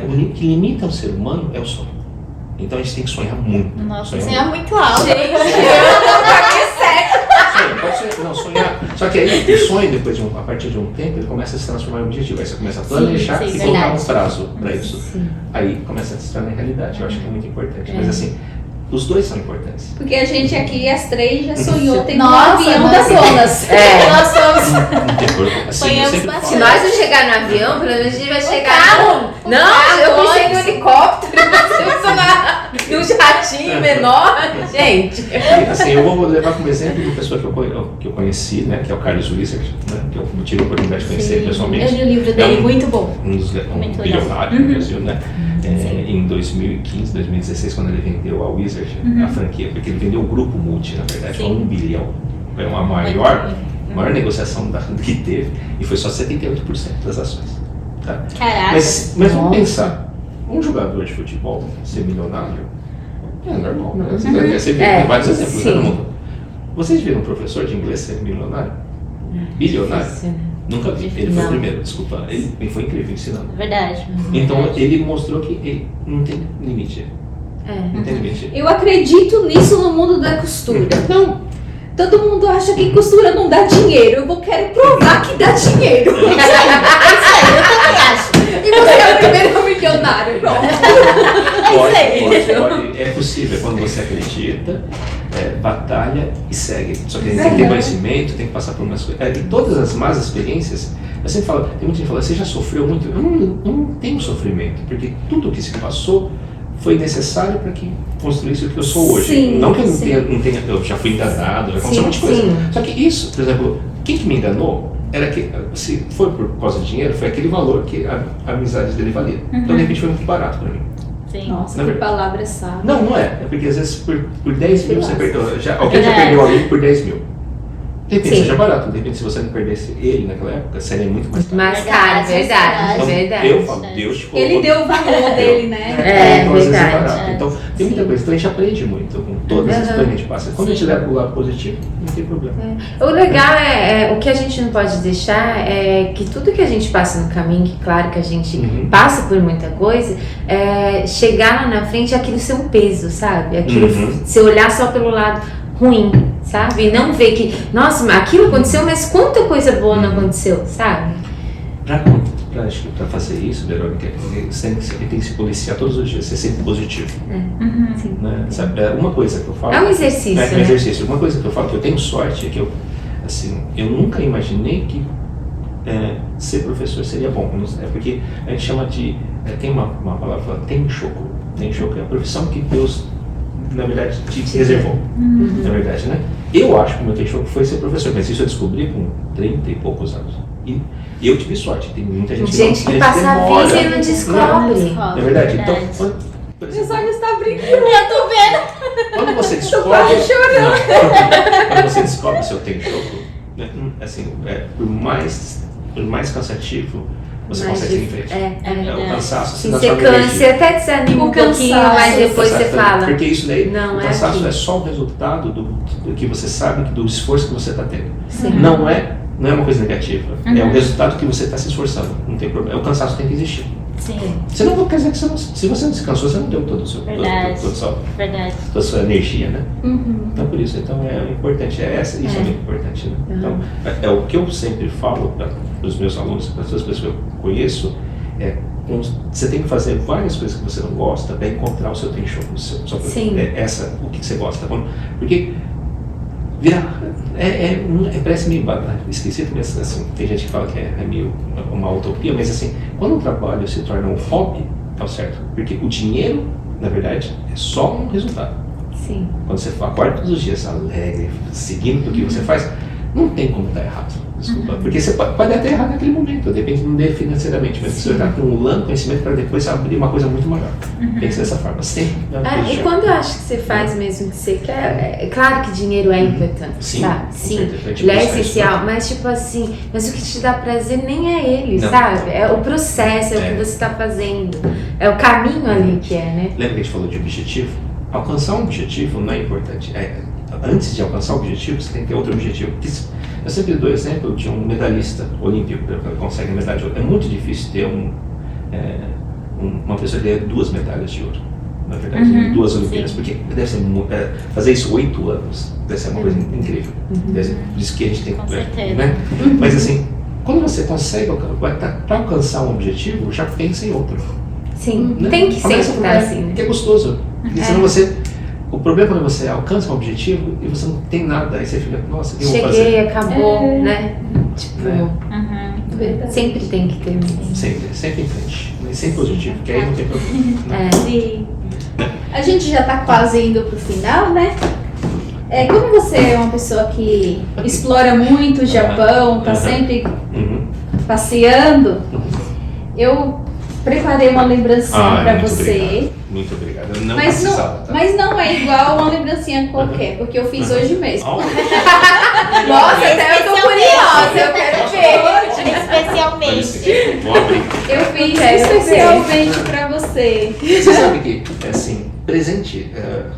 O que limita o ser humano é o sonho. Então a gente tem que sonhar muito. Nossa, sonhar muito alto. Gente, sonhar. Só que aí o sonho, depois a partir de um tempo, ele começa a se transformar em objetivo. Aí você começa a planejar e colocar um prazo para isso. Aí começa a se tornar realidade. Eu acho que é muito importante. Mas assim, os dois são importantes. Porque a gente aqui, as três, já sonhou ter um avião das zonas. Nós somos. Sonhamos bastante. Se nós não chegar no avião, pelo menos a gente vai chegar no... Não, eu pensei no helicóptero, num jatinho menor. Gente. Assim, eu vou levar como exemplo de uma pessoa que eu conheci, né, que é o Carlos Wizard, né, que eu tive a oportunidade de conhecer pessoalmente. Eu li o livro dele, muito bom. Um bilionário no Brasil, né? Em 2015, 2016, quando ele vendeu a Wizard, a franquia, porque ele vendeu o grupo Multi, na verdade, foi 1 bilhão. Foi uma maior negociação que teve, e foi só 78% das ações. Tá? Caraca. Mas vamos pensar, um jogador de futebol ser milionário é normal, né? Você vê vários exemplos no mundo. Vocês viram um professor de inglês ser milionário? Bilionário? Nunca vi. Ele foi o primeiro, desculpa. Ele foi incrível ensinando. Verdade. Então ele mostrou que ele não tem limite. Não tem limite. Eu acredito nisso no mundo da costura. Não. Todo mundo acha que costura não dá dinheiro. Eu quero provar que dá dinheiro. É isso aí, eu também acho. E você é o primeiro milionário, pronto. Pode. É possível quando você acredita, batalha e segue. Só que tem que ter conhecimento, tem que passar por umas coisas. E todas as más experiências, eu sempre falo, tem muita gente que fala, você já sofreu muito? Eu não tenho sofrimento, porque tudo que se passou foi necessário para que construísse o que eu sou hoje. Sim, não que eu não tenha, eu já fui enganado, já aconteceu um monte de coisa. Só que isso, por exemplo, quem que me enganou era que, se foi por causa de dinheiro, foi aquele valor que a amizade dele valia. Então, de repente, foi muito barato para mim. Sim. Nossa, que palavra sábia. Não é. É porque às vezes por 10 mil você perdeu. Alguém já perdeu alguém por 10 mil. De repente seja barato, de repente se você não perdesse ele naquela época, seria muito mais caro. Mais caro, verdade. Então, verdade. Eu falo, Deus te colocou. Ele deu o valor dele, né? Então, às vezes é verdade. barato. Então tem muita coisa. Então a gente aprende muito com todas as coisas que a gente passa. Quando a gente leva pro lado positivo, não tem problema. O legal o que a gente não pode deixar é que tudo que a gente passa no caminho, que claro que a gente passa por muita coisa, chegar lá na frente aquilo ser um peso, sabe? Aquilo se olhar só pelo lado ruim, sabe? E não ver que, nossa, aquilo aconteceu, mas quanta coisa boa não aconteceu, sabe? Pra fazer isso, Verônica, você tem que se policiar todos os dias, ser sempre positivo. Né? Sabe? Uma coisa que eu falo... É um exercício, um exercício. Uma coisa que eu falo, que eu tenho sorte, é que eu nunca imaginei que ser professor seria bom. É porque a gente chama de... tem uma palavra, Tenshoko. Tenshoko é a profissão que Deus, na verdade, te reservou. Na verdade, né? Eu acho que o meu Tenshoko foi ser professor, mas isso eu descobri com 30 e poucos anos. E eu tive sorte, tem muita gente que passa a vida e não descobre. É verdade. Então, Meus olhos estão brilhando. Eu tô vendo. Quando você descobre... Quando você descobre o seu Tenshoko, né, assim, por mais cansativo, você consegue seguir em frente. O cansaço. Você cansa, até desanima um pouquinho, mas depois você fala. Porque isso daí, o cansaço aqui. é só o resultado do que você sabe, do esforço que você está tendo. Não é não é uma coisa negativa. É o resultado que você está se esforçando, não tem problema. O cansaço tem que existir. Sim. Você não quer dizer que se você não se cansou, você não deu todo o seu, toda a sua energia, né? Então por isso, então é importante, isso é muito importante, né? Então é o que eu sempre falo para os meus alunos, para as pessoas que eu conheço, você tem que fazer várias coisas que você não gosta para encontrar o seu tension, o que você gosta, porque parece meio esquisito, mas assim, tem gente que fala que é meio uma utopia, mas assim, quando um trabalho se torna um hobby, tá certo? Porque o dinheiro, na verdade, é só um resultado. Sim. Quando você acorda todos os dias alegre, seguindo o que você faz, não tem como estar errado. Desculpa, porque você pode até errar naquele momento, depende não de financeiramente, mas você está acumulando conhecimento para depois abrir uma coisa muito maior. Pensa dessa forma, sempre. E quando eu acho que você faz mesmo o que você quer, é claro que dinheiro é importante, sabe? Sim, ele é essencial, mas tipo assim, mas o que te dá prazer nem é ele, sabe? É o processo, é o que você está fazendo, é o caminho ali que é, né? Lembra que a gente falou de objetivo? Alcançar um objetivo não é importante. Antes de alcançar o objetivo, você tem que ter outro objetivo. Eu sempre dou exemplo de um medalhista olímpico que consegue medalha de ouro. É muito difícil ter uma pessoa que ganha 2 medalhas de ouro, na verdade, em 2 Olimpíadas, porque deve ser fazer isso 8 anos, deve ser uma coisa incrível. Por isso que a gente tem que, né? Mas assim, quando você consegue para alcançar um objetivo, já pensa em outro. Sim, né? Tem que sempre estar assim, né? Que é gostoso. Porque senão o problema é quando você alcança um objetivo e você não tem nada, aí você fica, nossa, o que eu vou fazer? Cheguei, acabou, né? Tipo, sempre tem que ter mesmo. Sempre em frente, sempre positivo, porque aí não tem problema. Sim. A gente já tá quase indo pro final, né? Como você é uma pessoa que explora muito o Japão, tá sempre passeando, eu preparei uma lembrancinha pra você. Muito obrigado. Eu não mas precisava, tá? Mas não é igual uma lembrancinha qualquer, porque eu fiz hoje mesmo. Nossa, até eu tô curiosa, eu quero ver. Especialmente. Vou abrir. Eu fiz especialmente pra você. Você sabe que, assim, presente,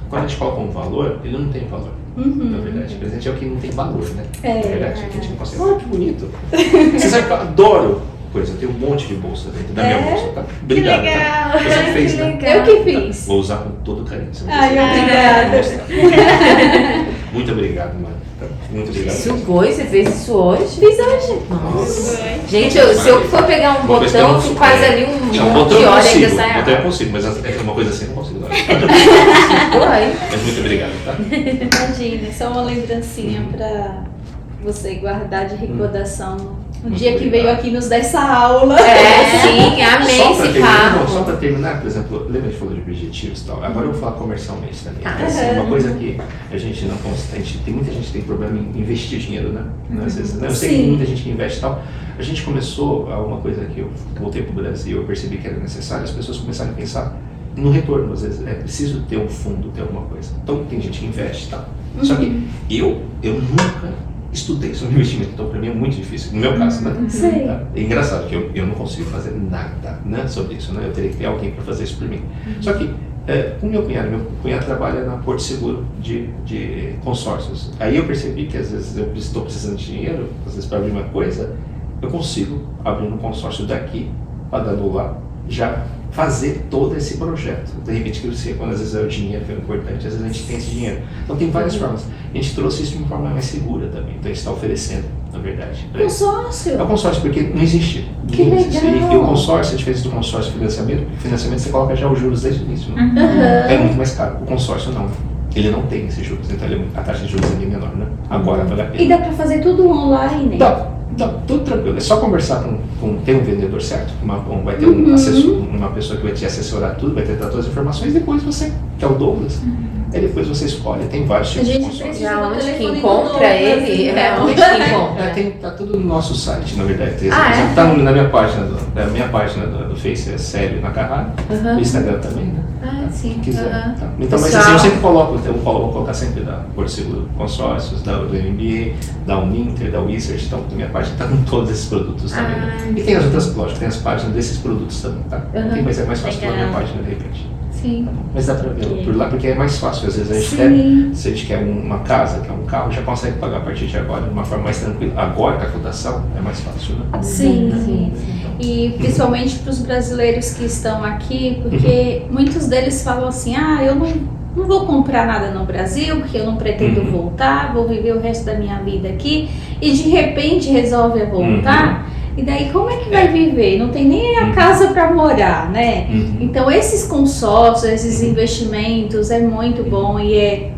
quando a gente coloca um valor, ele não tem valor. Na verdade, presente é o que não tem valor, né? Na verdade, a gente não consegue. Olha que bonito. Você sabe que eu adoro coisa, eu tenho um monte de bolsa dentro da minha bolsa, tá? Obrigado. Que legal. Tá? Você que fez, né? Eu que fiz. Vou usar com todo carinho. Obrigada. Muito obrigado, mano. Muito obrigado. Sugoi, você fez isso hoje? Fiz hoje. Nossa. Gente, se eu for pegar um botão, eu fico quase ali um monte de hora ainda sai. Botão eu consigo, mas é uma coisa assim, eu não consigo. Mas muito obrigado, tá? Imagina, só uma lembrancinha pra você guardar de recordação. No dia que veio aqui nos dar essa aula. Sim, amei esse papo. Só para terminar, por exemplo, lembra que a gente falou de objetivos e tal? Agora eu vou falar comercialmente também. Assim, uma coisa que a gente não consegue, tem muita gente que tem problema em investir dinheiro, né? Às vezes, né? Eu sei que tem muita gente que investe e tal. A gente começou, uma coisa que eu voltei para o Brasil, eu percebi que era necessário, as pessoas começaram a pensar no retorno. Às vezes é preciso ter um fundo, ter alguma coisa. Então tem gente que investe e tal. Só que eu nunca estudei sobre investimento, então para mim é muito difícil, no meu caso, né? Tá? É engraçado que eu não consigo fazer nada, né, sobre isso, né? Eu teria que ter alguém para fazer isso por mim. Só que com meu cunhado trabalha na Porto Seguro de consórcios. Aí eu percebi que às vezes eu estou precisando de dinheiro, às vezes para abrir uma coisa, eu consigo abrir um consórcio daqui para dar do lá, já fazer todo esse projeto. De repente, quando às vezes é o dinheiro que é importante, às vezes a gente tem esse dinheiro. Então tem várias formas. A gente trouxe isso de uma forma mais segura também. Então a gente está oferecendo, na verdade. Consórcio? É o consórcio, porque não existe. Que legal! E o consórcio, a diferença do consórcio e financiamento, porque financiamento você coloca já os juros desde o início. Né? É muito mais caro. O consórcio não. Ele não tem esses juros, então a taxa de juros é bem menor, né? Agora vale a pena. E dá para fazer tudo online? Dá, tudo tranquilo. É só conversar ter um vendedor certo, vai ter um assessor, uma pessoa que vai te assessorar tudo, vai ter todas as informações, depois você, que é o Douglas, aí depois você escolhe, tem vários tipos de consórcios. Onde que encontra ele? Onde que encontra? Tá tudo no nosso site, na verdade. Tá na minha página, do Face, é Célio Nakahara, no Instagram também, né? Sim. Se quiser. Tá. Então, mas assim, eu sempre coloco, vou colocar sempre da Porto Seguro Consórcios, do MBA, da Uninter, da Wizard, então na minha página tá com todos esses produtos também. Né? E tem as outras, lógico, tem as páginas desses produtos também, tá? Quem vai ser mais fácil pela minha página, de repente. Sim. Mas dá pra ver por lá, porque é mais fácil. Às vezes a gente quer, se a gente quer uma casa, quer um carro, já consegue pagar a partir de agora de uma forma mais tranquila. Agora, com a cotação, é mais fácil, né? Sim. E principalmente para os brasileiros que estão aqui, porque muitos deles falam assim, eu não vou comprar nada no Brasil, porque eu não pretendo voltar, vou viver o resto da minha vida aqui, e de repente resolve voltar, e daí como é que vai viver? Não tem nem a casa para morar, né? Então esses consórcios, esses investimentos é muito bom e é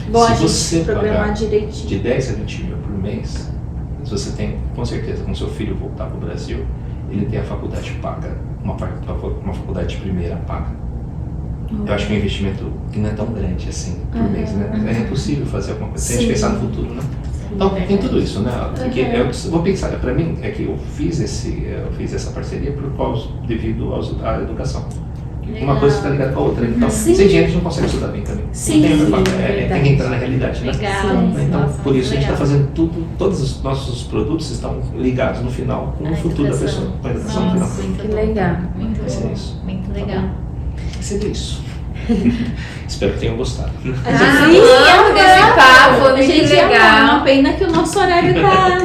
bom a gente programar direitinho. De 10 a 20 mil por mês, se você tem, com certeza, quando seu filho voltar para o Brasil, ele tem a faculdade paga, uma faculdade de primeira paga. Eu acho que é um investimento que não é tão grande assim por mês, né? É impossível fazer alguma coisa sem a gente pensar no futuro, né? Então tem tudo isso, né? Porque eu vou pensar, para mim é que eu fiz essa parceria devido à educação. Uma coisa está ligada com a outra, então sem dinheiro a gente não consegue estudar bem também. Tem que entrar na realidade, né? Então por isso a gente está fazendo tudo, todos os nossos produtos estão ligados no final com o futuro da pessoa, com a educação no final. Que legal. Muito legal. Seria isso. Espero que tenham gostado. Amamos desse papo, foi muito legal. Uma pena que o nosso horário tá...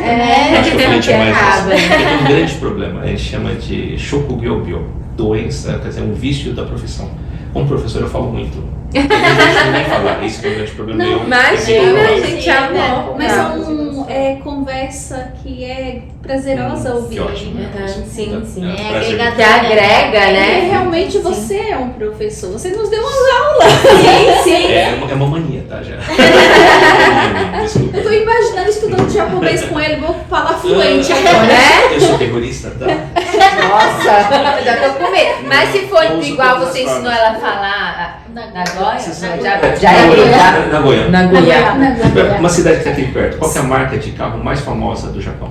Acho que eu falei demais. Tem um grande problema, a gente chama de shokugyobyo, doença, quer dizer, um vício da profissão. Como professor eu falo muito. Eu não deixo nem falar, esse é o grande problema. Imagina, a gente amou. Mas é conversa que é prazerosa ouvir. Ótimo. Sim. Que agrega, né? E realmente você é um professor. Você nos deu umas aulas. Sim. É uma mania, tá? Já. Eu tô imaginando estudando japonês com ele, vou falar fluente agora. Né? Eu sou terrorista, tá? Nossa, já tô com medo. Mas se for igual você ensinou ela a falar Nagoya. Uma cidade que está aqui perto. Qual que é a marca de carro mais famosa do Japão?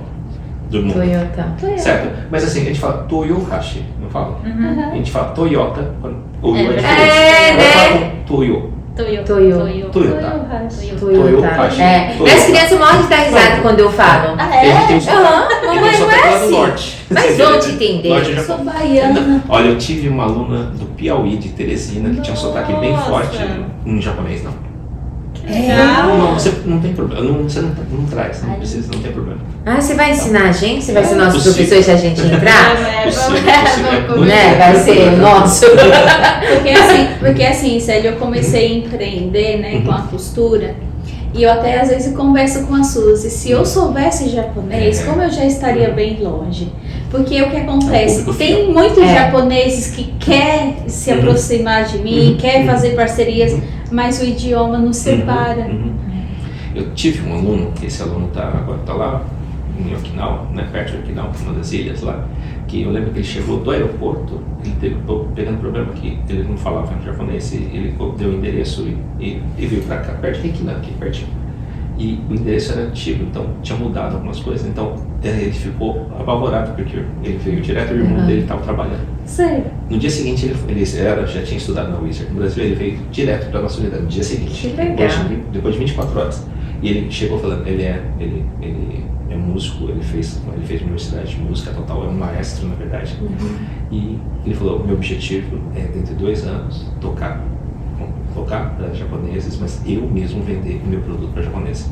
Do mundo? Toyota. Certo? Mas assim, a gente fala Toyohashi, não fala? A gente fala Toyota, o é diferente. Né? Com Toyo. Toyota. Toyohashi. As crianças morrem de dar risada quando eu falo. Mamãe não é assim. Norte. Mas vão te entender. Eu sou baiana. Olha, eu tive uma aluna do Piauí, de Teresina, que tinha um sotaque bem forte em japonês, não. Não, você não tem problema. Você não traz, não precisa, não tem problema. Você vai ensinar a gente? Você vai ser nosso professor se a gente entrar? Possível. Vai ser nosso. Porque assim, Célia, eu comecei a empreender, né, com a costura. E eu até às vezes converso com a Suzy. Se eu soubesse japonês, como eu já estaria bem longe? Porque o que acontece? Tem muitos japoneses que querem se aproximar de mim, querem fazer parcerias, mas o idioma nos separa. Eu tive um aluno, esse aluno agora está lá em Okinawa, né, perto de Okinawa, uma das ilhas lá, que eu lembro que ele chegou do aeroporto, ele teve pegando problema que ele não falava em japonês, ele deu o endereço e veio para cá, perto de Okinawa, aqui pertinho. E o endereço era antigo, então tinha mudado algumas coisas, então ele ficou apavorado, porque ele veio direto, o irmão dele estava trabalhando. Sério? No dia seguinte, ele já tinha estudado na Wizard no Brasil, ele veio direto para a nossa unidade, no dia seguinte, depois de 24 horas. E ele chegou falando, ele é músico, ele fez universidade de música total, é um maestro na verdade. E ele falou, meu objetivo é dentro de 2 anos tocar para japoneses, mas eu mesmo vender o meu produto para japoneses.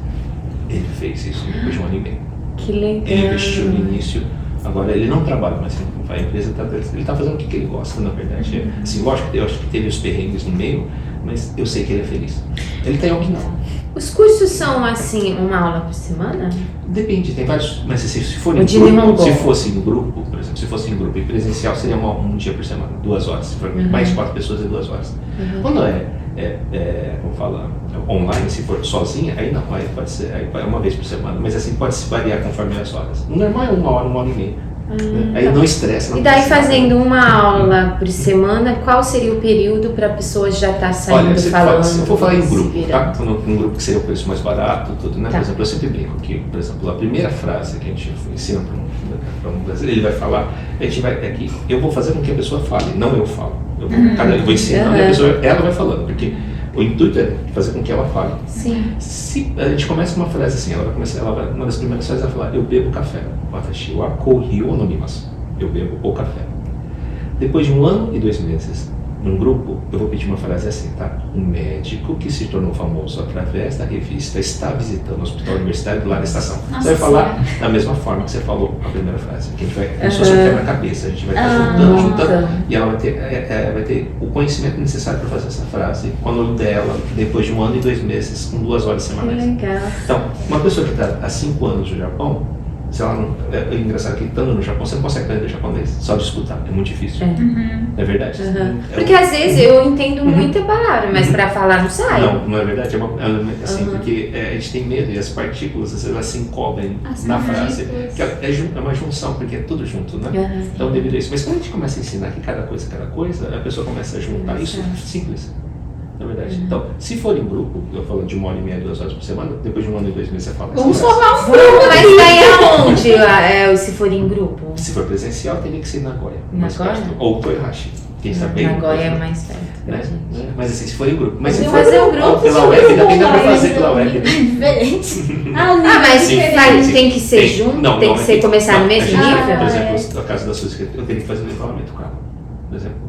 Ele fez isso depois de 1 ano e meio. Que legal. Ele investiu no início, agora ele não trabalha mais, a empresa ele está fazendo o que ele gosta, na verdade. Assim, lógico, eu acho que teve os perrengues no meio, mas eu sei que ele é feliz. Ele está em Okinawa. Os cursos são assim, uma aula por semana? Depende, tem vários, mas se for em grupo, se fosse em grupo, por exemplo, se fosse em grupo e presencial seria um dia por semana, 2 horas, se for mais 4 pessoas é 2 horas. Quando como fala, online, se for sozinha, aí não, aí pode ser, aí é uma vez por semana, mas assim pode se variar conforme as horas. O normal é 1 hora, 1 hora e meia. Aí não estressa. E daí fazendo uma aula por semana, qual seria o período para a pessoa já estar saindo falando? Se eu for falar em grupo, tá? Um grupo que seria o preço mais barato, tudo, né? Por exemplo, eu sempre brinco que, por exemplo, a primeira frase que a gente ensina para um brasileiro, ele vai falar, eu vou fazer com que a pessoa fale, não eu falo. Eu vou ensinar, e a pessoa, ela vai falando, porque o intuito é fazer com que ela fale. Sim. Se a gente começa com uma frase assim, uma das primeiras frases vai falar, eu bebo café. Watashi wa kohi o nomimasu. Eu bebo o café. Depois de 1 ano e 2 meses, num grupo, eu vou pedir uma frase assim, tá? Um médico que se tornou famoso através da revista está visitando o hospital universitário do lado da estação. Nossa, você vai falar da mesma forma que você falou a primeira frase. Que a gente vai, como se fosse um quebra-cabeça, a gente vai estar juntando, e ela vai ter o conhecimento necessário para fazer essa frase quando dela, depois de 1 ano e 2 meses, com 2 horas semanais. Legal. Então, uma pessoa que está há 5 anos no Japão, se ela não, é engraçado que estando no Japão, você não consegue aprender japonês só de escutar, é muito difícil. É verdade. Porque às vezes eu entendo muita palavra, mas para falar não sai. Não é verdade. Assim, porque a gente tem medo e as partículas, às vezes, elas se encobrem na frase. Que é uma junção, porque é tudo junto, né? Então, devido a isso. Mas quando a gente começa a ensinar que cada coisa, a pessoa começa a juntar. Isso é simples. Na verdade. Então, se for em grupo, eu falo de 1 hora e meia, 2 horas por semana, depois de 1 ano e 2 meses você fala. Vamos formar um grupo. Mas daí aonde? Se for em grupo? Se for presencial, teria que ser em Nagoya. Nagoya? Ou Toyohashi. Quem está bem? Nagoya é mais perto. Né? Mas assim, se for em grupo. Mas se for fazer um grupo pela web, ainda dá pra fazer pela web. Diferente. Mas tem que ser junto? Não, tem que ser começar no mesmo nível? Por exemplo, no caso da Suzy, eu teria que fazer um nivelamento com ela. Por exemplo.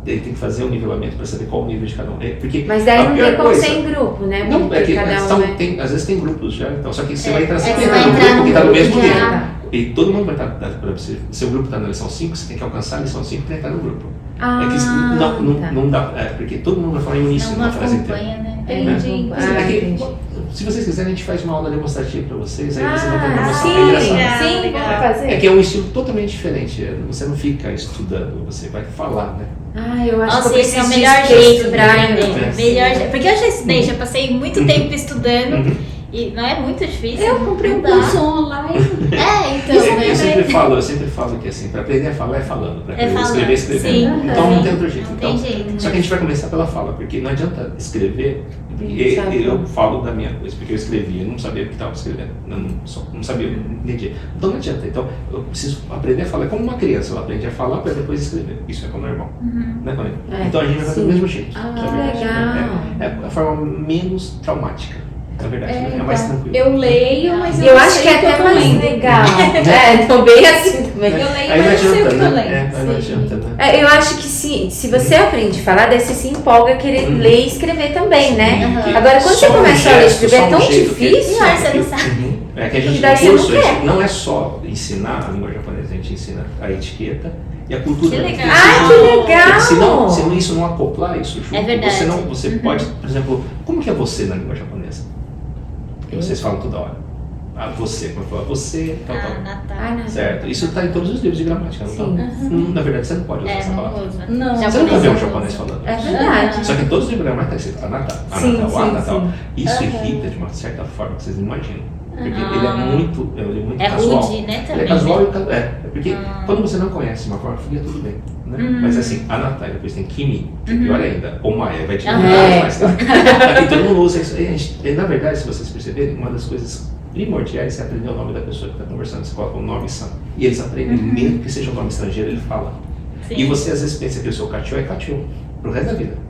Ele tem que fazer um nivelamento para saber qual o nível de cada um. Porque mas daí não tem como ser em grupo, né? Não, porque cada um às vezes tem grupos já, então, só que você vai entrar você sempre vai no entrar grupo que está no mesmo nível. já. E todo mundo vai estar, por exemplo, se o grupo está na lição 5, você tem que alcançar a lição 5 para entrar no grupo. Não dá, porque todo mundo vai falar em uníssono na frase inteira. Né? Entendi. Se vocês quiserem, a gente faz uma aula demonstrativa para vocês, aí vocês vão ter uma noção. Sim, é engraçado. sim, vamos fazer. É que é um estilo totalmente diferente, você não fica estudando, você vai falar, né? Eu acho Nossa, que esse é o melhor jeito pra aprender. Porque eu já estudei, já passei muito tempo estudando e não é muito difícil. Eu comprei um curso online. Então. Eu sempre falo que assim, para aprender a falar é falando, para aprender a escrever, escrevendo. Sim, então não tem outro jeito. Não tem jeito. Só que a gente vai começar pela fala, porque não adianta escrever. Eu falo da minha coisa, porque eu escrevia, eu não sabia o que estava escrevendo, não sabia, não entendia. Então não adianta. Então eu preciso aprender a falar. É como uma criança, ela aprende a falar para depois escrever. Isso é como normal. Né, então a gente vai fazer do mesmo jeito. Legal. É a forma menos traumática. Na verdade, é mais tranquilo. Eu leio, mas eu acho que é até mais legal. Tô bem assim também. Eu leio, mas eu sei o que eu leio. Não adianta, né? Eu acho que se você aprende a falar, daí você se empolga a querer ler e escrever também, né? Agora, quando você começa a ler e escrever, é tão difícil. Você não sabe. É que a gente no curso não é só ensinar a língua japonesa, a gente ensina a etiqueta e a cultura. Que legal. Que legal! Se isso não acoplar isso junto, é verdade. Você pode, por exemplo, como que é você na língua japonesa? Vocês falam toda hora. Você, como eu falo, você, tal. Certo? Isso está em todos os livros de gramática, não está? Na verdade, você não pode usar essa palavra. Não. Você nunca vê um japonês falando. É verdade. Só que em todos os livros de gramática está escrito anata. Isso irrita de uma certa forma, que vocês não imaginam. Porque ele é muito casual. Rude, né, também, ele é casual e porque quando você não conhece uma forma fria, tudo bem. Né? Mas assim, anata, depois tem kimi, que é pior ainda, omae, vai te dar mais tarde. E todo mundo usa isso. E, na verdade, se vocês perceberem, uma das coisas primordiais é aprender o nome da pessoa que está conversando. Você coloca o nome san. E eles aprendem, mesmo que seja um nome estrangeiro, ele fala. Sim. E você às vezes pensa que o seu kachô é kachô, pro resto da vida.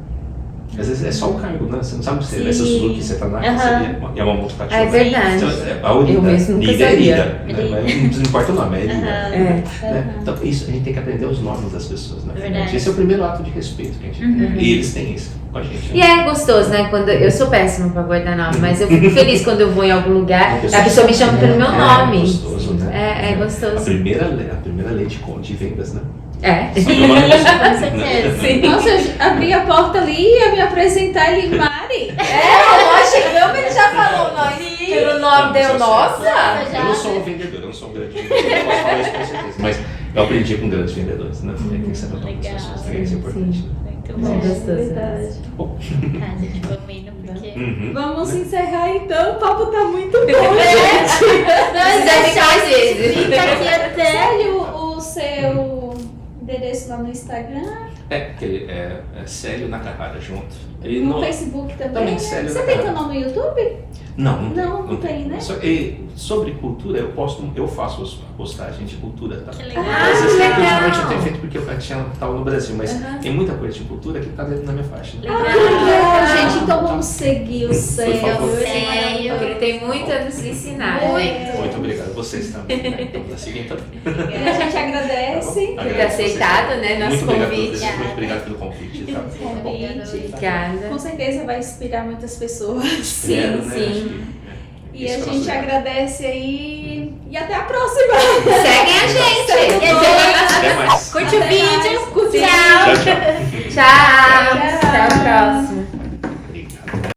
Às vezes é só o cargo, né? Você não sabe se é Suzuki, Setanaka, se é uma moto kachô. É verdade. Então, eu mesmo nunca sabia. Não importa o nome, é Rida. Né? Então, isso, a gente tem que aprender os nomes das pessoas, né? Esse é o primeiro ato de respeito que a gente tem. E eles têm isso com a gente. E é gostoso, né? Quando eu sou péssima pra guardar nome, mas eu fico feliz quando eu vou em algum lugar, a pessoa me chama pelo meu nome. É gostoso, né? É gostoso. A primeira lei de vendas, né? Com certeza. Sim. Nossa, eu abri a porta ali e ia me apresentar ele, Mari. Nós chegamos, ele já falou nós. Pelo nome deu nossa. Eu não sou um vendedor, eu não sou um grande vendedor, eu posso falar isso com certeza. Mas eu aprendi com grandes vendedores, né? Tem que ser total das pessoas, isso é importante. Muito bom. Verdade. Gente, vamos indo porque... Vamos encerrar então, o papo tá muito bom, gente. Nós deve ficar às vezes. Fica aqui até... Sério, o seu endereço lá no Instagram? Célio Nakahara junto. No Facebook também, Também né? Célio Você tem Nakahara. canal no YouTube? Não tem, né? Sobre cultura, eu faço postagem de cultura, tá? Que legal. Ultimamente eu tenho feito porque eu estava no Brasil, mas tem muita coisa de cultura que tá dentro da minha faixa. Legal, gente, então vamos seguir o Céu. Ele tem muito a nos ensinar. Muito obrigado, vocês também, né? Então, tá seguindo também. E a gente agradece por ter aceitado, né, nosso convite. Muito obrigado pelo convite. Tá? Obrigada. Com certeza vai inspirar muitas pessoas. Sim. E a gente agradece aí e até a próxima. Seguem a gente. Até mais. Curte o vídeo. Tchau. Tchau.